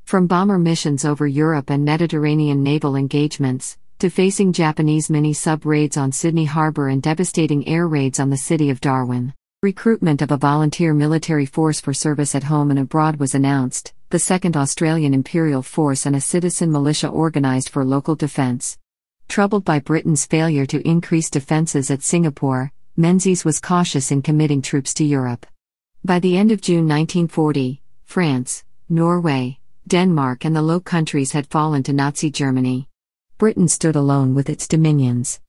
From bomber missions over Europe and Mediterranean naval engagements, to facing Japanese mini-sub raids on Sydney Harbour and devastating air raids on the city of Darwin. Recruitment of a volunteer military force for service at home and abroad was announced, the 2nd Australian Imperial Force and a citizen militia organised for local defence. Troubled by Britain's failure to increase defences at Singapore, Menzies was cautious in committing troops to Europe. By the end of June 1940, France, Norway, Denmark and the Low Countries had fallen to Nazi Germany. Britain stood alone with its dominions.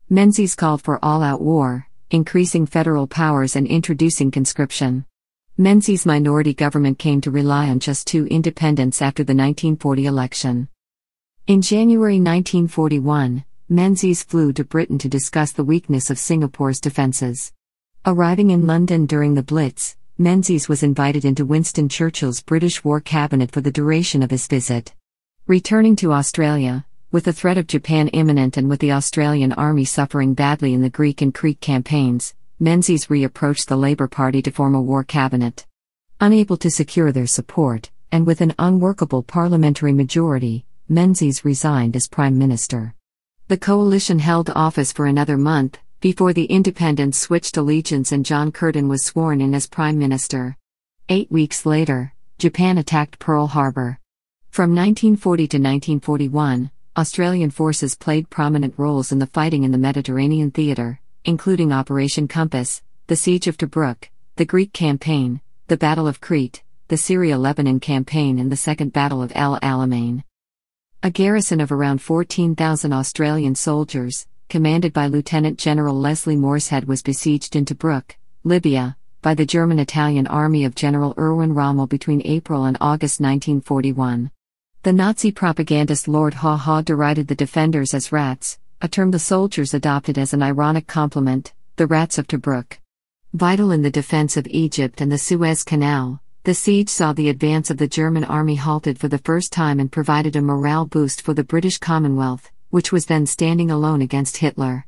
Menzies called for all-out war, increasing federal powers and introducing conscription. Menzies' minority government came to rely on just 2 independents after the 1940 election. In January 1941, Menzies flew to Britain to discuss the weakness of Singapore's defences. Arriving in London during the Blitz, Menzies was invited into Winston Churchill's British War Cabinet for the duration of his visit. Returning to Australia, with the threat of Japan imminent and with the Australian Army suffering badly in the Greek and Creek campaigns, Menzies reapproached the Labour Party to form a war cabinet. Unable to secure their support, and with an unworkable parliamentary majority, Menzies resigned as Prime Minister. The coalition held office for another month, before the independents switched allegiance and John Curtin was sworn in as Prime Minister. 8 weeks later, Japan attacked Pearl Harbor. From 1940 to 1941, Australian forces played prominent roles in the fighting in the Mediterranean theatre, including Operation Compass, the Siege of Tobruk, the Greek Campaign, the Battle of Crete, the Syria-Lebanon Campaign and the Second Battle of El Alamein. A garrison of around 14,000 Australian soldiers, commanded by Lieutenant General Leslie Morshead, was besieged in Tobruk, Libya, by the German-Italian army of General Erwin Rommel between April and August 1941. The Nazi propagandist Lord Haw derided the defenders as rats, a term the soldiers adopted as an ironic compliment, the rats of Tobruk. Vital in the defense of Egypt and the Suez Canal, the siege saw the advance of the German army halted for the first time and provided a morale boost for the British Commonwealth, which was then standing alone against Hitler.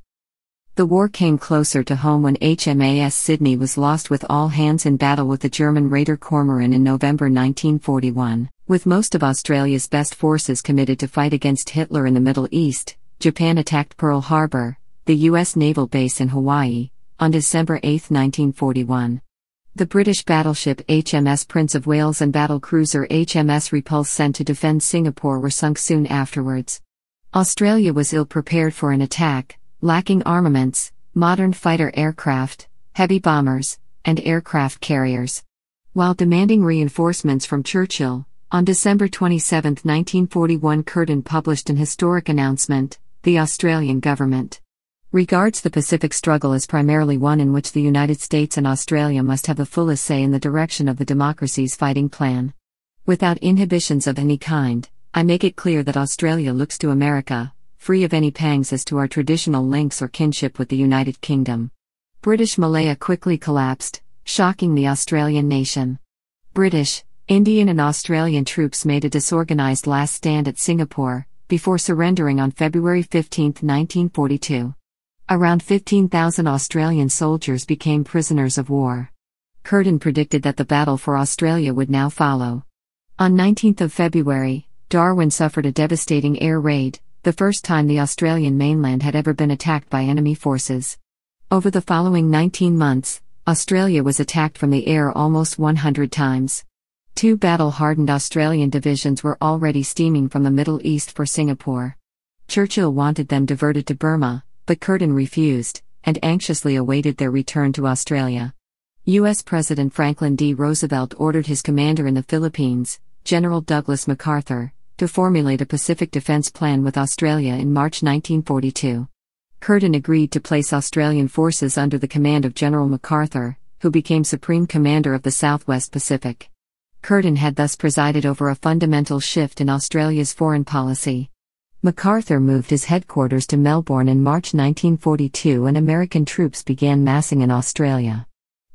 The war came closer to home when HMAS Sydney was lost with all hands in battle with the German raider Cormoran in November 1941. With most of Australia's best forces committed to fight against Hitler in the Middle East, Japan attacked Pearl Harbor, the U.S. naval base in Hawaii, on December 8, 1941. The British battleship HMS Prince of Wales and battlecruiser HMS Repulse sent to defend Singapore were sunk soon afterwards. Australia was ill-prepared for an attack, lacking armaments, modern fighter aircraft, heavy bombers, and aircraft carriers. While demanding reinforcements from Churchill, on December 27, 1941 Curtin published an historic announcement: the Australian government regards the Pacific struggle as primarily one in which the United States and Australia must have the fullest say in the direction of the democracy's fighting plan. Without inhibitions of any kind, I make it clear that Australia looks to America, free of any pangs as to our traditional links or kinship with the United Kingdom. British Malaya quickly collapsed, shocking the Australian nation. British, Indian and Australian troops made a disorganized last stand at Singapore, before surrendering on February 15, 1942. Around 15,000 Australian soldiers became prisoners of war. Curtin predicted that the battle for Australia would now follow. On 19 February, Darwin suffered a devastating air raid, the first time the Australian mainland had ever been attacked by enemy forces. Over the following 19 months, Australia was attacked from the air almost 100 times. 2 battle-hardened Australian divisions were already steaming from the Middle East for Singapore. Churchill wanted them diverted to Burma, but Curtin refused, and anxiously awaited their return to Australia. U.S. President Franklin D. Roosevelt ordered his commander in the Philippines, General Douglas MacArthur, to formulate a Pacific defense plan with Australia in March 1942. Curtin agreed to place Australian forces under the command of General MacArthur, who became Supreme Commander of the Southwest Pacific. Curtin had thus presided over a fundamental shift in Australia's foreign policy. MacArthur moved his headquarters to Melbourne in March 1942 and American troops began massing in Australia.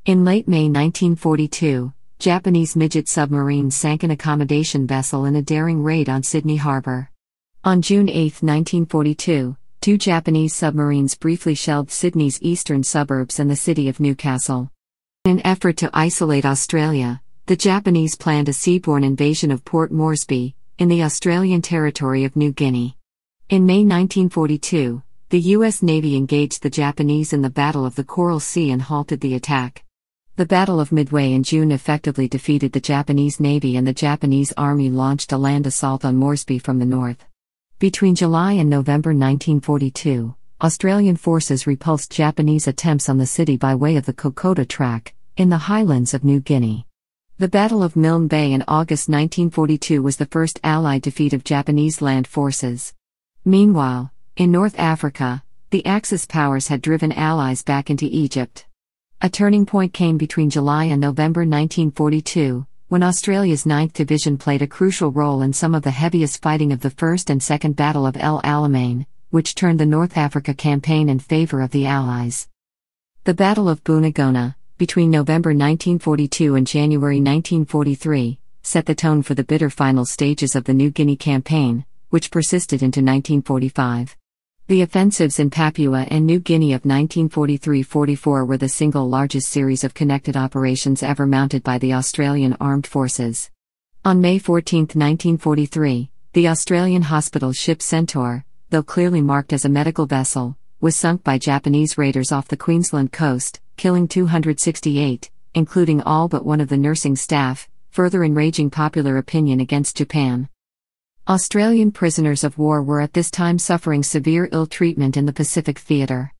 In late May 1942, Japanese midget submarines sank an accommodation vessel in a daring raid on Sydney Harbour. On June 8, 1942, two Japanese submarines briefly shelled Sydney's eastern suburbs and the city of Newcastle. In an effort to isolate Australia, the Japanese planned a seaborne invasion of Port Moresby, in the Australian territory of New Guinea. In May 1942, the U.S. Navy engaged the Japanese in the Battle of the Coral Sea and halted the attack. The Battle of Midway in June effectively defeated the Japanese Navy and the Japanese Army launched a land assault on Moresby from the north. Between July and November 1942, Australian forces repulsed Japanese attempts on the city by way of the Kokoda Track, in the highlands of New Guinea. The Battle of Milne Bay in August 1942 was the first Allied defeat of Japanese land forces. Meanwhile, in North Africa, the Axis powers had driven Allies back into Egypt. A turning point came between July and November 1942, when Australia's 9th Division played a crucial role in some of the heaviest fighting of the First and Second Battle of El Alamein, which turned the North Africa campaign in favour of the Allies. The Battle of Bunagona, between November 1942 and January 1943, set the tone for the bitter final stages of the New Guinea campaign, which persisted into 1945. The offensives in Papua and New Guinea of 1943-44 were the single largest series of connected operations ever mounted by the Australian Armed Forces. On May 14, 1943, the Australian hospital ship Centaur, though clearly marked as a medical vessel, was sunk by Japanese raiders off the Queensland coast, killing 268, including all but one of the nursing staff, further enraging popular opinion against Japan. Australian prisoners of war were at this time suffering severe ill treatment in the Pacific Theatre.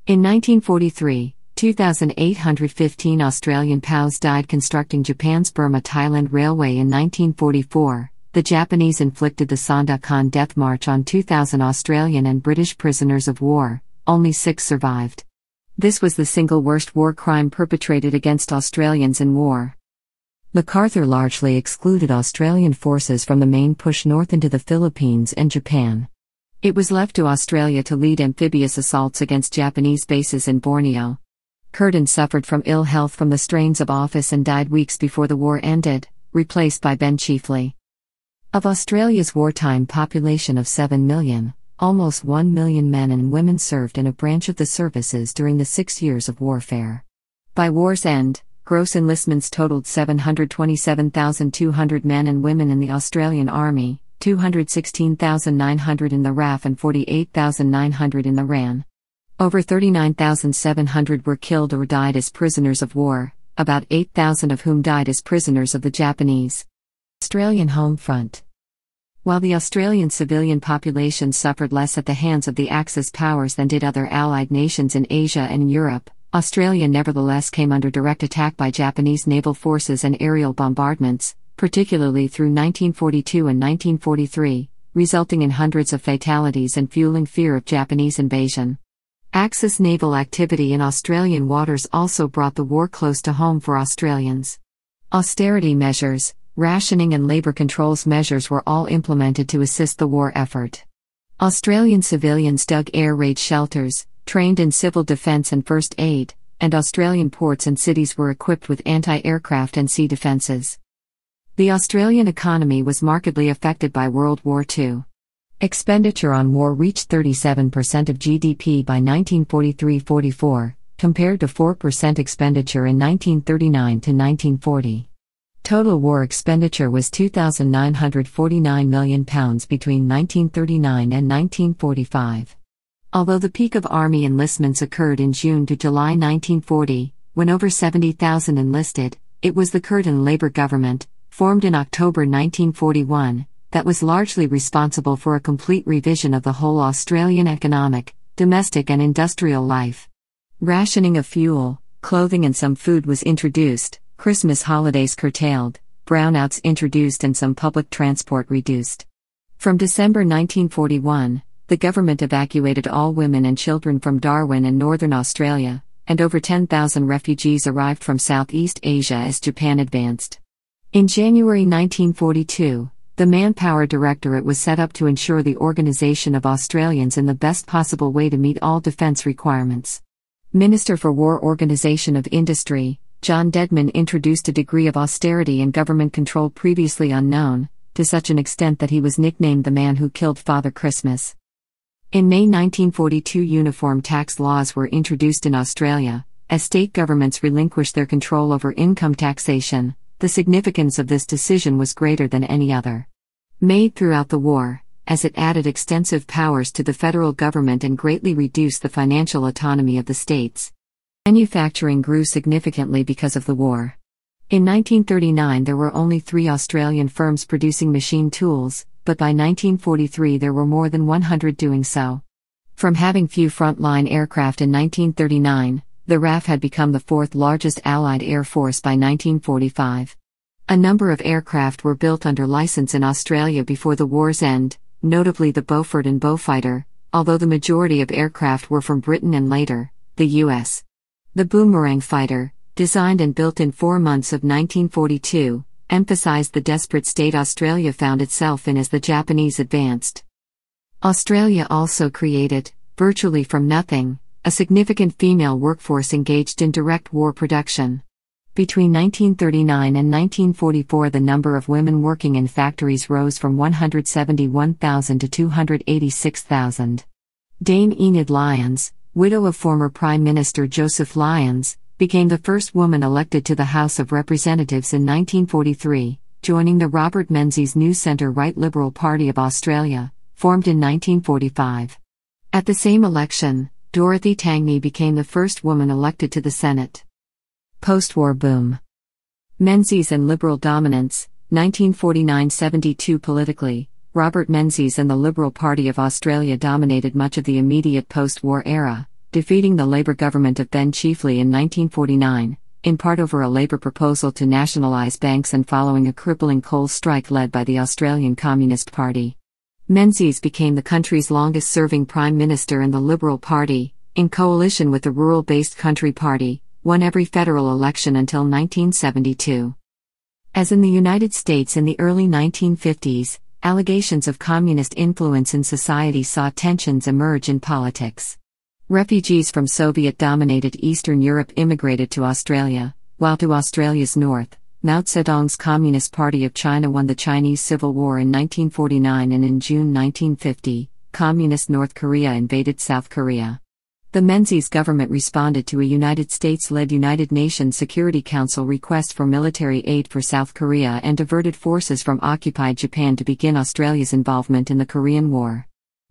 In 1943, 2,815 Australian POWs died constructing Japan's Burma-Thailand Railway. In 1944, the Japanese inflicted the Sandakan Death March on 2,000 Australian and British prisoners of war. Only 6 survived. This was the single worst war crime perpetrated against Australians in war. MacArthur largely excluded Australian forces from the main push north into the Philippines and Japan. It was left to Australia to lead amphibious assaults against Japanese bases in Borneo. Curtin suffered from ill health from the strains of office and died weeks before the war ended, replaced by Ben Chifley. Of Australia's wartime population of 7 million, almost 1 million men and women served in a branch of the services during the 6 years of warfare. By war's end, gross enlistments totaled 727,200 men and women in the Australian Army, 216,900 in the RAF and 48,900 in the RAN. Over 39,700 were killed or died as prisoners of war, about 8,000 of whom died as prisoners of the Japanese. Australian home front. While the Australian civilian population suffered less at the hands of the Axis powers than did other Allied nations in Asia and Europe, Australia nevertheless came under direct attack by Japanese naval forces and aerial bombardments, particularly through 1942 and 1943, resulting in hundreds of fatalities and fueling fear of Japanese invasion. Axis naval activity in Australian waters also brought the war close to home for Australians. Austerity measures, rationing and labour controls measures were all implemented to assist the war effort. Australian civilians dug air raid shelters, trained in civil defence and first aid, and Australian ports and cities were equipped with anti-aircraft and sea defences. The Australian economy was markedly affected by World War II. Expenditure on war reached 37% of GDP by 1943-44, compared to 4% expenditure in 1939 to 1940. Total war expenditure was £2,949 million between 1939 and 1945. Although the peak of Army enlistments occurred in June to July 1940, when over 70,000 enlisted, it was the Curtin Labour government, formed in October 1941, that was largely responsible for a complete revision of the whole Australian economic, domestic and industrial life. Rationing of fuel, clothing and some food was introduced, Christmas holidays curtailed, brownouts introduced and some public transport reduced. From December 1941, the government evacuated all women and children from Darwin and northern Australia, and over 10,000 refugees arrived from Southeast Asia as Japan advanced. In January 1942, the Manpower Directorate was set up to ensure the organization of Australians in the best possible way to meet all defence requirements. Minister for War Organisation of Industry, John Dedman introduced a degree of austerity and government control previously unknown, to such an extent that he was nicknamed the man who killed Father Christmas. In May 1942, uniform tax laws were introduced in Australia, as state governments relinquished their control over income taxation. The significance of this decision was greater than any other. Made throughout the war, as it added extensive powers to the federal government and greatly reduced the financial autonomy of the states. Manufacturing grew significantly because of the war. In 1939 there were only 3 Australian firms producing machine tools, but by 1943 there were more than 100 doing so. From having few frontline aircraft in 1939, the RAF had become the 4th largest Allied air force by 1945. A number of aircraft were built under license in Australia before the war's end, notably the Beaufort and Beaufighter, although the majority of aircraft were from Britain and later, the U.S. The Boomerang fighter, designed and built in 4 months of 1942, emphasized the desperate state Australia found itself in as the Japanese advanced. Australia also created, virtually from nothing, a significant female workforce engaged in direct war production. Between 1939 and 1944 the number of women working in factories rose from 171,000 to 286,000. Dame Enid Lyons, widow of former Prime Minister Joseph Lyons, became the first woman elected to the House of Representatives in 1943, joining the Robert Menzies New Centre Right Liberal Party of Australia, formed in 1945. At the same election, Dorothy Tangney became the first woman elected to the Senate. Post-war boom. Menzies and Liberal dominance, 1949-72 politically, Robert Menzies and the Liberal Party of Australia dominated much of the immediate post-war era, defeating the Labor government of Ben Chifley in 1949, in part over a Labor proposal to nationalise banks and following a crippling coal strike led by the Australian Communist Party. Menzies became the country's longest-serving Prime Minister, and the Liberal Party, in coalition with the rural-based Country Party, won every federal election until 1972. As in the United States in the early 1950s, allegations of communist influence in society saw tensions emerge in politics. Refugees from Soviet-dominated Eastern Europe immigrated to Australia, while to Australia's north, Mao Zedong's Communist Party of China won the Chinese Civil War in 1949, and in June 1950, Communist North Korea invaded South Korea. The Menzies government responded to a United States-led United Nations Security Council request for military aid for South Korea and diverted forces from occupied Japan to begin Australia's involvement in the Korean War.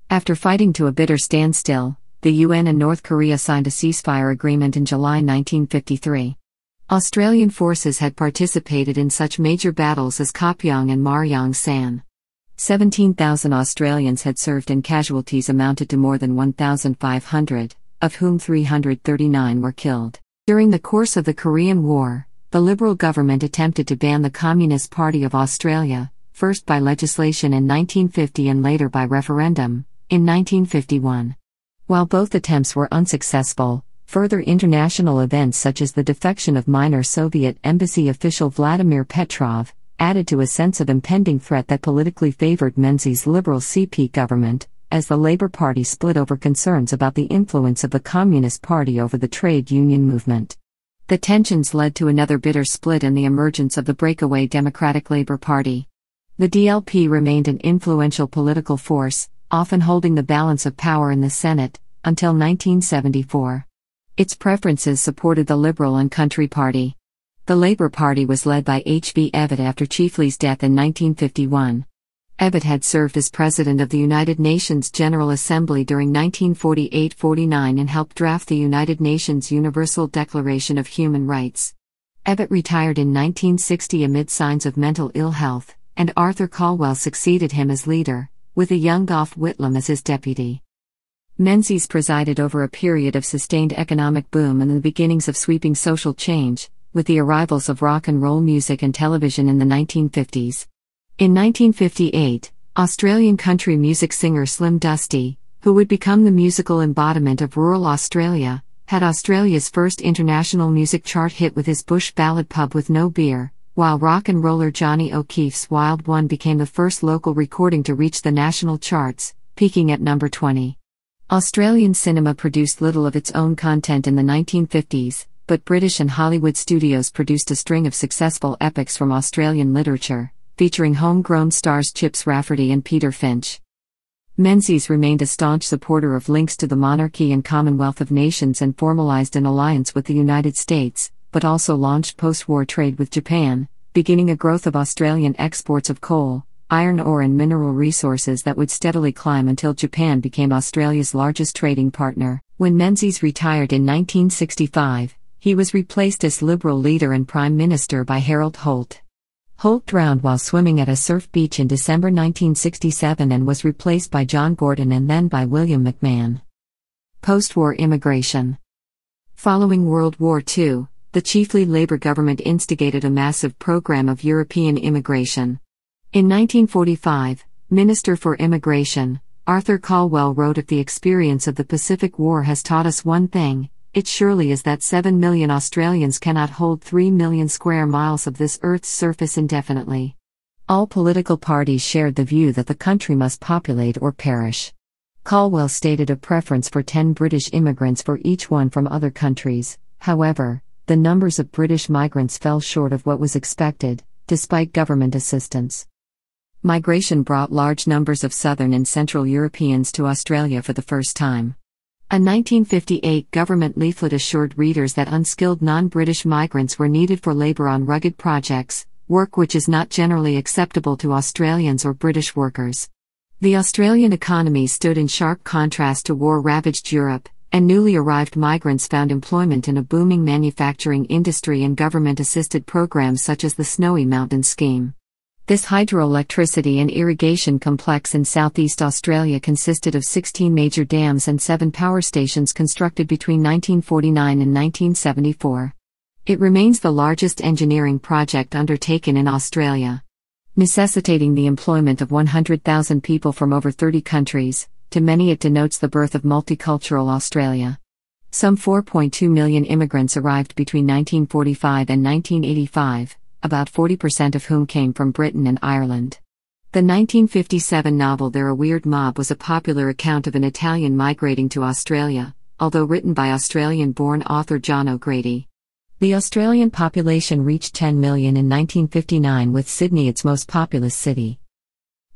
After fighting to a bitter standstill, the UN and North Korea signed a ceasefire agreement in July 1953. Australian forces had participated in such major battles as Kapyong and Maryang San. 17,000 Australians had served, and casualties amounted to more than 1,500, of whom 339 were killed. During the course of the Korean War, the Liberal government attempted to ban the Communist Party of Australia, first by legislation in 1950 and later by referendum, in 1951. While both attempts were unsuccessful, further international events such as the defection of minor Soviet embassy official Vladimir Petrov added to a sense of impending threat that politically favored Menzies' Liberal CP government, as the Labour Party split over concerns about the influence of the Communist Party over the trade union movement. The tensions led to another bitter split and the emergence of the breakaway Democratic Labour Party. The DLP remained an influential political force, often holding the balance of power in the Senate, until 1974. Its preferences supported the Liberal and Country Party. The Labour Party was led by H.B. Evatt after Chifley's death in 1951. Evatt had served as President of the United Nations General Assembly during 1948-49 and helped draft the United Nations Universal Declaration of Human Rights. Evatt retired in 1960 amid signs of mental ill health, and Arthur Calwell succeeded him as leader, with a young Gough Whitlam as his deputy. Menzies presided over a period of sustained economic boom and the beginnings of sweeping social change, with the arrivals of rock and roll music and television in the 1950s. In 1958, Australian country music singer Slim Dusty, who would become the musical embodiment of rural Australia, had Australia's first international music chart hit with his bush ballad Pub with No Beer, while rock and roller Johnny O'Keefe's Wild One became the first local recording to reach the national charts, peaking at number 20. Australian cinema produced little of its own content in the 1950s, but British and Hollywood studios produced a string of successful epics from Australian literature, featuring homegrown stars Chips Rafferty and Peter Finch. Menzies remained a staunch supporter of links to the monarchy and Commonwealth of Nations and formalized an alliance with the United States, but also launched post-war trade with Japan, beginning a growth of Australian exports of coal, iron ore and mineral resources that would steadily climb until Japan became Australia's largest trading partner. When Menzies retired in 1965, he was replaced as Liberal leader and Prime Minister by Harold Holt. Holt drowned while swimming at a surf beach in December 1967 and was replaced by John Gordon and then by William McMahon. Post-war immigration. Following World War II, the chiefly Labour government instigated a massive program of European immigration. In 1945, Minister for Immigration, Arthur Calwell wrote, "If the experience of the Pacific War has taught us one thing, it surely is that 7 million Australians cannot hold 3 million square miles of this Earth's surface indefinitely." All political parties shared the view that the country must populate or perish. Calwell stated a preference for 10 British immigrants for each one from other countries. However, the numbers of British migrants fell short of what was expected, despite government assistance. Migration brought large numbers of Southern and Central Europeans to Australia for the first time. A 1958 government leaflet assured readers that unskilled non-British migrants were needed for labour on rugged projects, work which is not generally acceptable to Australians or British workers. The Australian economy stood in sharp contrast to war-ravaged Europe, and newly arrived migrants found employment in a booming manufacturing industry and government-assisted programs such as the Snowy Mountain Scheme. This hydroelectricity and irrigation complex in southeast Australia consisted of 16 major dams and 7 power stations constructed between 1949 and 1974. It remains the largest engineering project undertaken in Australia, necessitating the employment of 100,000 people from over 30 countries. To many it denotes the birth of multicultural Australia. Some 4.2 million immigrants arrived between 1945 and 1985. About 40% of whom came from Britain and Ireland. The 1957 novel They're a Weird Mob was a popular account of an Italian migrating to Australia, although written by Australian-born author John O'Grady. The Australian population reached 10 million in 1959, with Sydney its most populous city.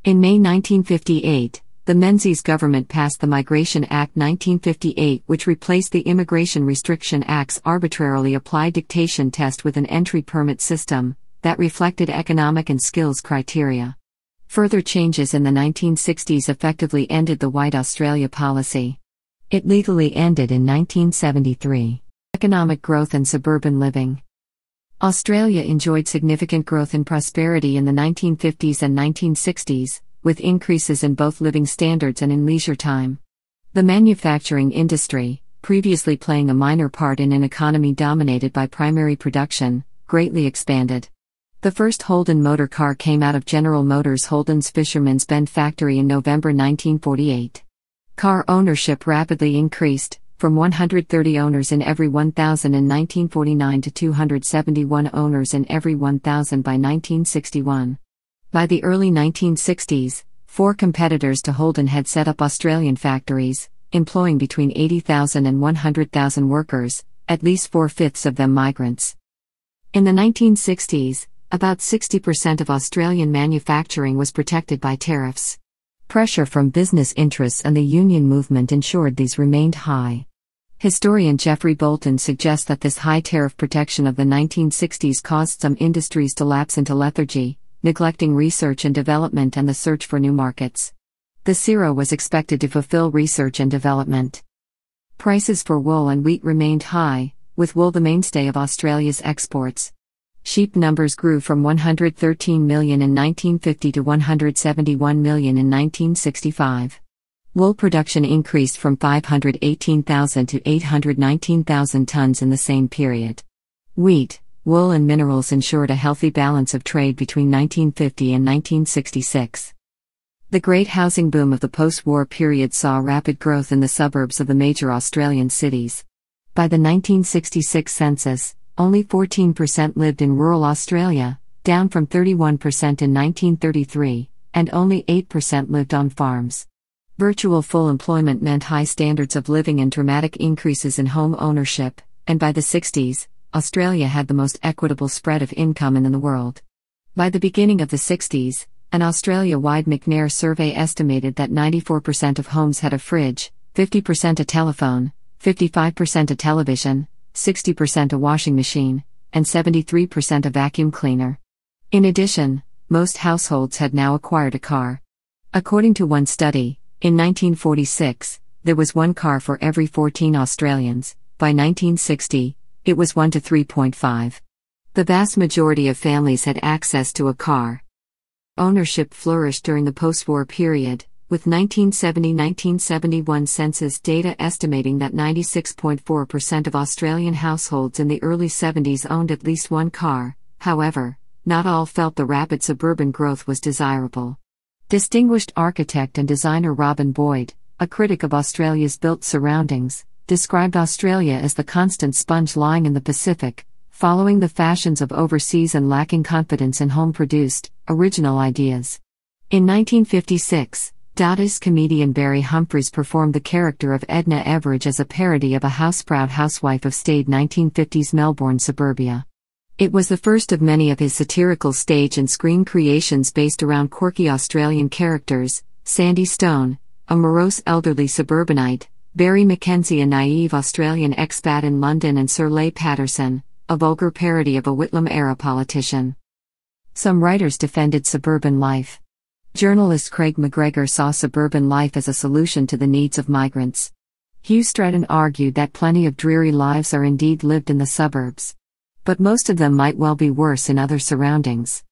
In May 1958, the Menzies government passed the Migration Act 1958, which replaced the Immigration Restriction Act's arbitrarily applied dictation test with an entry permit system that reflected economic and skills criteria. Further changes in the 1960s effectively ended the White Australia policy. It legally ended in 1973. Economic growth and suburban living. Australia enjoyed significant growth and prosperity in the 1950s and 1960s, with increases in both living standards and in leisure time. The manufacturing industry, previously playing a minor part in an economy dominated by primary production, greatly expanded. The first Holden motor car came out of General Motors' Holden's Fisherman's Bend factory in November 1948. Car ownership rapidly increased, from 130 owners in every 1,000 in 1949 to 271 owners in every 1,000 by 1961. By the early 1960s, 4 competitors to Holden had set up Australian factories, employing between 80,000 and 100,000 workers, at least 4/5 of them migrants. In the 1960s, about 60% of Australian manufacturing was protected by tariffs. Pressure from business interests and the union movement ensured these remained high. Historian Geoffrey Bolton suggests that this high tariff protection of the 1960s caused some industries to lapse into lethargy, neglecting research and development and the search for new markets. The CIRO was expected to fulfill research and development. Prices for wool and wheat remained high, with wool the mainstay of Australia's exports. Sheep numbers grew from 113 million in 1950 to 171 million in 1965. Wool production increased from 518,000 to 819,000 tons in the same period. Wheat, wool and minerals ensured a healthy balance of trade between 1950 and 1966. The great housing boom of the post-war period saw rapid growth in the suburbs of the major Australian cities. By the 1966 census, only 14% lived in rural Australia, down from 31% in 1933, and only 8% lived on farms. Virtual full employment meant high standards of living and dramatic increases in home ownership, and by the 60s, Australia had the most equitable spread of income in the world. By the beginning of the 60s, an Australia-wide McNair survey estimated that 94% of homes had a fridge, 50% a telephone, 55% a television, 60% a washing machine, and 73% a vacuum cleaner. In addition, most households had now acquired a car. According to one study, in 1946, there was one car for every 14 Australians. By 1960, it was 1 to 3.5. The vast majority of families had access to a car. Ownership flourished during the post-war period, with 1970-1971 census data estimating that 96.4% of Australian households in the early 70s owned at least one car. However, not all felt the rapid suburban growth was desirable. Distinguished architect and designer Robin Boyd, a critic of Australia's built surroundings, described Australia as the constant sponge lying in the Pacific, following the fashions of overseas and lacking confidence in home-produced, original ideas. In 1956, Dadaist comedian Barry Humphries performed the character of Edna Everage as a parody of a house-proud housewife of staid 1950s Melbourne suburbia. It was the first of many of his satirical stage and screen creations based around quirky Australian characters: Sandy Stone, a morose elderly suburbanite, Barry Mackenzie, a naive Australian expat in London, and Sir Leigh Patterson, a vulgar parody of a Whitlam-era politician. Some writers defended suburban life. Journalist Craig McGregor saw suburban life as a solution to the needs of migrants. Hugh Stratton argued that plenty of dreary lives are indeed lived in the suburbs. But most of them might well be worse in other surroundings.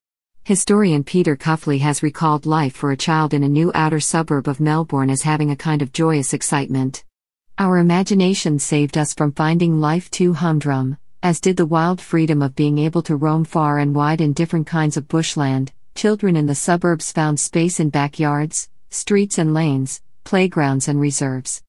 Historian Peter Cuffley has recalled life for a child in a new outer suburb of Melbourne as having a kind of joyous excitement. Our imagination saved us from finding life too humdrum, as did the wild freedom of being able to roam far and wide in different kinds of bushland. Children in the suburbs found space in backyards, streets and lanes, playgrounds and reserves.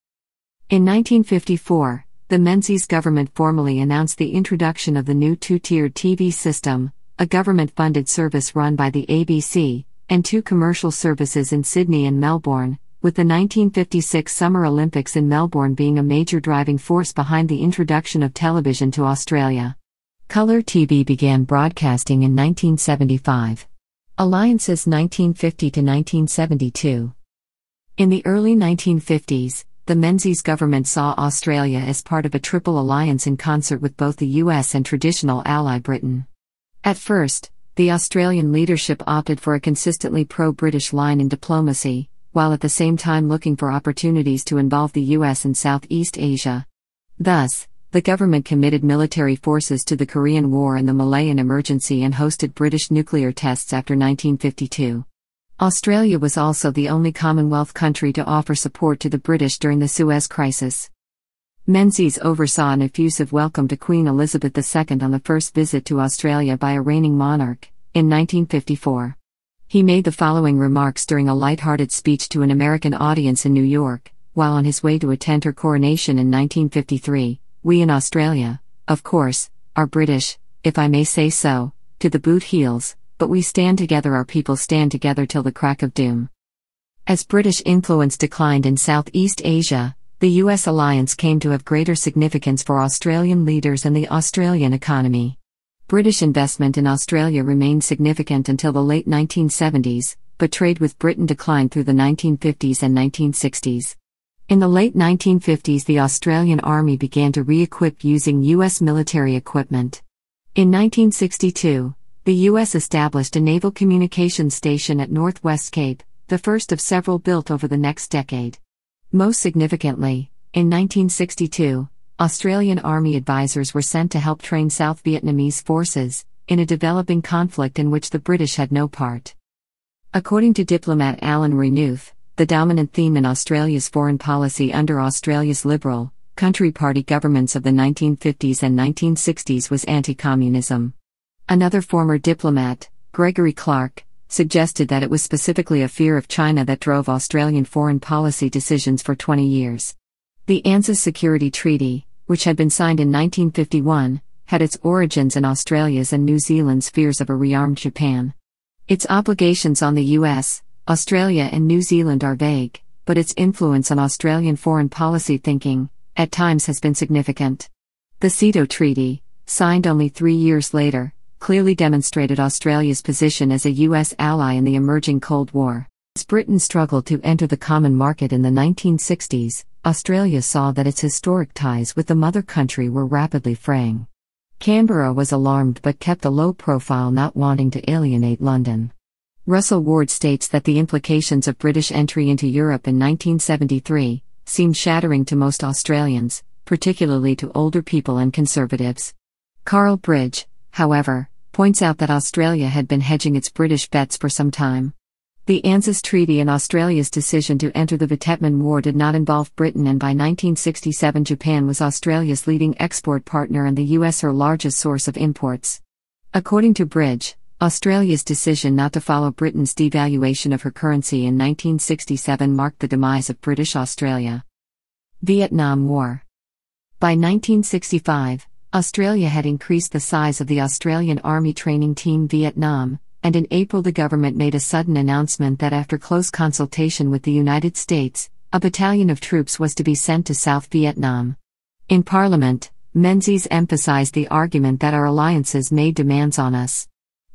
In 1954, the Menzies government formally announced the introduction of the new two-tiered TV system, a government-funded service run by the ABC, and two commercial services in Sydney and Melbourne, with the 1956 Summer Olympics in Melbourne being a major driving force behind the introduction of television to Australia. Colour TV began broadcasting in 1975. Alliances 1950 to 1972. In the early 1950s, the Menzies government saw Australia as part of a triple alliance in concert with both the US and traditional ally Britain. At first, the Australian leadership opted for a consistently pro-British line in diplomacy, while at the same time looking for opportunities to involve the US in Southeast Asia. Thus, the government committed military forces to the Korean War and the Malayan Emergency and hosted British nuclear tests after 1952. Australia was also the only Commonwealth country to offer support to the British during the Suez Crisis. Menzies oversaw an effusive welcome to Queen Elizabeth II on the first visit to Australia by a reigning monarch, in 1954. He made the following remarks during a light-hearted speech to an American audience in New York, while on his way to attend her coronation in 1953. "We in Australia, of course, are British, if I may say so, to the boot heels, but we stand together, our people stand together till the crack of doom." As British influence declined in Southeast Asia, the US alliance came to have greater significance for Australian leaders and the Australian economy. British investment in Australia remained significant until the late 1970s, but trade with Britain declined through the 1950s and 1960s. In the late 1950s, the Australian Army began to re-equip using US military equipment. In 1962, the US established a naval communications station at Northwest Cape, the first of several built over the next decade. Most significantly, in 1962, Australian Army advisors were sent to help train South Vietnamese forces, in a developing conflict in which the British had no part. According to diplomat Alan Renouf, the dominant theme in Australia's foreign policy under Australia's Liberal, Country Party governments of the 1950s and 1960s was anti-communism. Another former diplomat, Gregory Clark, suggested that it was specifically a fear of China that drove Australian foreign policy decisions for 20 years. The ANZUS Security Treaty, which had been signed in 1951, had its origins in Australia's and New Zealand's fears of a rearmed Japan. Its obligations on the US, Australia and New Zealand are vague, but its influence on Australian foreign policy thinking, at times has been significant. The CETO Treaty, signed only 3 years later, clearly demonstrated Australia's position as a US ally in the emerging Cold War. As Britain struggled to enter the common market in the 1960s, Australia saw that its historic ties with the mother country were rapidly fraying. Canberra was alarmed but kept a low profile, not wanting to alienate London. Russell Ward states that the implications of British entry into Europe in 1973 seemed shattering to most Australians, particularly to older people and conservatives. Carl Bridge, however, points out that Australia had been hedging its British bets for some time. The ANZUS Treaty and Australia's decision to enter the Vietnam War did not involve Britain, and by 1967 Japan was Australia's leading export partner and the US her largest source of imports. According to Bridge, Australia's decision not to follow Britain's devaluation of her currency in 1967 marked the demise of British Australia. Vietnam War. By 1965, Australia had increased the size of the Australian Army Training Team Vietnam, and in April the government made a sudden announcement that after close consultation with the United States, a battalion of troops was to be sent to South Vietnam. In Parliament, Menzies emphasized the argument that our alliances made demands on us.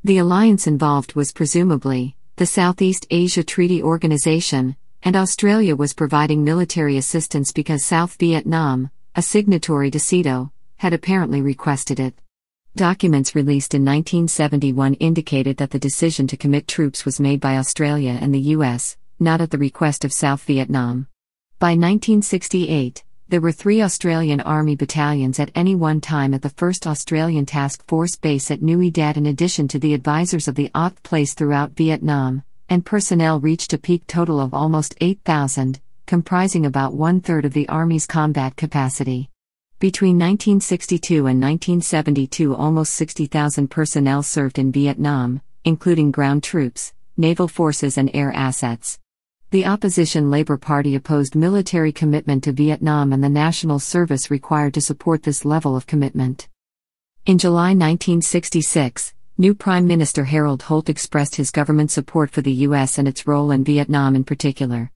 The alliance involved was presumably the Southeast Asia Treaty Organization, and Australia was providing military assistance because South Vietnam, a signatory to CETO, had apparently requested it. Documents released in 1971 indicated that the decision to commit troops was made by Australia and the US, not at the request of South Vietnam. By 1968, there were 3 Australian Army battalions at any one time at the 1st Australian Task Force base at Nui Dat, in addition to the advisors of the OTT placed throughout Vietnam, and personnel reached a peak total of almost 8,000, comprising about 1/3 of the Army's combat capacity. Between 1962 and 1972 almost 60,000 personnel served in Vietnam, including ground troops, naval forces and air assets. The opposition Labour Party opposed military commitment to Vietnam and the national service required to support this level of commitment. In July 1966, new Prime Minister Harold Holt expressed his government's support for the US and its role in Vietnam in particular.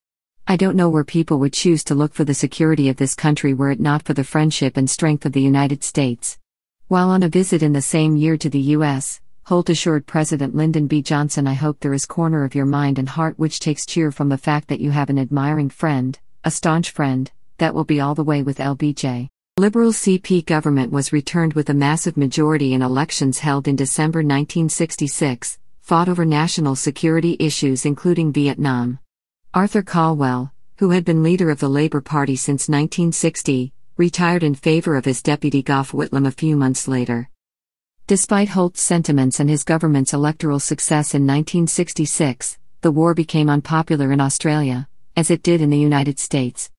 "I don't know where people would choose to look for the security of this country were it not for the friendship and strength of the United States." While on a visit in the same year to the US, Holt assured President Lyndon B. Johnson, "I hope there is corner of your mind and heart which takes cheer from the fact that you have an admiring friend, a staunch friend, that will be all the way with LBJ." Liberal CP government was returned with a massive majority in elections held in December 1966, fought over national security issues including Vietnam. Arthur Calwell, who had been leader of the Labour Party since 1960, retired in favour of his deputy Gough Whitlam a few months later. Despite Holt's sentiments and his government's electoral success in 1966, the war became unpopular in Australia, as it did in the United States.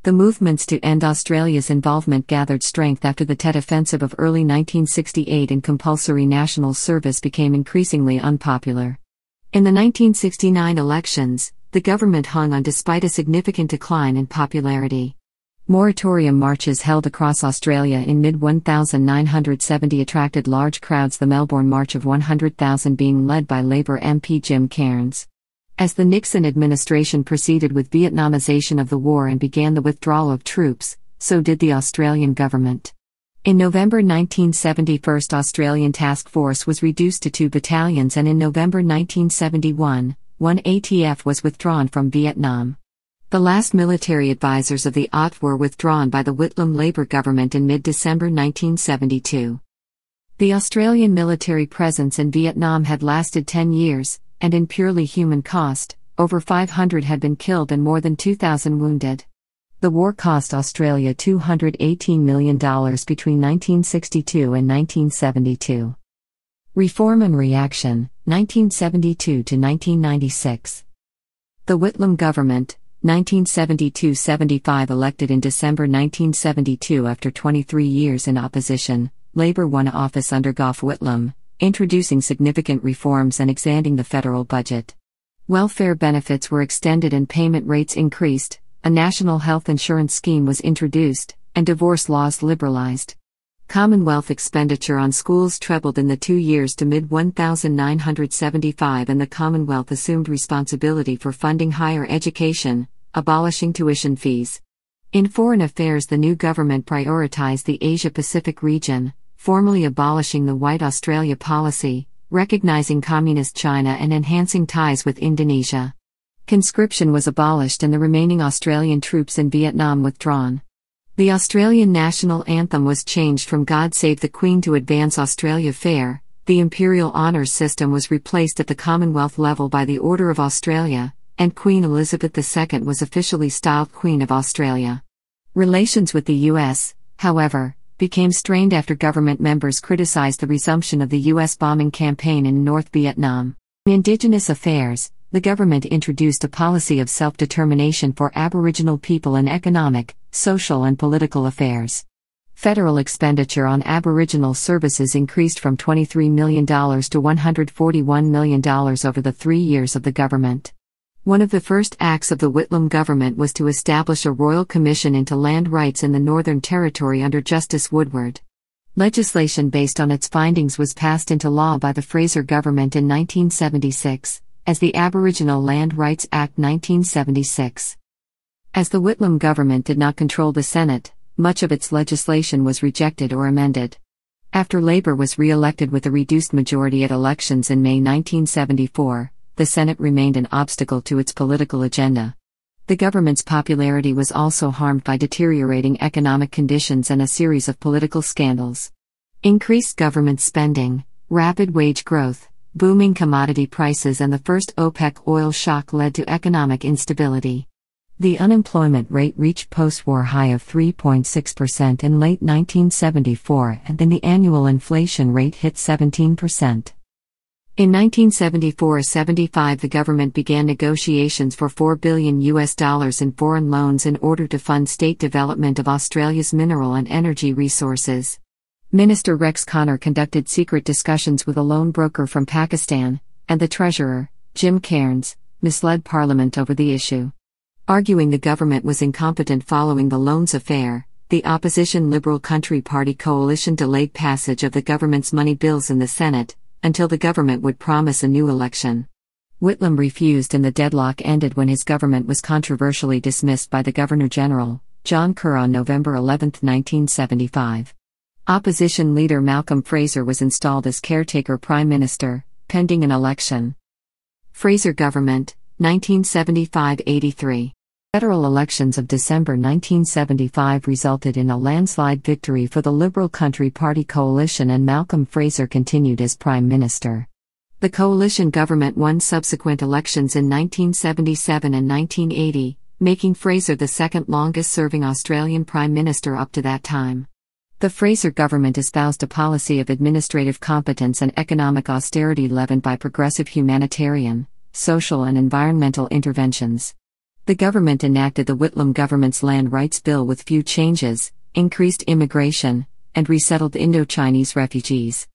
The movements to end Australia's involvement gathered strength after the Tet Offensive of early 1968, and compulsory national service became increasingly unpopular. In the 1969 elections, the government hung on despite a significant decline in popularity. Moratorium marches held across Australia in mid-1970 attracted large crowds, the Melbourne March of 100,000 being led by Labour MP Jim Cairns. As the Nixon administration proceeded with Vietnamisation of the war and began the withdrawal of troops, so did the Australian government. In November 1970, 1st Australian Task Force was reduced to 2 battalions, and in November 1971, 1 ATF was withdrawn from Vietnam. The last military advisors of the OTT were withdrawn by the Whitlam Labour government in mid-December 1972. The Australian military presence in Vietnam had lasted 10 years, and in purely human cost, over 500 had been killed and more than 2,000 wounded. The war cost Australia $218 million between 1962 and 1972. Reform and reaction, 1972 to 1996. The Whitlam government, 1972-75, elected in December 1972 after 23 years in opposition, Labour won office under Gough Whitlam, introducing significant reforms and expanding the federal budget. Welfare benefits were extended and payment rates increased, a national health insurance scheme was introduced, and divorce laws liberalized. Commonwealth expenditure on schools trebled in the 2 years to mid-1975, and the Commonwealth assumed responsibility for funding higher education, abolishing tuition fees. In foreign affairs, the new government prioritized the Asia-Pacific region, formally abolishing the White Australia policy, recognizing Communist China and enhancing ties with Indonesia. Conscription was abolished and the remaining Australian troops in Vietnam withdrawn. The Australian national anthem was changed from God Save the Queen to Advance Australia Fair. The imperial honours system was replaced at the Commonwealth level by the Order of Australia, and Queen Elizabeth II was officially styled Queen of Australia. Relations with the U.S., however, became strained after government members criticized the resumption of the U.S. bombing campaign in North Vietnam. In Indigenous affairs, the government introduced a policy of self-determination for Aboriginal people in economic, social and political affairs. Federal expenditure on Aboriginal services increased from $23 million to $141 million over the 3 years of the government. One of the first acts of the Whitlam government was to establish a Royal Commission into Land Rights in the Northern Territory under Justice Woodward. Legislation based on its findings was passed into law by the Fraser government in 1976, as the Aboriginal Land Rights Act 1976. As the Whitlam government did not control the Senate, much of its legislation was rejected or amended. After Labour was re-elected with a reduced majority at elections in May 1974, the Senate remained an obstacle to its political agenda. The government's popularity was also harmed by deteriorating economic conditions and a series of political scandals. Increased government spending, rapid wage growth, booming commodity prices and the first OPEC oil shock led to economic instability. The unemployment rate reached post-war high of 3.6% in late 1974, and then the annual inflation rate hit 17%. In 1974-75, the government began negotiations for $4 billion in foreign loans in order to fund state development of Australia's mineral and energy resources. Minister Rex Connor conducted secret discussions with a loan broker from Pakistan, and the Treasurer, Jim Cairns, misled Parliament over the issue. Arguing the government was incompetent following the loans affair, the opposition Liberal Country Party coalition delayed passage of the government's money bills in the Senate, until the government would promise a new election. Whitlam refused and the deadlock ended when his government was controversially dismissed by the Governor-General, John Kerr, on November 11, 1975. Opposition leader Malcolm Fraser was installed as caretaker Prime Minister, pending an election. Fraser government, 1975-83. Federal elections of December 1975 resulted in a landslide victory for the Liberal Country Party coalition, and Malcolm Fraser continued as Prime Minister. The coalition government won subsequent elections in 1977 and 1980, making Fraser the second longest-serving Australian Prime Minister up to that time. The Fraser government espoused a policy of administrative competence and economic austerity leavened by progressive humanitarian, social and environmental interventions. The government enacted the Whitlam government's Land Rights Bill with few changes, increased immigration, and resettled Indo-Chinese refugees.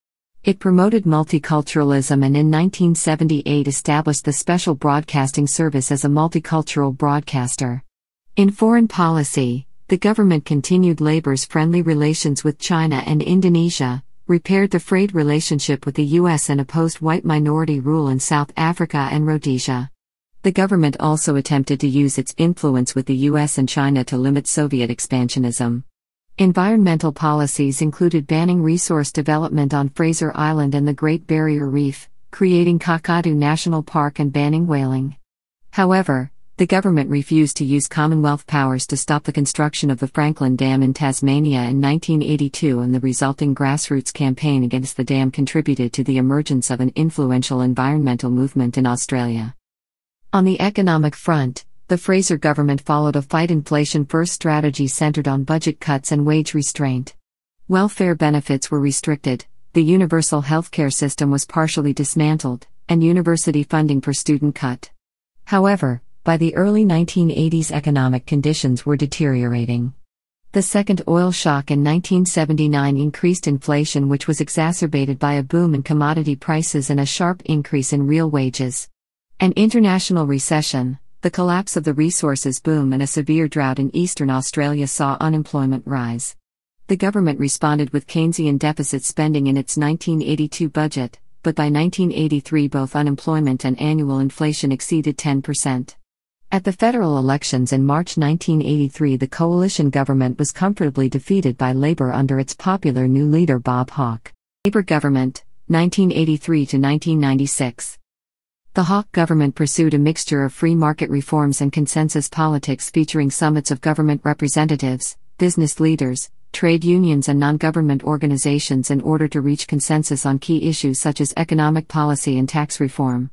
It promoted multiculturalism and in 1978 established the Special Broadcasting Service as a multicultural broadcaster. In foreign policy, the government continued Labour's friendly relations with China and Indonesia, repaired the frayed relationship with the U.S. and opposed white minority rule in South Africa and Rhodesia. The government also attempted to use its influence with the US and China to limit Soviet expansionism. Environmental policies included banning resource development on Fraser Island and the Great Barrier Reef, creating Kakadu National Park and banning whaling. However, the government refused to use Commonwealth powers to stop the construction of the Franklin Dam in Tasmania in 1982, and the resulting grassroots campaign against the dam contributed to the emergence of an influential environmental movement in Australia. On the economic front, the Fraser government followed a fight inflation first strategy centered on budget cuts and wage restraint. Welfare benefits were restricted, the universal healthcare system was partially dismantled, and university funding per student cut. However, by the early 1980s, economic conditions were deteriorating. The second oil shock in 1979 increased inflation, which was exacerbated by a boom in commodity prices and a sharp increase in real wages. An international recession, the collapse of the resources boom, and a severe drought in eastern Australia saw unemployment rise. The government responded with Keynesian deficit spending in its 1982 budget, but by 1983 both unemployment and annual inflation exceeded 10%. At the federal elections in March 1983, the coalition government was comfortably defeated by Labor under its popular new leader Bob Hawke. Labor government, 1983 to 1996. The Hawke government pursued a mixture of free market reforms and consensus politics, featuring summits of government representatives, business leaders, trade unions and non-government organizations in order to reach consensus on key issues such as economic policy and tax reform.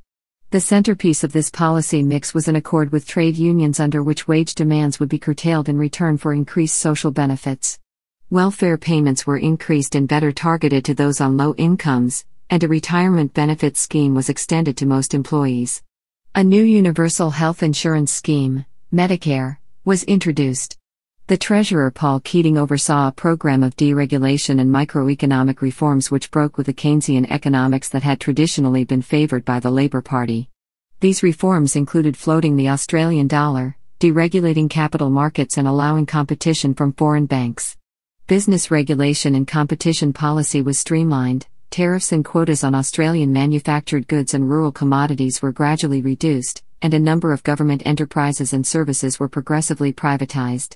The centerpiece of this policy mix was an accord with trade unions under which wage demands would be curtailed in return for increased social benefits. Welfare payments were increased and better targeted to those on low incomes, and a retirement benefits scheme was extended to most employees. A new universal health insurance scheme, Medicare, was introduced. The Treasurer Paul Keating oversaw a program of deregulation and microeconomic reforms which broke with the Keynesian economics that had traditionally been favored by the Labor Party. These reforms included floating the Australian dollar, deregulating capital markets and allowing competition from foreign banks. Business regulation and competition policy was streamlined, tariffs and quotas on Australian manufactured goods and rural commodities were gradually reduced, and a number of government enterprises and services were progressively privatized.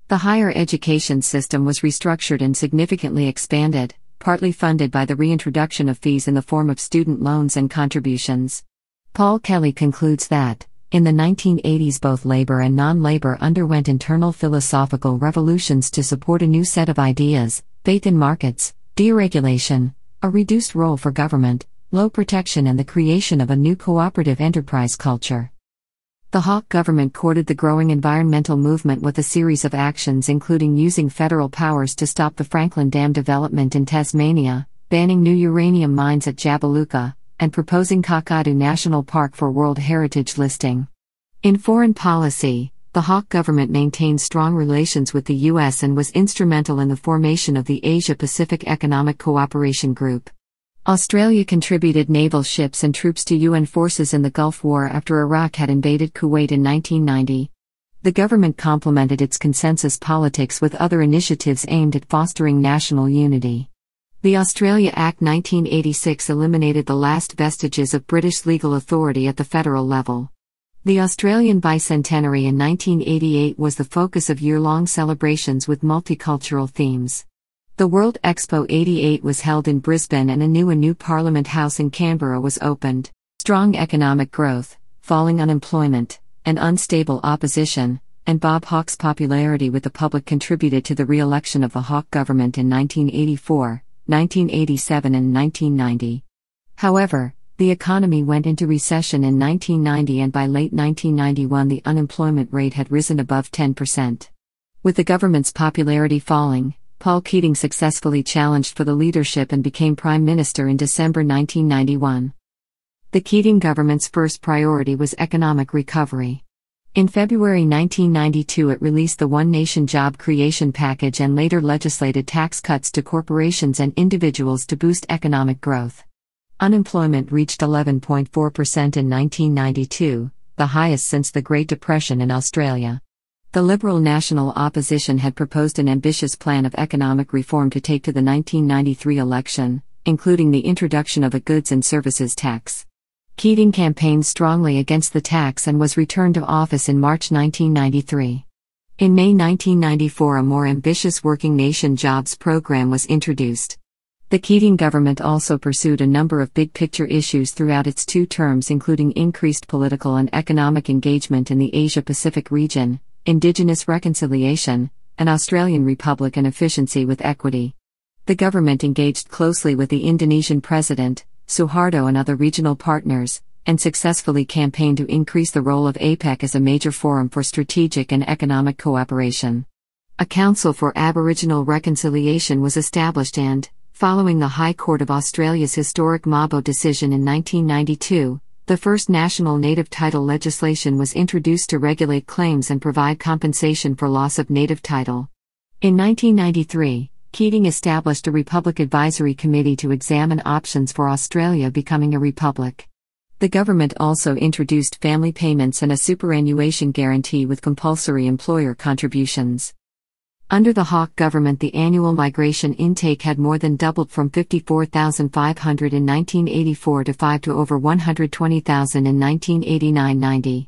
The higher education system was restructured and significantly expanded, partly funded by the reintroduction of fees in the form of student loans and contributions. Paul Kelly concludes that, in the 1980s both labor and non-labor underwent internal philosophical revolutions to support a new set of ideas: faith in markets, deregulation, a reduced role for government, low protection, and the creation of a new cooperative enterprise culture. The Hawke government courted the growing environmental movement with a series of actions, including using federal powers to stop the Franklin Dam development in Tasmania, banning new uranium mines at Jabiluka, and proposing Kakadu National Park for World Heritage listing. In foreign policy, the Hawke government maintained strong relations with the U.S. and was instrumental in the formation of the Asia-Pacific Economic Cooperation Group. Australia contributed naval ships and troops to UN forces in the Gulf War after Iraq had invaded Kuwait in 1990. The government complemented its consensus politics with other initiatives aimed at fostering national unity. The Australia Act 1986 eliminated the last vestiges of British legal authority at the federal level. The Australian Bicentenary in 1988 was the focus of year-long celebrations with multicultural themes. The World Expo 88 was held in Brisbane and a new Parliament House in Canberra was opened. Strong economic growth, falling unemployment, and unstable opposition, and Bob Hawke's popularity with the public contributed to the re-election of the Hawke government in 1984, 1987 and 1990. However, the economy went into recession in 1990 and by late 1991 the unemployment rate had risen above 10%. With the government's popularity falling, Paul Keating successfully challenged for the leadership and became Prime Minister in December 1991. The Keating government's first priority was economic recovery. In February 1992 it released the One Nation Job Creation Package and later legislated tax cuts to corporations and individuals to boost economic growth. Unemployment reached 11.4% in 1992, the highest since the Great Depression in Australia. The Liberal National Opposition had proposed an ambitious plan of economic reform to take to the 1993 election, including the introduction of a goods and services tax. Keating campaigned strongly against the tax and was returned to office in March 1993. In May 1994 a more ambitious Working Nation Jobs program was introduced. The Keating government also pursued a number of big-picture issues throughout its 2 terms, including increased political and economic engagement in the Asia-Pacific region, Indigenous reconciliation, and Australian Republic and efficiency with equity. The government engaged closely with the Indonesian President, Suharto, and other regional partners, and successfully campaigned to increase the role of APEC as a major forum for strategic and economic cooperation. A Council for Aboriginal Reconciliation was established and, following the High Court of Australia's historic Mabo decision in 1992, the first national native title legislation was introduced to regulate claims and provide compensation for loss of native title. In 1993, Keating established a Republic Advisory Committee to examine options for Australia becoming a republic. The government also introduced family payments and a superannuation guarantee with compulsory employer contributions. Under the Hawke government, the annual migration intake had more than doubled from 54,500 in 1984 to over 120,000 in 1989-90.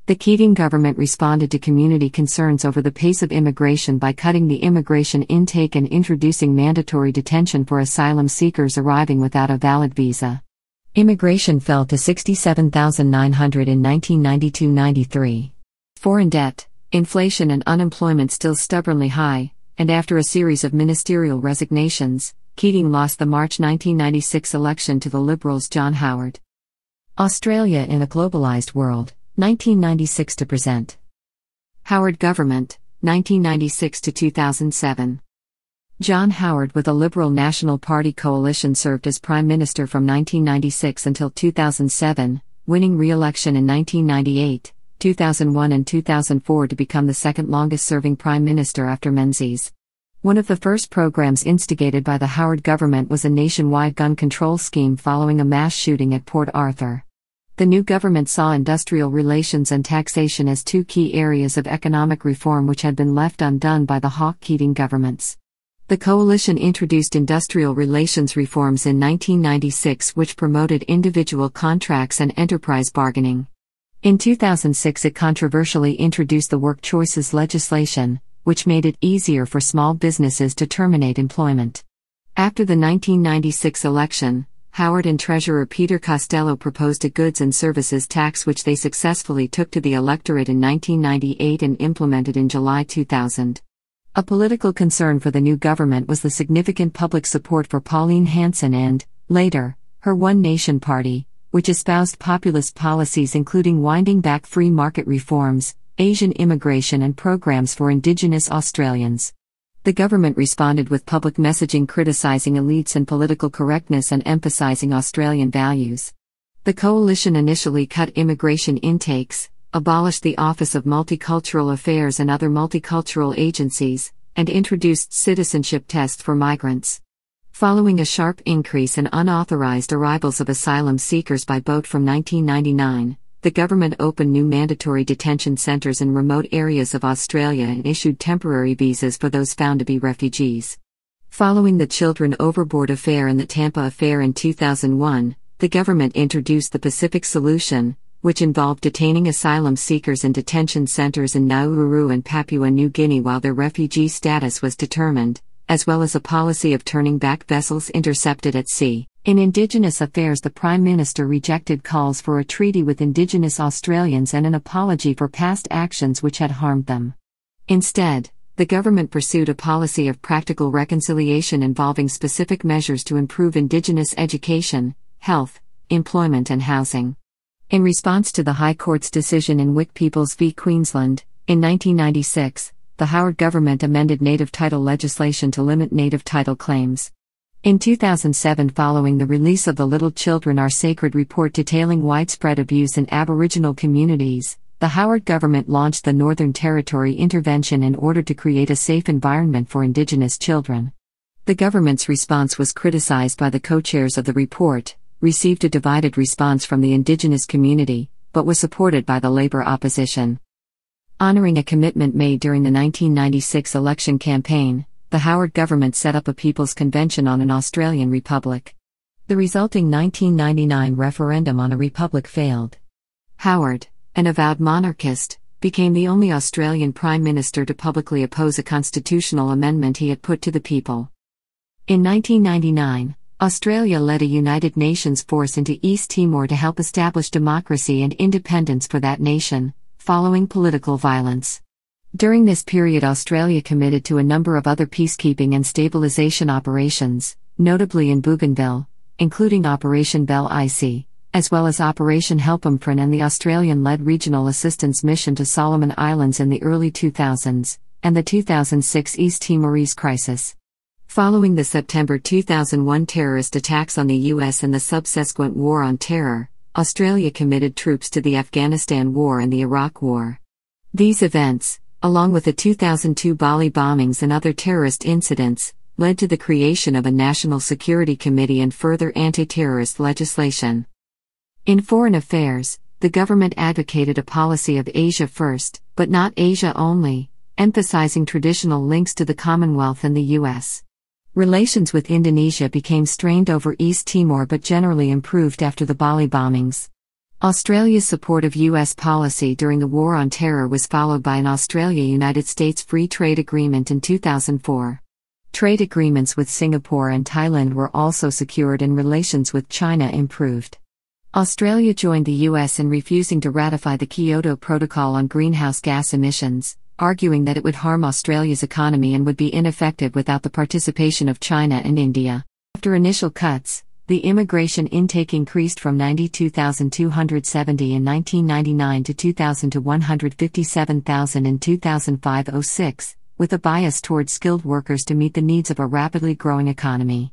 The Keating government responded to community concerns over the pace of immigration by cutting the immigration intake and introducing mandatory detention for asylum seekers arriving without a valid visa. Immigration fell to 67,900 in 1992-93. Foreign debt, inflation and unemployment still stubbornly high, and after a series of ministerial resignations, Keating lost the March 1996 election to the Liberals' John Howard. Australia in a globalised world, 1996 to present. Howard government, 1996 to 2007. John Howard with a Liberal National Party coalition served as Prime Minister from 1996 until 2007, winning re-election in 1998, 2001 and 2004 to become the second longest-serving Prime Minister after Menzies. One of the first programs instigated by the Howard government was a nationwide gun control scheme following a mass shooting at Port Arthur. The new government saw industrial relations and taxation as two key areas of economic reform which had been left undone by the Hawke-Keating governments. The coalition introduced industrial relations reforms in 1996 which promoted individual contracts and enterprise bargaining. In 2006 it controversially introduced the Work Choices legislation, which made it easier for small businesses to terminate employment. After the 1996 election, Howard and Treasurer Peter Costello proposed a goods and services tax which they successfully took to the electorate in 1998 and implemented in July 2000. A political concern for the new government was the significant public support for Pauline Hanson and, later, her One Nation Party, which espoused populist policies including winding back free market reforms, Asian immigration and programs for Indigenous Australians. The government responded with public messaging criticizing elites and political correctness and emphasizing Australian values. The coalition initially cut immigration intakes, abolished the Office of Multicultural Affairs and other multicultural agencies, and introduced citizenship tests for migrants. Following a sharp increase in unauthorized arrivals of asylum seekers by boat from 1999, the government opened new mandatory detention centres in remote areas of Australia and issued temporary visas for those found to be refugees. Following the Children Overboard Affair and the Tampa Affair in 2001, the government introduced the Pacific Solution, which involved detaining asylum seekers in detention centres in Nauru and Papua New Guinea while their refugee status was determined, as well as a policy of turning back vessels intercepted at sea. In Indigenous affairs, the Prime Minister rejected calls for a treaty with Indigenous Australians and an apology for past actions which had harmed them. Instead, the government pursued a policy of practical reconciliation involving specific measures to improve Indigenous education, health, employment and housing. In response to the High Court's decision in Wick Peoples v Queensland, in 1996, the Howard government amended native title legislation to limit native title claims. In 2007, following the release of the Little Children Are Sacred report detailing widespread abuse in Aboriginal communities, the Howard government launched the Northern Territory Intervention in order to create a safe environment for Indigenous children. The government's response was criticized by the co-chairs of the report, received a divided response from the Indigenous community, but was supported by the Labour opposition. Honoring a commitment made during the 1996 election campaign, the Howard government set up a People's Convention on an Australian Republic. The resulting 1999 referendum on a republic failed. Howard, an avowed monarchist, became the only Australian Prime Minister to publicly oppose a constitutional amendment he had put to the people. In 1999, Australia led a United Nations force into East Timor to help establish democracy and independence for that nation, following political violence. During this period, Australia committed to a number of other peacekeeping and stabilization operations, notably in Bougainville, including Operation Belle Ici, as well as Operation Helpomfren and the Australian-led Regional Assistance Mission to Solomon Islands in the early 2000s, and the 2006 East Timorese crisis. Following the September 2001 terrorist attacks on the US and the subsequent War on Terror, Australia committed troops to the Afghanistan War and the Iraq War. These events, along with the 2002 Bali bombings and other terrorist incidents, led to the creation of a National Security Committee and further anti-terrorist legislation. In foreign affairs, the government advocated a policy of Asia first, but not Asia only, emphasizing traditional links to the Commonwealth and the U.S. Relations with Indonesia became strained over East Timor but generally improved after the Bali bombings. Australia's support of U.S. policy during the War on Terror was followed by an Australia-United States Free Trade Agreement in 2004. Trade agreements with Singapore and Thailand were also secured and relations with China improved. Australia joined the U.S. in refusing to ratify the Kyoto Protocol on greenhouse gas emissions, arguing that it would harm Australia's economy and would be ineffective without the participation of China and India. After initial cuts, the immigration intake increased from 92,270 in 1999 to 2,000 to 157,000 in 2005-06, with a bias towards skilled workers to meet the needs of a rapidly growing economy.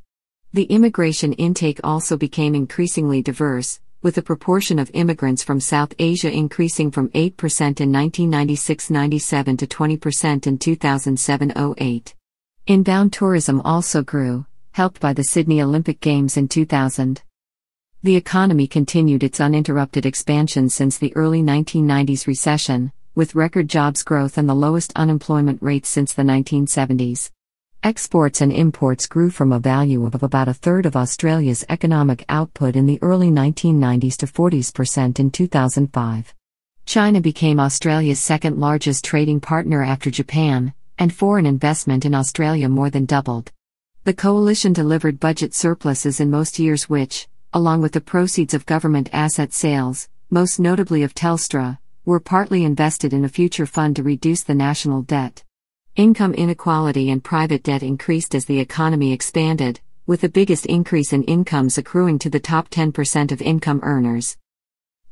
The immigration intake also became increasingly diverse, with the proportion of immigrants from South Asia increasing from 8% in 1996-97 to 20% in 2007-08. Inbound tourism also grew, helped by the Sydney Olympic Games in 2000. The economy continued its uninterrupted expansion since the early 1990s recession, with record jobs growth and the lowest unemployment rates since the 1970s. Exports and imports grew from a value of about a third of Australia's economic output in the early 1990s to 40% in 2005. China became Australia's second largest trading partner after Japan, and foreign investment in Australia more than doubled. The coalition delivered budget surpluses in most years which, along with the proceeds of government asset sales, most notably of Telstra, were partly invested in a future fund to reduce the national debt. Income inequality and private debt increased as the economy expanded, with the biggest increase in incomes accruing to the top 10% of income earners.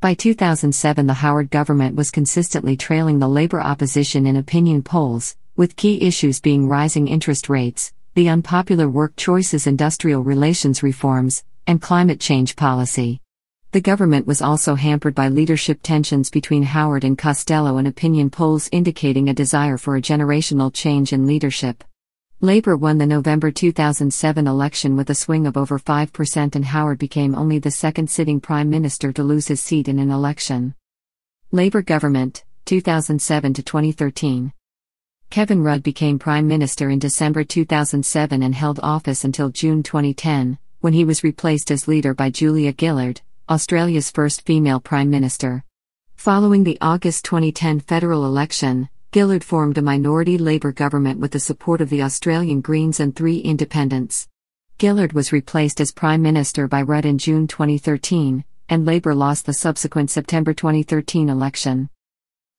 By 2007, the Howard government was consistently trailing the Labour opposition in opinion polls, with key issues being rising interest rates, the unpopular work choices, industrial relations reforms, and climate change policy. The government was also hampered by leadership tensions between Howard and Costello and opinion polls indicating a desire for a generational change in leadership. Labour won the November 2007 election with a swing of over 5% and Howard became only the second sitting Prime Minister to lose his seat in an election. Labour government, 2007 to 2013. Kevin Rudd became Prime Minister in December 2007 and held office until June 2010, when he was replaced as leader by Julia Gillard, Australia's first female Prime Minister. Following the August 2010 federal election, Gillard formed a minority Labour government with the support of the Australian Greens and 3 independents. Gillard was replaced as Prime Minister by Rudd in June 2013, and Labour lost the subsequent September 2013 election.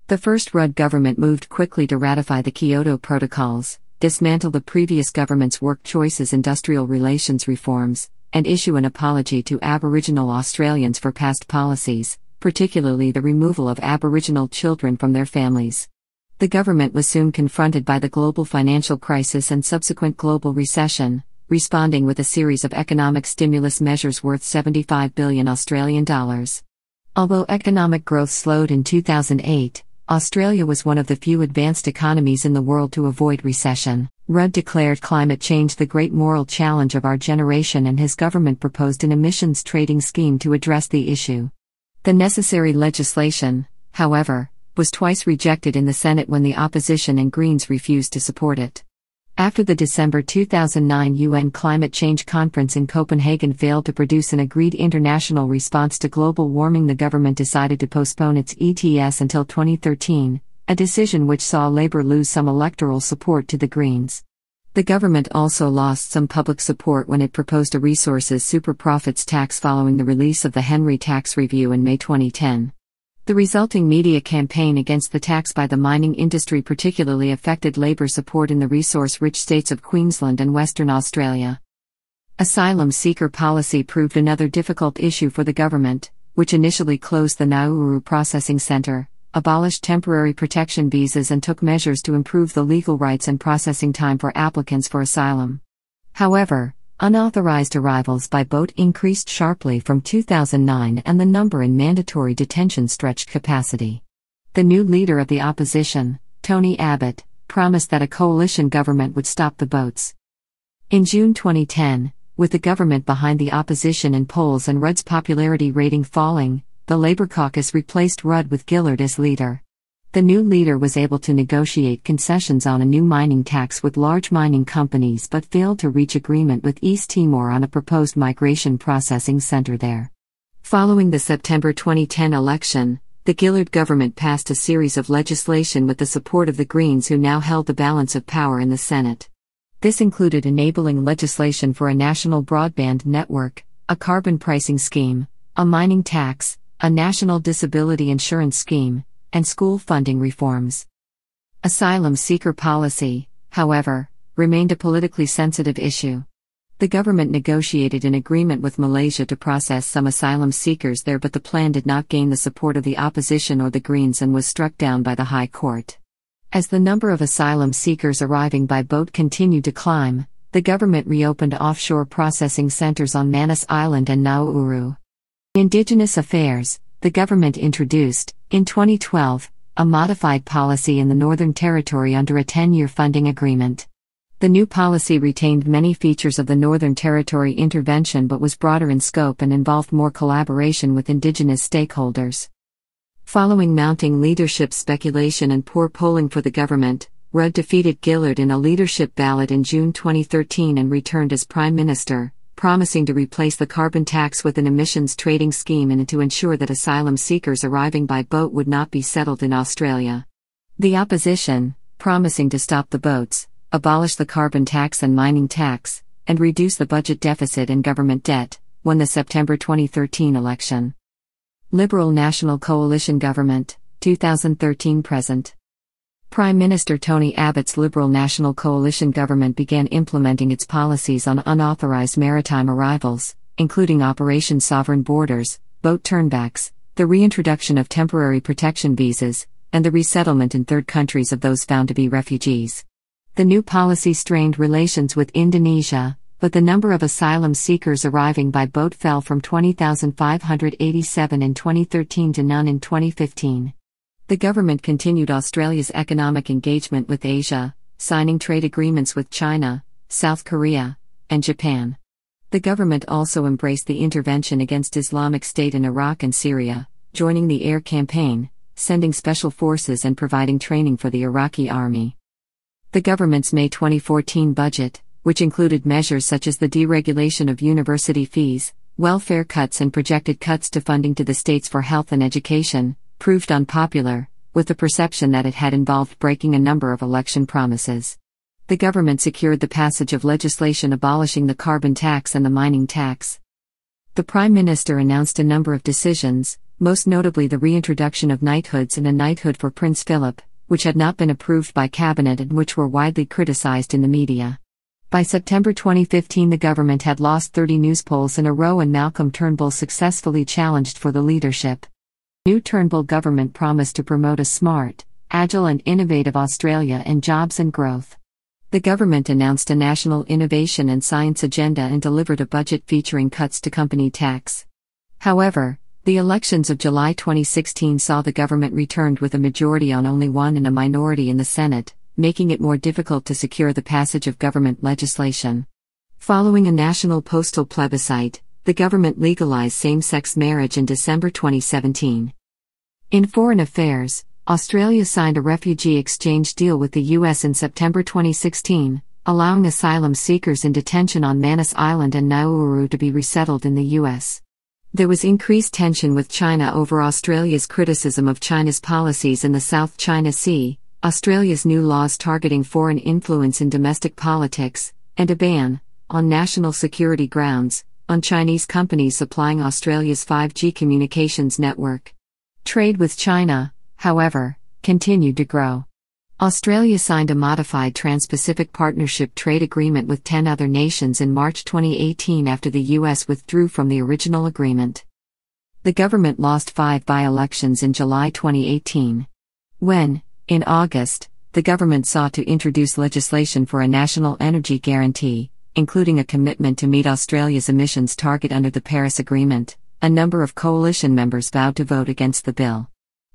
The first Rudd government moved quickly to ratify the Kyoto Protocols, dismantle the previous government's work choices industrial relations reforms, and issue an apology to Aboriginal Australians for past policies, particularly the removal of Aboriginal children from their families. The government was soon confronted by the global financial crisis and subsequent global recession, responding with a series of economic stimulus measures worth $75 billion Australian dollars. Although economic growth slowed in 2008, Australia was one of the few advanced economies in the world to avoid recession. Rudd declared climate change the great moral challenge of our generation, and his government proposed an emissions trading scheme to address the issue. The necessary legislation, however, was twice rejected in the Senate when the opposition and Greens refused to support it. After the December 2009 UN Climate Change Conference in Copenhagen failed to produce an agreed international response to global warming, the government decided to postpone its ETS until 2013, a decision which saw Labour lose some electoral support to the Greens. The government also lost some public support when it proposed a resources super profits tax following the release of the Henry Tax Review in May 2010. The resulting media campaign against the tax by the mining industry particularly affected Labour support in the resource-rich states of Queensland and Western Australia. Asylum seeker policy proved another difficult issue for the government, which initially closed the Nauru Processing Centre, abolished temporary protection visas and took measures to improve the legal rights and processing time for applicants for asylum. However, unauthorized arrivals by boat increased sharply from 2009 and the number in mandatory detention stretched capacity. The new leader of the opposition, Tony Abbott, promised that a coalition government would stop the boats. In June 2010, with the government behind the opposition in polls and Rudd's popularity rating falling, the Labour caucus replaced Rudd with Gillard as leader. The new leader was able to negotiate concessions on a new mining tax with large mining companies but failed to reach agreement with East Timor on a proposed migration processing centre there. Following the September 2010 election, the Gillard government passed a series of legislation with the support of the Greens, who now held the balance of power in the Senate. This included enabling legislation for a national broadband network, a carbon pricing scheme, a mining tax, a national disability insurance scheme, and school funding reforms. Asylum seeker policy, however, remained a politically sensitive issue. The government negotiated an agreement with Malaysia to process some asylum seekers there, but the plan did not gain the support of the opposition or the Greens and was struck down by the High Court. As the number of asylum seekers arriving by boat continued to climb, the government reopened offshore processing centers on Manus Island and Nauru. Indigenous Affairs, the government introduced, in 2012, a modified policy in the Northern Territory under a 10-year funding agreement. The new policy retained many features of the Northern Territory intervention but was broader in scope and involved more collaboration with Indigenous stakeholders. Following mounting leadership speculation and poor polling for the government, Rudd defeated Gillard in a leadership ballot in June 2013 and returned as Prime Minister, promising to replace the carbon tax with an emissions trading scheme and to ensure that asylum seekers arriving by boat would not be settled in Australia. The opposition, promising to stop the boats, abolish the carbon tax and mining tax, and reduce the budget deficit and government debt, won the September 2013 election. Liberal National Coalition Government, 2013-present. Prime Minister Tony Abbott's Liberal National Coalition government began implementing its policies on unauthorized maritime arrivals, including Operation Sovereign Borders, boat turnbacks, the reintroduction of temporary protection visas, and the resettlement in third countries of those found to be refugees. The new policy strained relations with Indonesia, but the number of asylum seekers arriving by boat fell from 20,587 in 2013 to none in 2015. The government continued Australia's economic engagement with Asia, signing trade agreements with China, South Korea, and Japan. The government also embraced the intervention against Islamic State in Iraq and Syria, joining the air campaign, sending special forces and providing training for the Iraqi army. The government's May 2014 budget, which included measures such as the deregulation of university fees, welfare cuts and projected cuts to funding to the states for health and education, proved unpopular, with the perception that it had involved breaking a number of election promises. The government secured the passage of legislation abolishing the carbon tax and the mining tax. The Prime Minister announced a number of decisions, most notably the reintroduction of knighthoods and a knighthood for Prince Philip, which had not been approved by Cabinet and which were widely criticized in the media. By September 2015, the government had lost 30 news polls in a row and Malcolm Turnbull successfully challenged for the leadership. New Turnbull government promised to promote a smart, agile and innovative Australia and jobs and growth. The government announced a national innovation and science agenda and delivered a budget featuring cuts to company tax. However, the elections of July 2016 saw the government returned with a majority on only one and a minority in the Senate, making it more difficult to secure the passage of government legislation. Following a national postal plebiscite, the government legalized same-sex marriage in December 2017. In foreign affairs, Australia signed a refugee exchange deal with the US in September 2016, allowing asylum seekers in detention on Manus Island and Nauru to be resettled in the US. There was increased tension with China over Australia's criticism of China's policies in the South China Sea, Australia's new laws targeting foreign influence in domestic politics, and a ban, on national security grounds, on Chinese companies supplying Australia's 5G communications network. Trade with China, however, continued to grow. Australia signed a modified Trans-Pacific Partnership trade agreement with 10 other nations in March 2018 after the US withdrew from the original agreement. The government lost 5 by-elections in July 2018. When, in August, the government sought to introduce legislation for a national energy guarantee, including a commitment to meet Australia's emissions target under the Paris Agreement, a number of coalition members vowed to vote against the bill.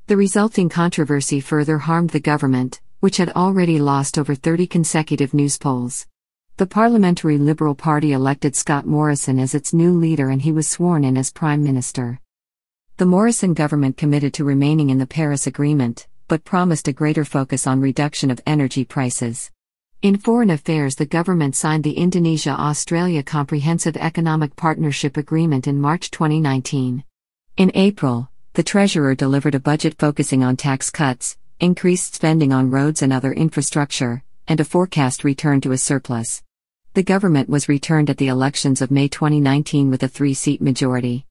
The resulting controversy further harmed the government, which had already lost over 30 consecutive news polls. The Parliamentary Liberal Party elected Scott Morrison as its new leader and he was sworn in as Prime Minister. The Morrison government committed to remaining in the Paris Agreement, but promised a greater focus on reduction of energy prices. In foreign affairs, the government signed the Indonesia-Australia Comprehensive Economic Partnership Agreement in March 2019. In April, the Treasurer delivered a budget focusing on tax cuts, increased spending on roads and other infrastructure, and a forecast return to a surplus. The government was returned at the elections of May 2019 with a 3-seat majority.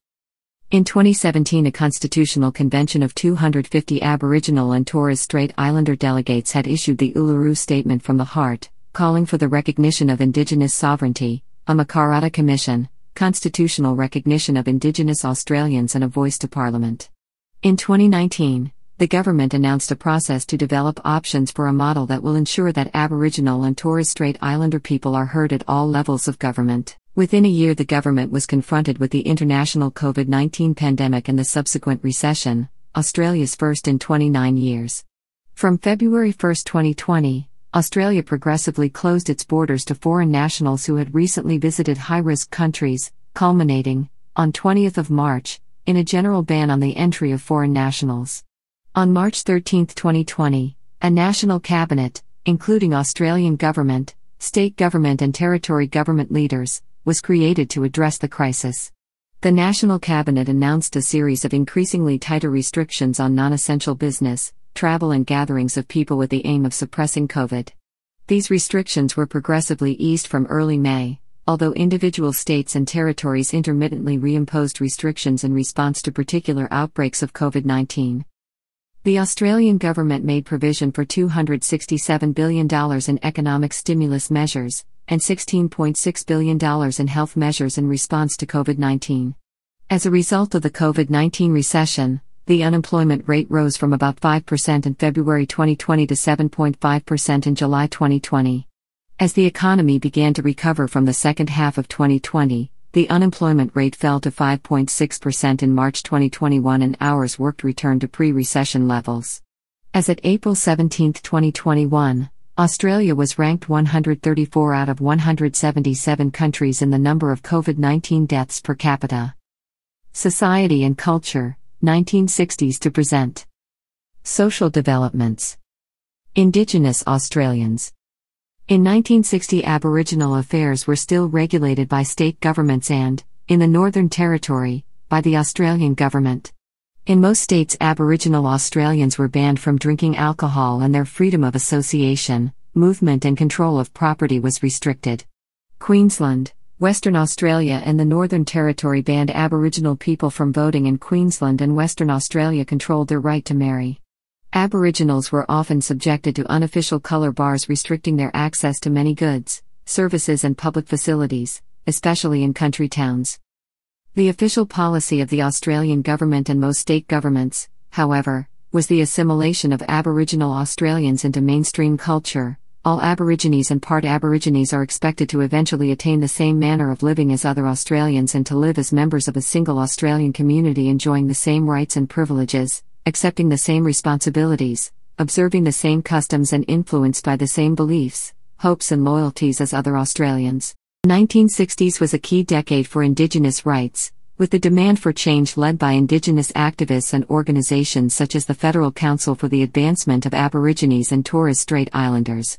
In 2017, a constitutional convention of 250 Aboriginal and Torres Strait Islander delegates had issued the Uluru Statement from the Heart, calling for the recognition of Indigenous sovereignty, a Makarrata Commission, constitutional recognition of Indigenous Australians and a voice to Parliament. In 2019, the government announced a process to develop options for a model that will ensure that Aboriginal and Torres Strait Islander people are heard at all levels of government. Within a year, the government was confronted with the international COVID-19 pandemic and the subsequent recession, Australia's first in 29 years. From February 1, 2020, Australia progressively closed its borders to foreign nationals who had recently visited high-risk countries, culminating, on 20th of March, in a general ban on the entry of foreign nationals. On March 13, 2020, a national cabinet, including Australian government, state government and territory government leaders, was created to address the crisis. The National Cabinet announced a series of increasingly tighter restrictions on non-essential business, travel and gatherings of people with the aim of suppressing COVID. These restrictions were progressively eased from early May, although individual states and territories intermittently reimposed restrictions in response to particular outbreaks of COVID-19. The Australian government made provision for $267 billion in economic stimulus measures, and $16.6 billion in health measures in response to COVID-19. As a result of the COVID-19 recession, the unemployment rate rose from about 5% in February 2020 to 7.5% in July 2020. As the economy began to recover from the second half of 2020, the unemployment rate fell to 5.6% in March 2021 and hours worked returned to pre-recession levels. As at April 17, 2021, Australia was ranked 134 out of 177 countries in the number of COVID-19 deaths per capita. Society and culture, 1960s to present. Social developments. Indigenous Australians. In 1960, Aboriginal affairs were still regulated by state governments and, in the Northern Territory, by the Australian government. In most states, Aboriginal Australians were banned from drinking alcohol and their freedom of association, movement and control of property was restricted. Queensland, Western Australia and the Northern Territory banned Aboriginal people from voting, and Queensland and Western Australia controlled their right to marry. Aboriginals were often subjected to unofficial colour bars restricting their access to many goods, services and public facilities, especially in country towns. The official policy of the Australian government and most state governments, however, was the assimilation of Aboriginal Australians into mainstream culture. All Aborigines and part Aborigines are expected to eventually attain the same manner of living as other Australians and to live as members of a single Australian community, enjoying the same rights and privileges, accepting the same responsibilities, observing the same customs and influenced by the same beliefs, hopes and loyalties as other Australians. The 1960s was a key decade for Indigenous rights, with the demand for change led by Indigenous activists and organisations such as the Federal Council for the Advancement of Aborigines and Torres Strait Islanders.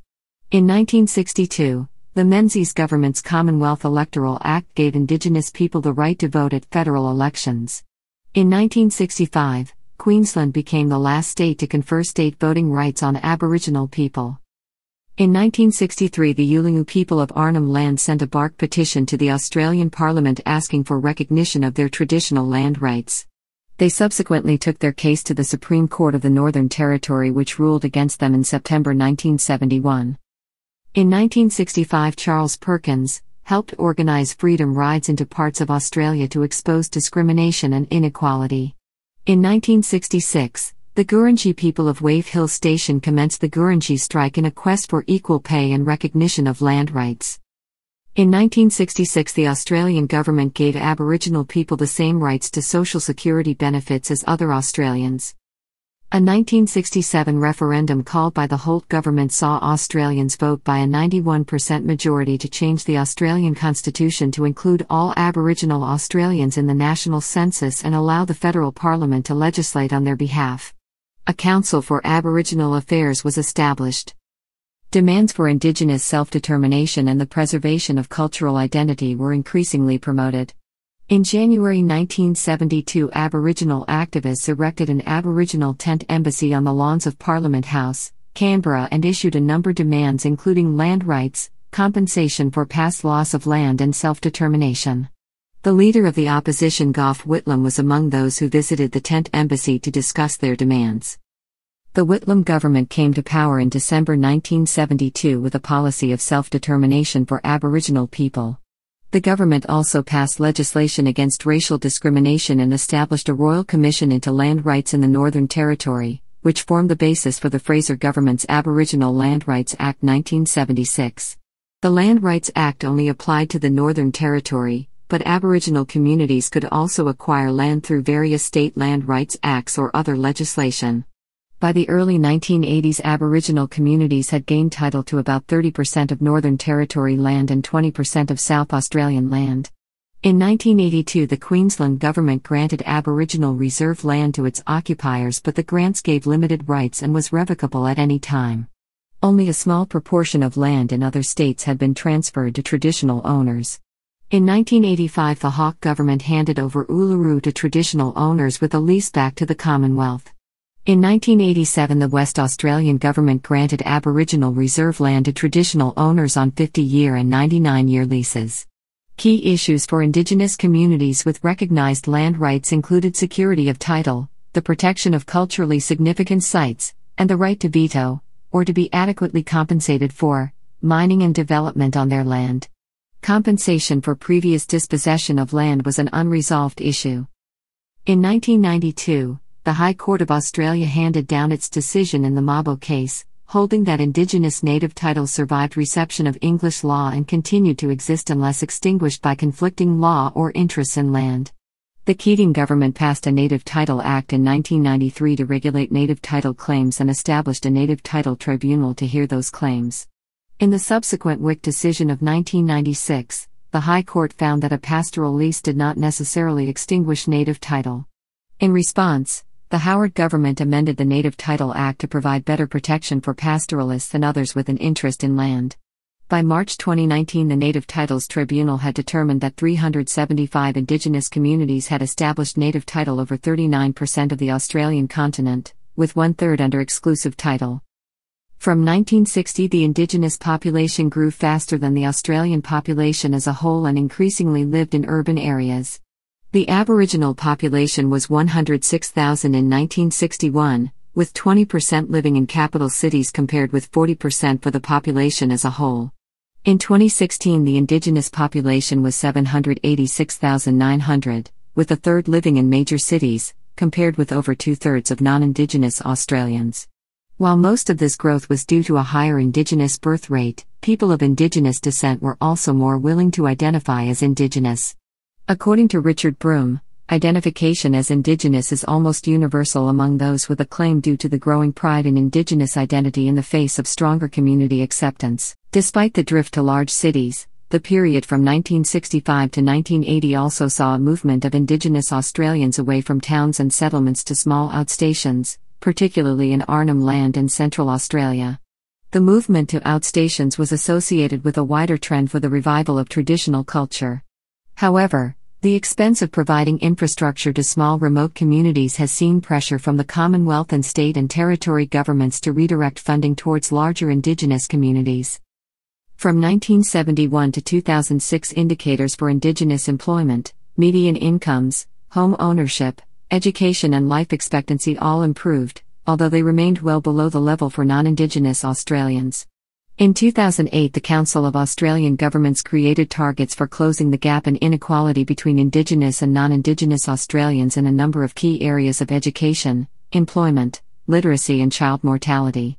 In 1962, the Menzies government's Commonwealth Electoral Act gave Indigenous people the right to vote at federal elections. In 1965, Queensland became the last state to confer state voting rights on Aboriginal people. In 1963, the Uluru people of Arnhem Land sent a bark petition to the Australian Parliament asking for recognition of their traditional land rights. They subsequently took their case to the Supreme Court of the Northern Territory, which ruled against them in September 1971. In 1965, Charles Perkins helped organise freedom rides into parts of Australia to expose discrimination and inequality. In 1966, the Gurindji people of Wave Hill Station commenced the Gurindji strike in a quest for equal pay and recognition of land rights. In 1966, the Australian government gave Aboriginal people the same rights to social security benefits as other Australians. A 1967 referendum called by the Holt government saw Australians vote by a 91% majority to change the Australian Constitution to include all Aboriginal Australians in the national census and allow the federal parliament to legislate on their behalf. A Council for Aboriginal Affairs was established. Demands for Indigenous self-determination and the preservation of cultural identity were increasingly promoted. In January 1972, Aboriginal activists erected an Aboriginal tent embassy on the lawns of Parliament House, Canberra, and issued a number of demands including land rights, compensation for past loss of land and self-determination. The leader of the opposition, Gough Whitlam, was among those who visited the tent embassy to discuss their demands. The Whitlam government came to power in December 1972 with a policy of self-determination for Aboriginal people. The government also passed legislation against racial discrimination and established a Royal Commission into Land Rights in the Northern Territory, which formed the basis for the Fraser government's Aboriginal Land Rights Act 1976. The Land Rights Act only applied to the Northern Territory, but Aboriginal communities could also acquire land through various state land rights acts or other legislation. By the early 1980s, Aboriginal communities had gained title to about 30% of Northern Territory land and 20% of South Australian land. In 1982, the Queensland government granted Aboriginal reserve land to its occupiers, but the grants gave limited rights and was revocable at any time. Only a small proportion of land in other states had been transferred to traditional owners. In 1985, the Hawke government handed over Uluru to traditional owners with a lease back to the Commonwealth. In 1987, the West Australian government granted Aboriginal reserve land to traditional owners on 50-year and 99-year leases. Key issues for Indigenous communities with recognised land rights included security of title, the protection of culturally significant sites, and the right to veto, or to be adequately compensated for, mining and development on their land. Compensation for previous dispossession of land was an unresolved issue. In 1992, the High Court of Australia handed down its decision in the Mabo case, holding that Indigenous native titles survived reception of English law and continued to exist unless extinguished by conflicting law or interests in land. The Keating government passed a Native Title Act in 1993 to regulate native title claims and established a Native Title Tribunal to hear those claims. In the subsequent Wick decision of 1996, the High Court found that a pastoral lease did not necessarily extinguish native title. In response, the Howard government amended the Native Title Act to provide better protection for pastoralists and others with an interest in land. By March 2019, the Native Titles Tribunal had determined that 375 Indigenous communities had established native title over 39% of the Australian continent, with one-third under exclusive title. From 1960, the Indigenous population grew faster than the Australian population as a whole and increasingly lived in urban areas. The Aboriginal population was 106,000 in 1961, with 20% living in capital cities compared with 40% for the population as a whole. In 2016, the Indigenous population was 786,900, with a third living in major cities, compared with over two-thirds of non-Indigenous Australians. While most of this growth was due to a higher Indigenous birth rate, people of Indigenous descent were also more willing to identify as Indigenous. According to Richard Broom, identification as Indigenous is almost universal among those with a claim due to the growing pride in Indigenous identity in the face of stronger community acceptance. Despite the drift to large cities, the period from 1965 to 1980 also saw a movement of Indigenous Australians away from towns and settlements to small outstations, particularly in Arnhem Land in Central Australia. The movement to outstations was associated with a wider trend for the revival of traditional culture. However, the expense of providing infrastructure to small remote communities has seen pressure from the Commonwealth and state and territory governments to redirect funding towards larger Indigenous communities. From 1971 to 2006, indicators for Indigenous employment, median incomes, home ownership, education and life expectancy all improved, although they remained well below the level for non-Indigenous Australians. In 2008, the Council of Australian Governments created targets for closing the gap in inequality between Indigenous and non-Indigenous Australians in a number of key areas of education, employment, literacy and child mortality.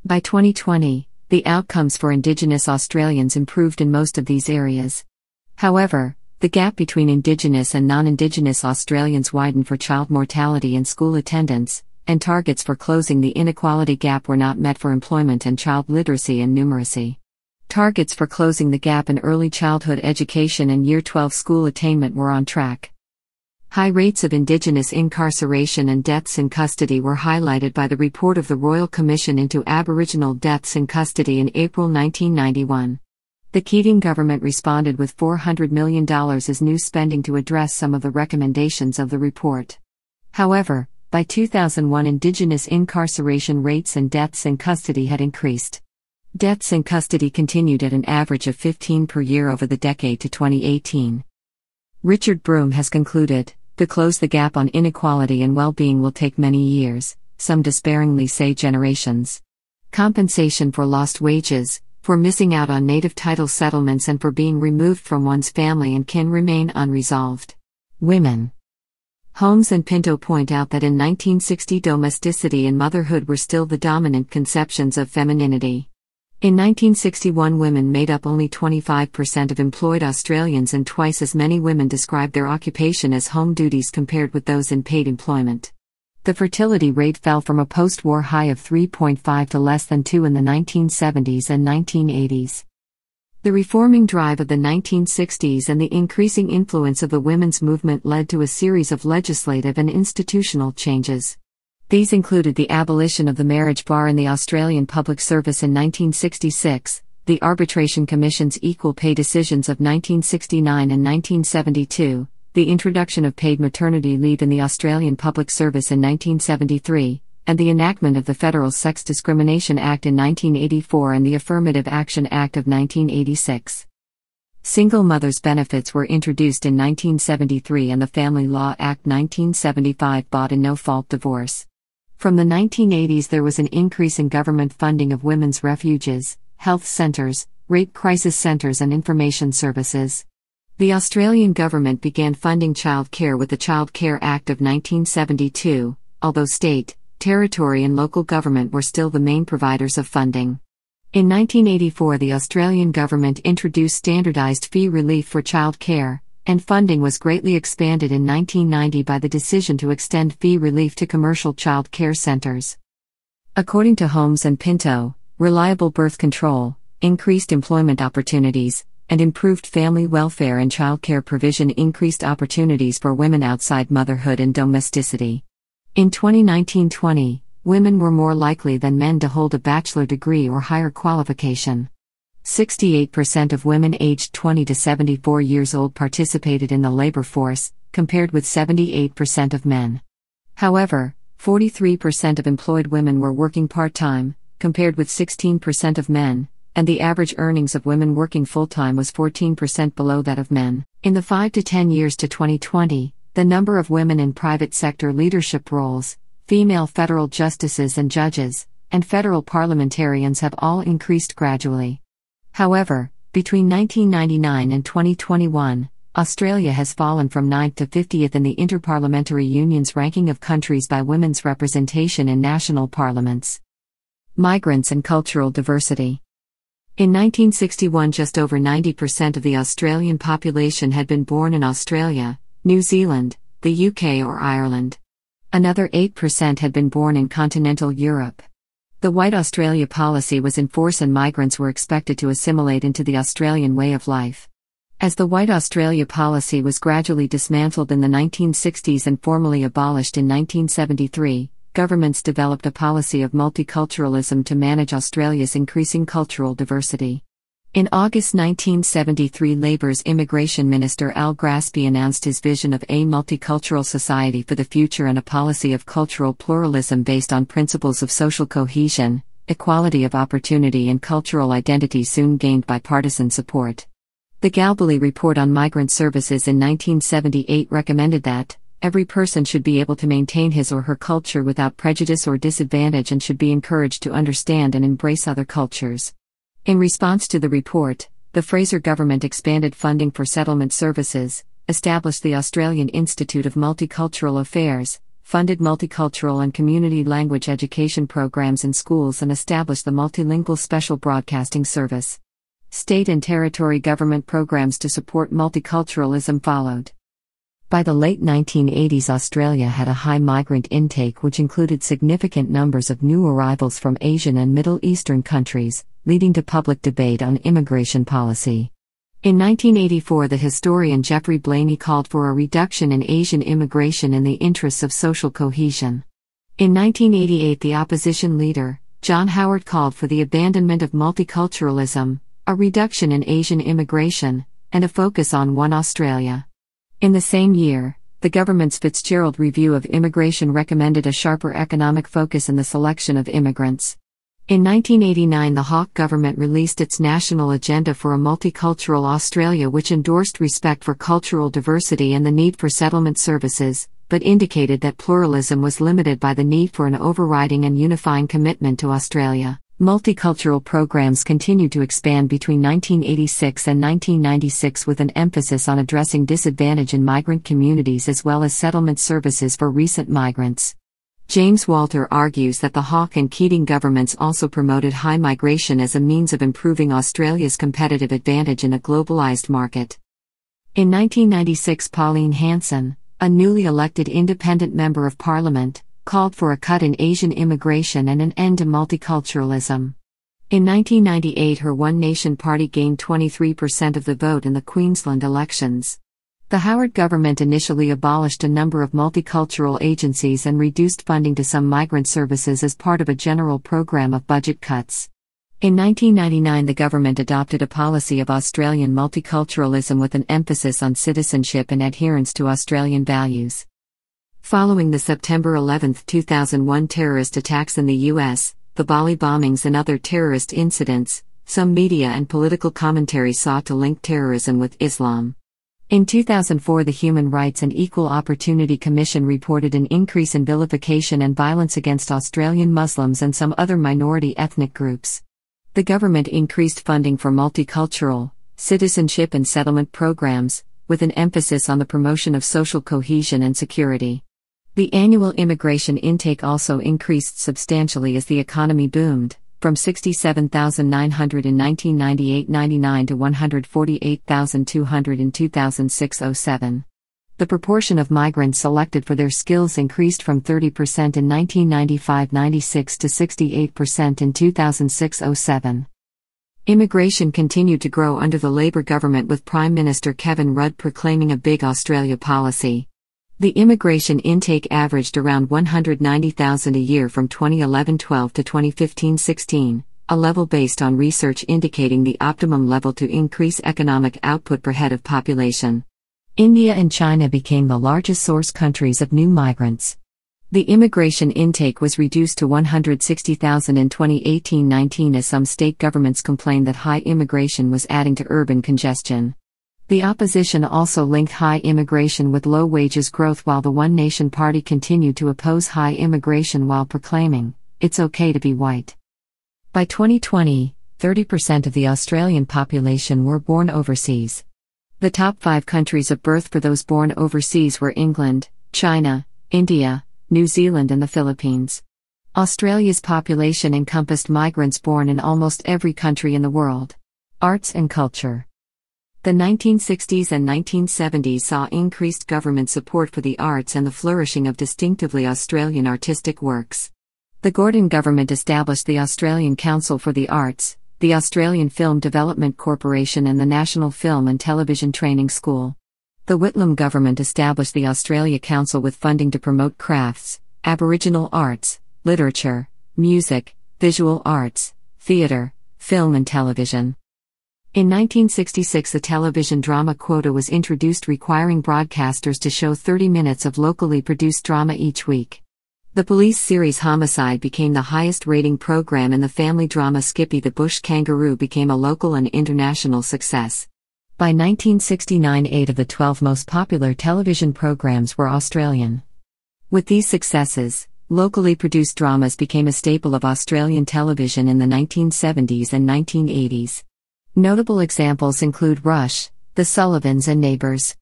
By 2020, the outcomes for Indigenous Australians improved in most of these areas. However, the gap between Indigenous and non-Indigenous Australians widened for child mortality and school attendance, and targets for closing the inequality gap were not met for employment and child literacy and numeracy. Targets for closing the gap in early childhood education and Year 12 school attainment were on track. High rates of Indigenous incarceration and deaths in custody were highlighted by the report of the Royal Commission into Aboriginal Deaths in Custody in April 1991. The Keating government responded with $400 million as new spending to address some of the recommendations of the report. However, by 2001 Indigenous incarceration rates and deaths in custody had increased. Deaths in custody continued at an average of 15 per year over the decade to 2018. Richard Broome has concluded, to close the gap on inequality and well-being will take many years, some despairingly say generations. Compensation for lost wages, for missing out on native title settlements and for being removed from one's family and kin remain unresolved. Women. Holmes and Pinto point out that in 1960 domesticity and motherhood were still the dominant conceptions of femininity. In 1961 women made up only 25% of employed Australians and twice as many women described their occupation as home duties compared with those in paid employment. The fertility rate fell from a post-war high of 3.5 to less than 2 in the 1970s and 1980s. The reforming drive of the 1960s and the increasing influence of the women's movement led to a series of legislative and institutional changes. These included the abolition of the marriage bar in the Australian Public Service in 1966, the Arbitration Commission's equal pay decisions of 1969 and 1972, the introduction of paid maternity leave in the Australian Public Service in 1973, and the enactment of the Federal Sex Discrimination Act in 1984 and the Affirmative Action Act of 1986. Single mothers' benefits were introduced in 1973 and the Family Law Act 1975 bought in no-fault divorce. From the 1980s there was an increase in government funding of women's refuges, health centres, rape crisis centres and information services. The Australian government began funding child care with the Child Care Act of 1972, although state, territory and local government were still the main providers of funding. In 1984 the Australian government introduced standardised fee relief for child care, and funding was greatly expanded in 1990 by the decision to extend fee relief to commercial child care centres. According to Holmes and Pinto, reliable birth control, increased employment opportunities, and improved family welfare and child care provision increased opportunities for women outside motherhood and domesticity. In 2019-20, women were more likely than men to hold a bachelor degree or higher qualification. 68% of women aged 20 to 74 years old participated in the labor force, compared with 78% of men. However, 43% of employed women were working part-time, compared with 16% of men, and the average earnings of women working full-time was 14% below that of men. In the 5 to 10 years to 2020, the number of women in private sector leadership roles, female federal justices and judges, and federal parliamentarians have all increased gradually. However, between 1999 and 2021, Australia has fallen from 9th to 50th in the Interparliamentary Union's ranking of countries by women's representation in national parliaments. Migrants and cultural diversity. In 1961, just over 90% of the Australian population had been born in Australia, New Zealand, the UK or Ireland. Another 8% had been born in continental Europe. The White Australia policy was in force and migrants were expected to assimilate into the Australian way of life. As the White Australia policy was gradually dismantled in the 1960s and formally abolished in 1973, governments developed a policy of multiculturalism to manage Australia's increasing cultural diversity. In August 1973, Labour's Immigration Minister Al Grassby announced his vision of a multicultural society for the future and a policy of cultural pluralism based on principles of social cohesion, equality of opportunity and cultural identity soon gained bipartisan support. The Galbally Report on Migrant Services in 1978 recommended that every person should be able to maintain his or her culture without prejudice or disadvantage and should be encouraged to understand and embrace other cultures. In response to the report, the Fraser government expanded funding for settlement services, established the Australian Institute of Multicultural Affairs, funded multicultural and community language education programs in schools and established the Multilingual Special Broadcasting Service. State and territory government programs to support multiculturalism followed. By the late 1980s, Australia had a high migrant intake which included significant numbers of new arrivals from Asian and Middle Eastern countries, leading to public debate on immigration policy. In 1984, the historian Geoffrey Blaney called for a reduction in Asian immigration in the interests of social cohesion. In 1988, the opposition leader, John Howard, called for the abandonment of multiculturalism, a reduction in Asian immigration, and a focus on One Australia. In the same year, the government's Fitzgerald Review of Immigration recommended a sharper economic focus in the selection of immigrants. In 1989, the Hawke government released its National Agenda for a Multicultural Australia, which endorsed respect for cultural diversity and the need for settlement services, but indicated that pluralism was limited by the need for an overriding and unifying commitment to Australia. Multicultural programs continued to expand between 1986 and 1996 with an emphasis on addressing disadvantage in migrant communities as well as settlement services for recent migrants. James Walter argues that the Hawke and Keating governments also promoted high migration as a means of improving Australia's competitive advantage in a globalised market. In 1996, Pauline Hanson, a newly elected independent member of Parliament, called for a cut in Asian immigration and an end to multiculturalism. In 1998, her One Nation party gained 23% of the vote in the Queensland elections. The Howard government initially abolished a number of multicultural agencies and reduced funding to some migrant services as part of a general program of budget cuts. In 1999, the government adopted a policy of Australian multiculturalism with an emphasis on citizenship and adherence to Australian values. Following the September 11, 2001 terrorist attacks in the U.S., the Bali bombings and other terrorist incidents, some media and political commentary sought to link terrorism with Islam. In 2004, the Human Rights and Equal Opportunity Commission reported an increase in vilification and violence against Australian Muslims and some other minority ethnic groups. The government increased funding for multicultural, citizenship and settlement programs, with an emphasis on the promotion of social cohesion and security. The annual immigration intake also increased substantially as the economy boomed, from 67,900 in 1998-99 to 148,200 in 2006-07. The proportion of migrants selected for their skills increased from 30% in 1995-96 to 68% in 2006-07. Immigration continued to grow under the Labour government, with Prime Minister Kevin Rudd proclaiming a Big Australia policy. The immigration intake averaged around 190,000 a year from 2011-12 to 2015-16, a level based on research indicating the optimum level to increase economic output per head of population. India and China became the largest source countries of new migrants. The immigration intake was reduced to 160,000 in 2018-19 as some state governments complained that high immigration was adding to urban congestion. The opposition also linked high immigration with low wages growth, while the One Nation party continued to oppose high immigration while proclaiming, "It's okay to be white." By 2020, 30% of the Australian population were born overseas. The top 5 countries of birth for those born overseas were England, China, India, New Zealand and the Philippines. Australia's population encompassed migrants born in almost every country in the world. Arts and culture. The 1960s and 1970s saw increased government support for the arts and the flourishing of distinctively Australian artistic works. The Gordon government established the Australian Council for the Arts, the Australian Film Development Corporation and the National Film and Television Training School. The Whitlam government established the Australia Council with funding to promote crafts, Aboriginal arts, literature, music, visual arts, theatre, film and television. In 1966, a television drama quota was introduced requiring broadcasters to show 30 minutes of locally produced drama each week. The police series Homicide became the highest-rating program, and the family drama Skippy the Bush Kangaroo became a local and international success. By 1969, 8 of the 12 most popular television programs were Australian. With these successes, locally produced dramas became a staple of Australian television in the 1970s and 1980s. Notable examples include Rush, The Sullivans and Neighbours.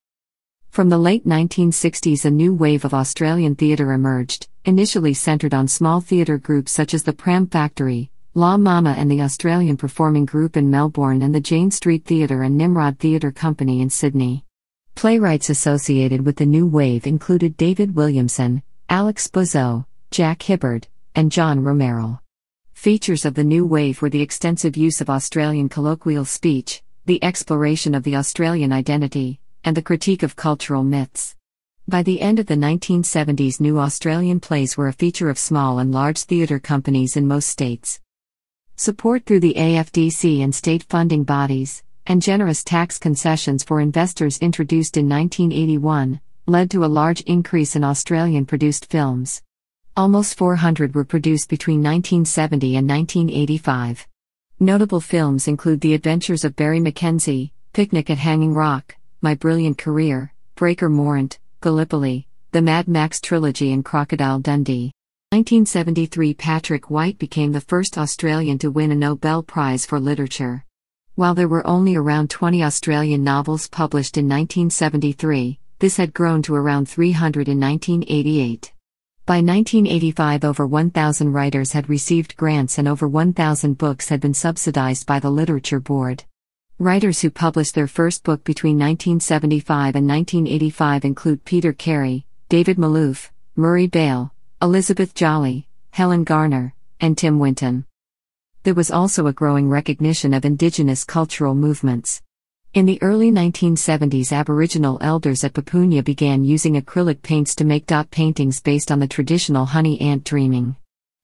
From the late 1960s, a new wave of Australian theatre emerged, initially centred on small theatre groups such as the Pram Factory, La Mama and the Australian Performing Group in Melbourne and the Jane Street Theatre and Nimrod Theatre Company in Sydney. Playwrights associated with the new wave included David Williamson, Alex Bozo, Jack Hibbard, and John Romero. Features of the new wave were the extensive use of Australian colloquial speech, the exploration of the Australian identity, and the critique of cultural myths. By the end of the 1970s, new Australian plays were a feature of small and large theatre companies in most states. Support through the AFDC and state funding bodies, and generous tax concessions for investors introduced in 1981, led to a large increase in Australian-produced films. Almost 400 were produced between 1970 and 1985. Notable films include The Adventures of Barry Mackenzie, Picnic at Hanging Rock, My Brilliant Career, Breaker Morant, Gallipoli, The Mad Max Trilogy and Crocodile Dundee. 1973 Patrick White became the first Australian to win a Nobel Prize for Literature. While there were only around 20 Australian novels published in 1973, this had grown to around 300 in 1988. By 1985 over 1,000 writers had received grants and over 1,000 books had been subsidized by the Literature Board. Writers who published their first book between 1975 and 1985 include Peter Carey, David Malouf, Murray Bale, Elizabeth Joly, Helen Garner, and Tim Winton. There was also a growing recognition of Indigenous cultural movements. In the early 1970s, Aboriginal elders at Papua New Guinea began using acrylic paints to make dot paintings based on the traditional honey ant dreaming.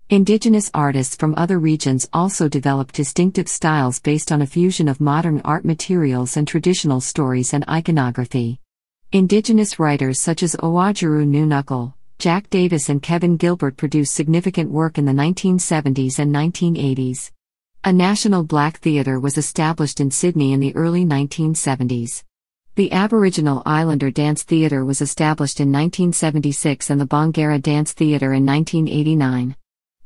Indigenous artists from other regions also developed distinctive styles based on a fusion of modern art materials and traditional stories and iconography. Indigenous writers such as Owajaru Nunukul, Jack Davis and Kevin Gilbert produced significant work in the 1970s and 1980s. A national black theatre was established in Sydney in the early 1970s. The Aboriginal Islander Dance Theatre was established in 1976 and the Bongara Dance Theatre in 1989.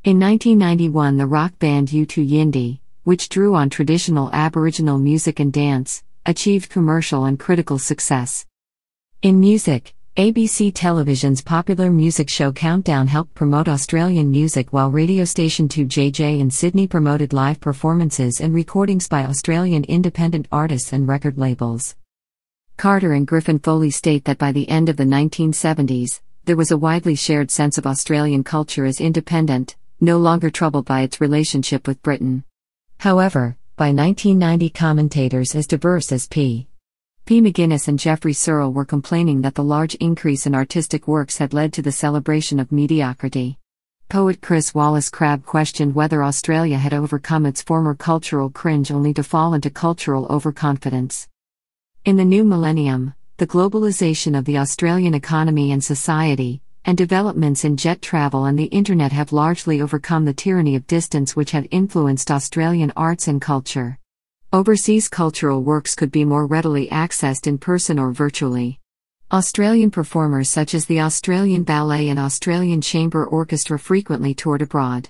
In 1991 the rock band U2 Yindi, which drew on traditional Aboriginal music and dance, achieved commercial and critical success. In music, ABC Television's popular music show Countdown helped promote Australian music, while radio station 2JJ in Sydney promoted live performances and recordings by Australian independent artists and record labels. Carter and Griffin Foley state that by the end of the 1970s, there was a widely shared sense of Australian culture as independent, no longer troubled by its relationship with Britain. However, by 1990 commentators as diverse as P. McGuinness and Geoffrey Searle were complaining that the large increase in artistic works had led to the celebration of mediocrity. Poet Chris Wallace Crabb questioned whether Australia had overcome its former cultural cringe only to fall into cultural overconfidence. In the new millennium, the globalization of the Australian economy and society, and developments in jet travel and the internet have largely overcome the tyranny of distance which had influenced Australian arts and culture. Overseas cultural works could be more readily accessed in person or virtually. Australian performers such as the Australian Ballet and Australian Chamber Orchestra frequently toured abroad.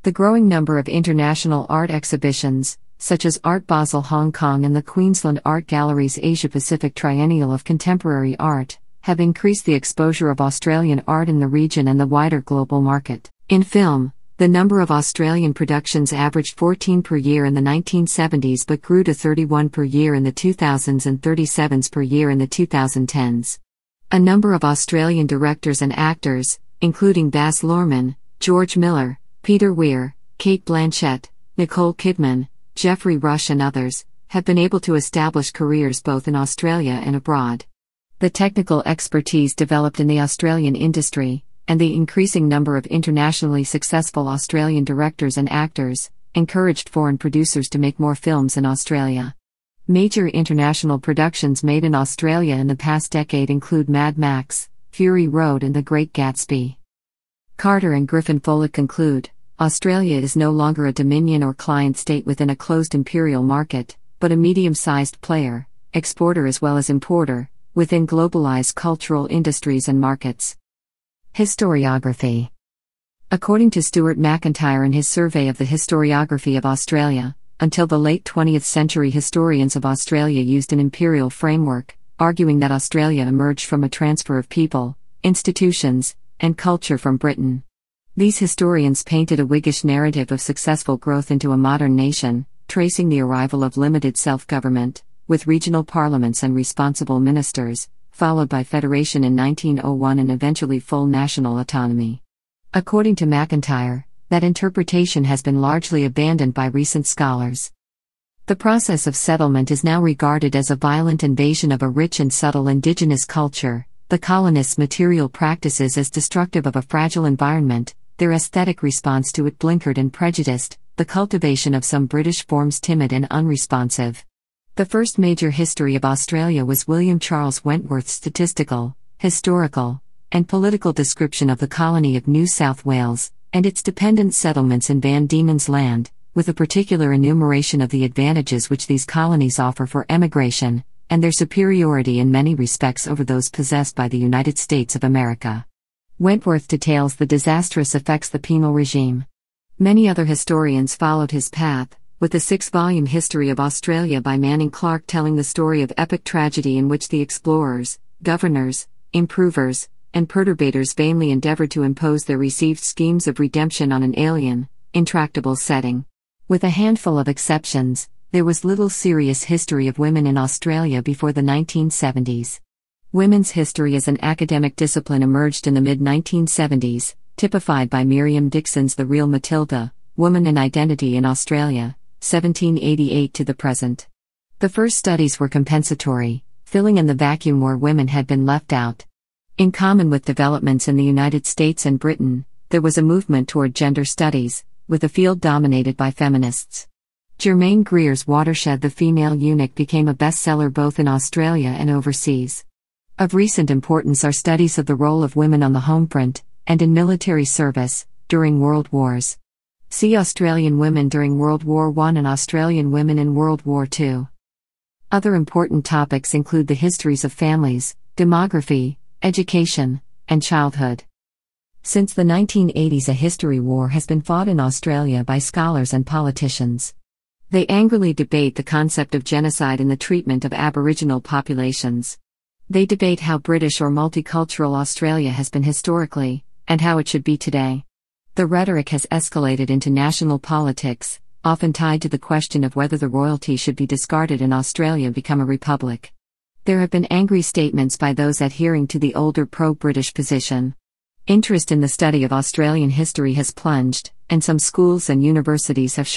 The growing number of international art exhibitions, such as Art Basel Hong Kong and the Queensland Art Gallery's Asia-Pacific Triennial of Contemporary Art, have increased the exposure of Australian art in the region and the wider global market. In film, the number of Australian productions averaged 14 per year in the 1970s but grew to 31 per year in the 2000s and 37 per year in the 2010s. A number of Australian directors and actors, including Baz Luhrmann, George Miller, Peter Weir, Cate Blanchett, Nicole Kidman, Geoffrey Rush and others, have been able to establish careers both in Australia and abroad. The technical expertise developed in the Australian industry, and the increasing number of internationally successful Australian directors and actors, encouraged foreign producers to make more films in Australia. Major international productions made in Australia in the past decade include Mad Max, Fury Road and The Great Gatsby. Carter and Griffin Foley conclude, Australia is no longer a dominion or client state within a closed imperial market, but a medium-sized player, exporter as well as importer, within globalized cultural industries and markets. Historiography. According to Stuart McIntyre in his survey of the historiography of Australia, until the late 20th century historians of Australia used an imperial framework, arguing that Australia emerged from a transfer of people, institutions, and culture from Britain. These historians painted a Whiggish narrative of successful growth into a modern nation, tracing the arrival of limited self-government, with regional parliaments and responsible ministers, followed by federation in 1901 and eventually full national autonomy. According to McIntyre, that interpretation has been largely abandoned by recent scholars. The process of settlement is now regarded as a violent invasion of a rich and subtle indigenous culture, the colonists' material practices as destructive of a fragile environment, their aesthetic response to it blinkered and prejudiced, the cultivation of some British forms timid and unresponsive. The first major history of Australia was William Charles Wentworth's statistical, historical, and political description of the colony of New South Wales, and its dependent settlements in Van Diemen's Land, with a particular enumeration of the advantages which these colonies offer for emigration, and their superiority in many respects over those possessed by the United States of America. Wentworth details the disastrous effects the penal regime. Many other historians followed his path, with the 6-volume History of Australia by Manning Clark telling the story of epic tragedy in which the explorers, governors, improvers, and perturbators vainly endeavored to impose their received schemes of redemption on an alien, intractable setting. With a handful of exceptions, there was little serious history of women in Australia before the 1970s. Women's history as an academic discipline emerged in the mid-1970s, typified by Miriam Dixon's The Real Matilda, Woman and Identity in Australia, 1788 to the present. The first studies were compensatory, filling in the vacuum where women had been left out. In common with developments in the United States and Britain, there was a movement toward gender studies, with a field dominated by feminists. Germaine Greer's Watershed The Female Eunuch became a bestseller both in Australia and overseas. Of recent importance are studies of the role of women on the homefront, and in military service, during World Wars. See Australian women during World War I and Australian women in World War II. Other important topics include the histories of families, demography, education, and childhood. Since the 1980s, a history war has been fought in Australia by scholars and politicians. They angrily debate the concept of genocide in the treatment of Aboriginal populations. They debate how British or multicultural Australia has been historically, and how it should be today. The rhetoric has escalated into national politics, often tied to the question of whether the royalty should be discarded and Australia become a republic. There have been angry statements by those adhering to the older pro-British position. Interest in the study of Australian history has plunged, and some schools and universities have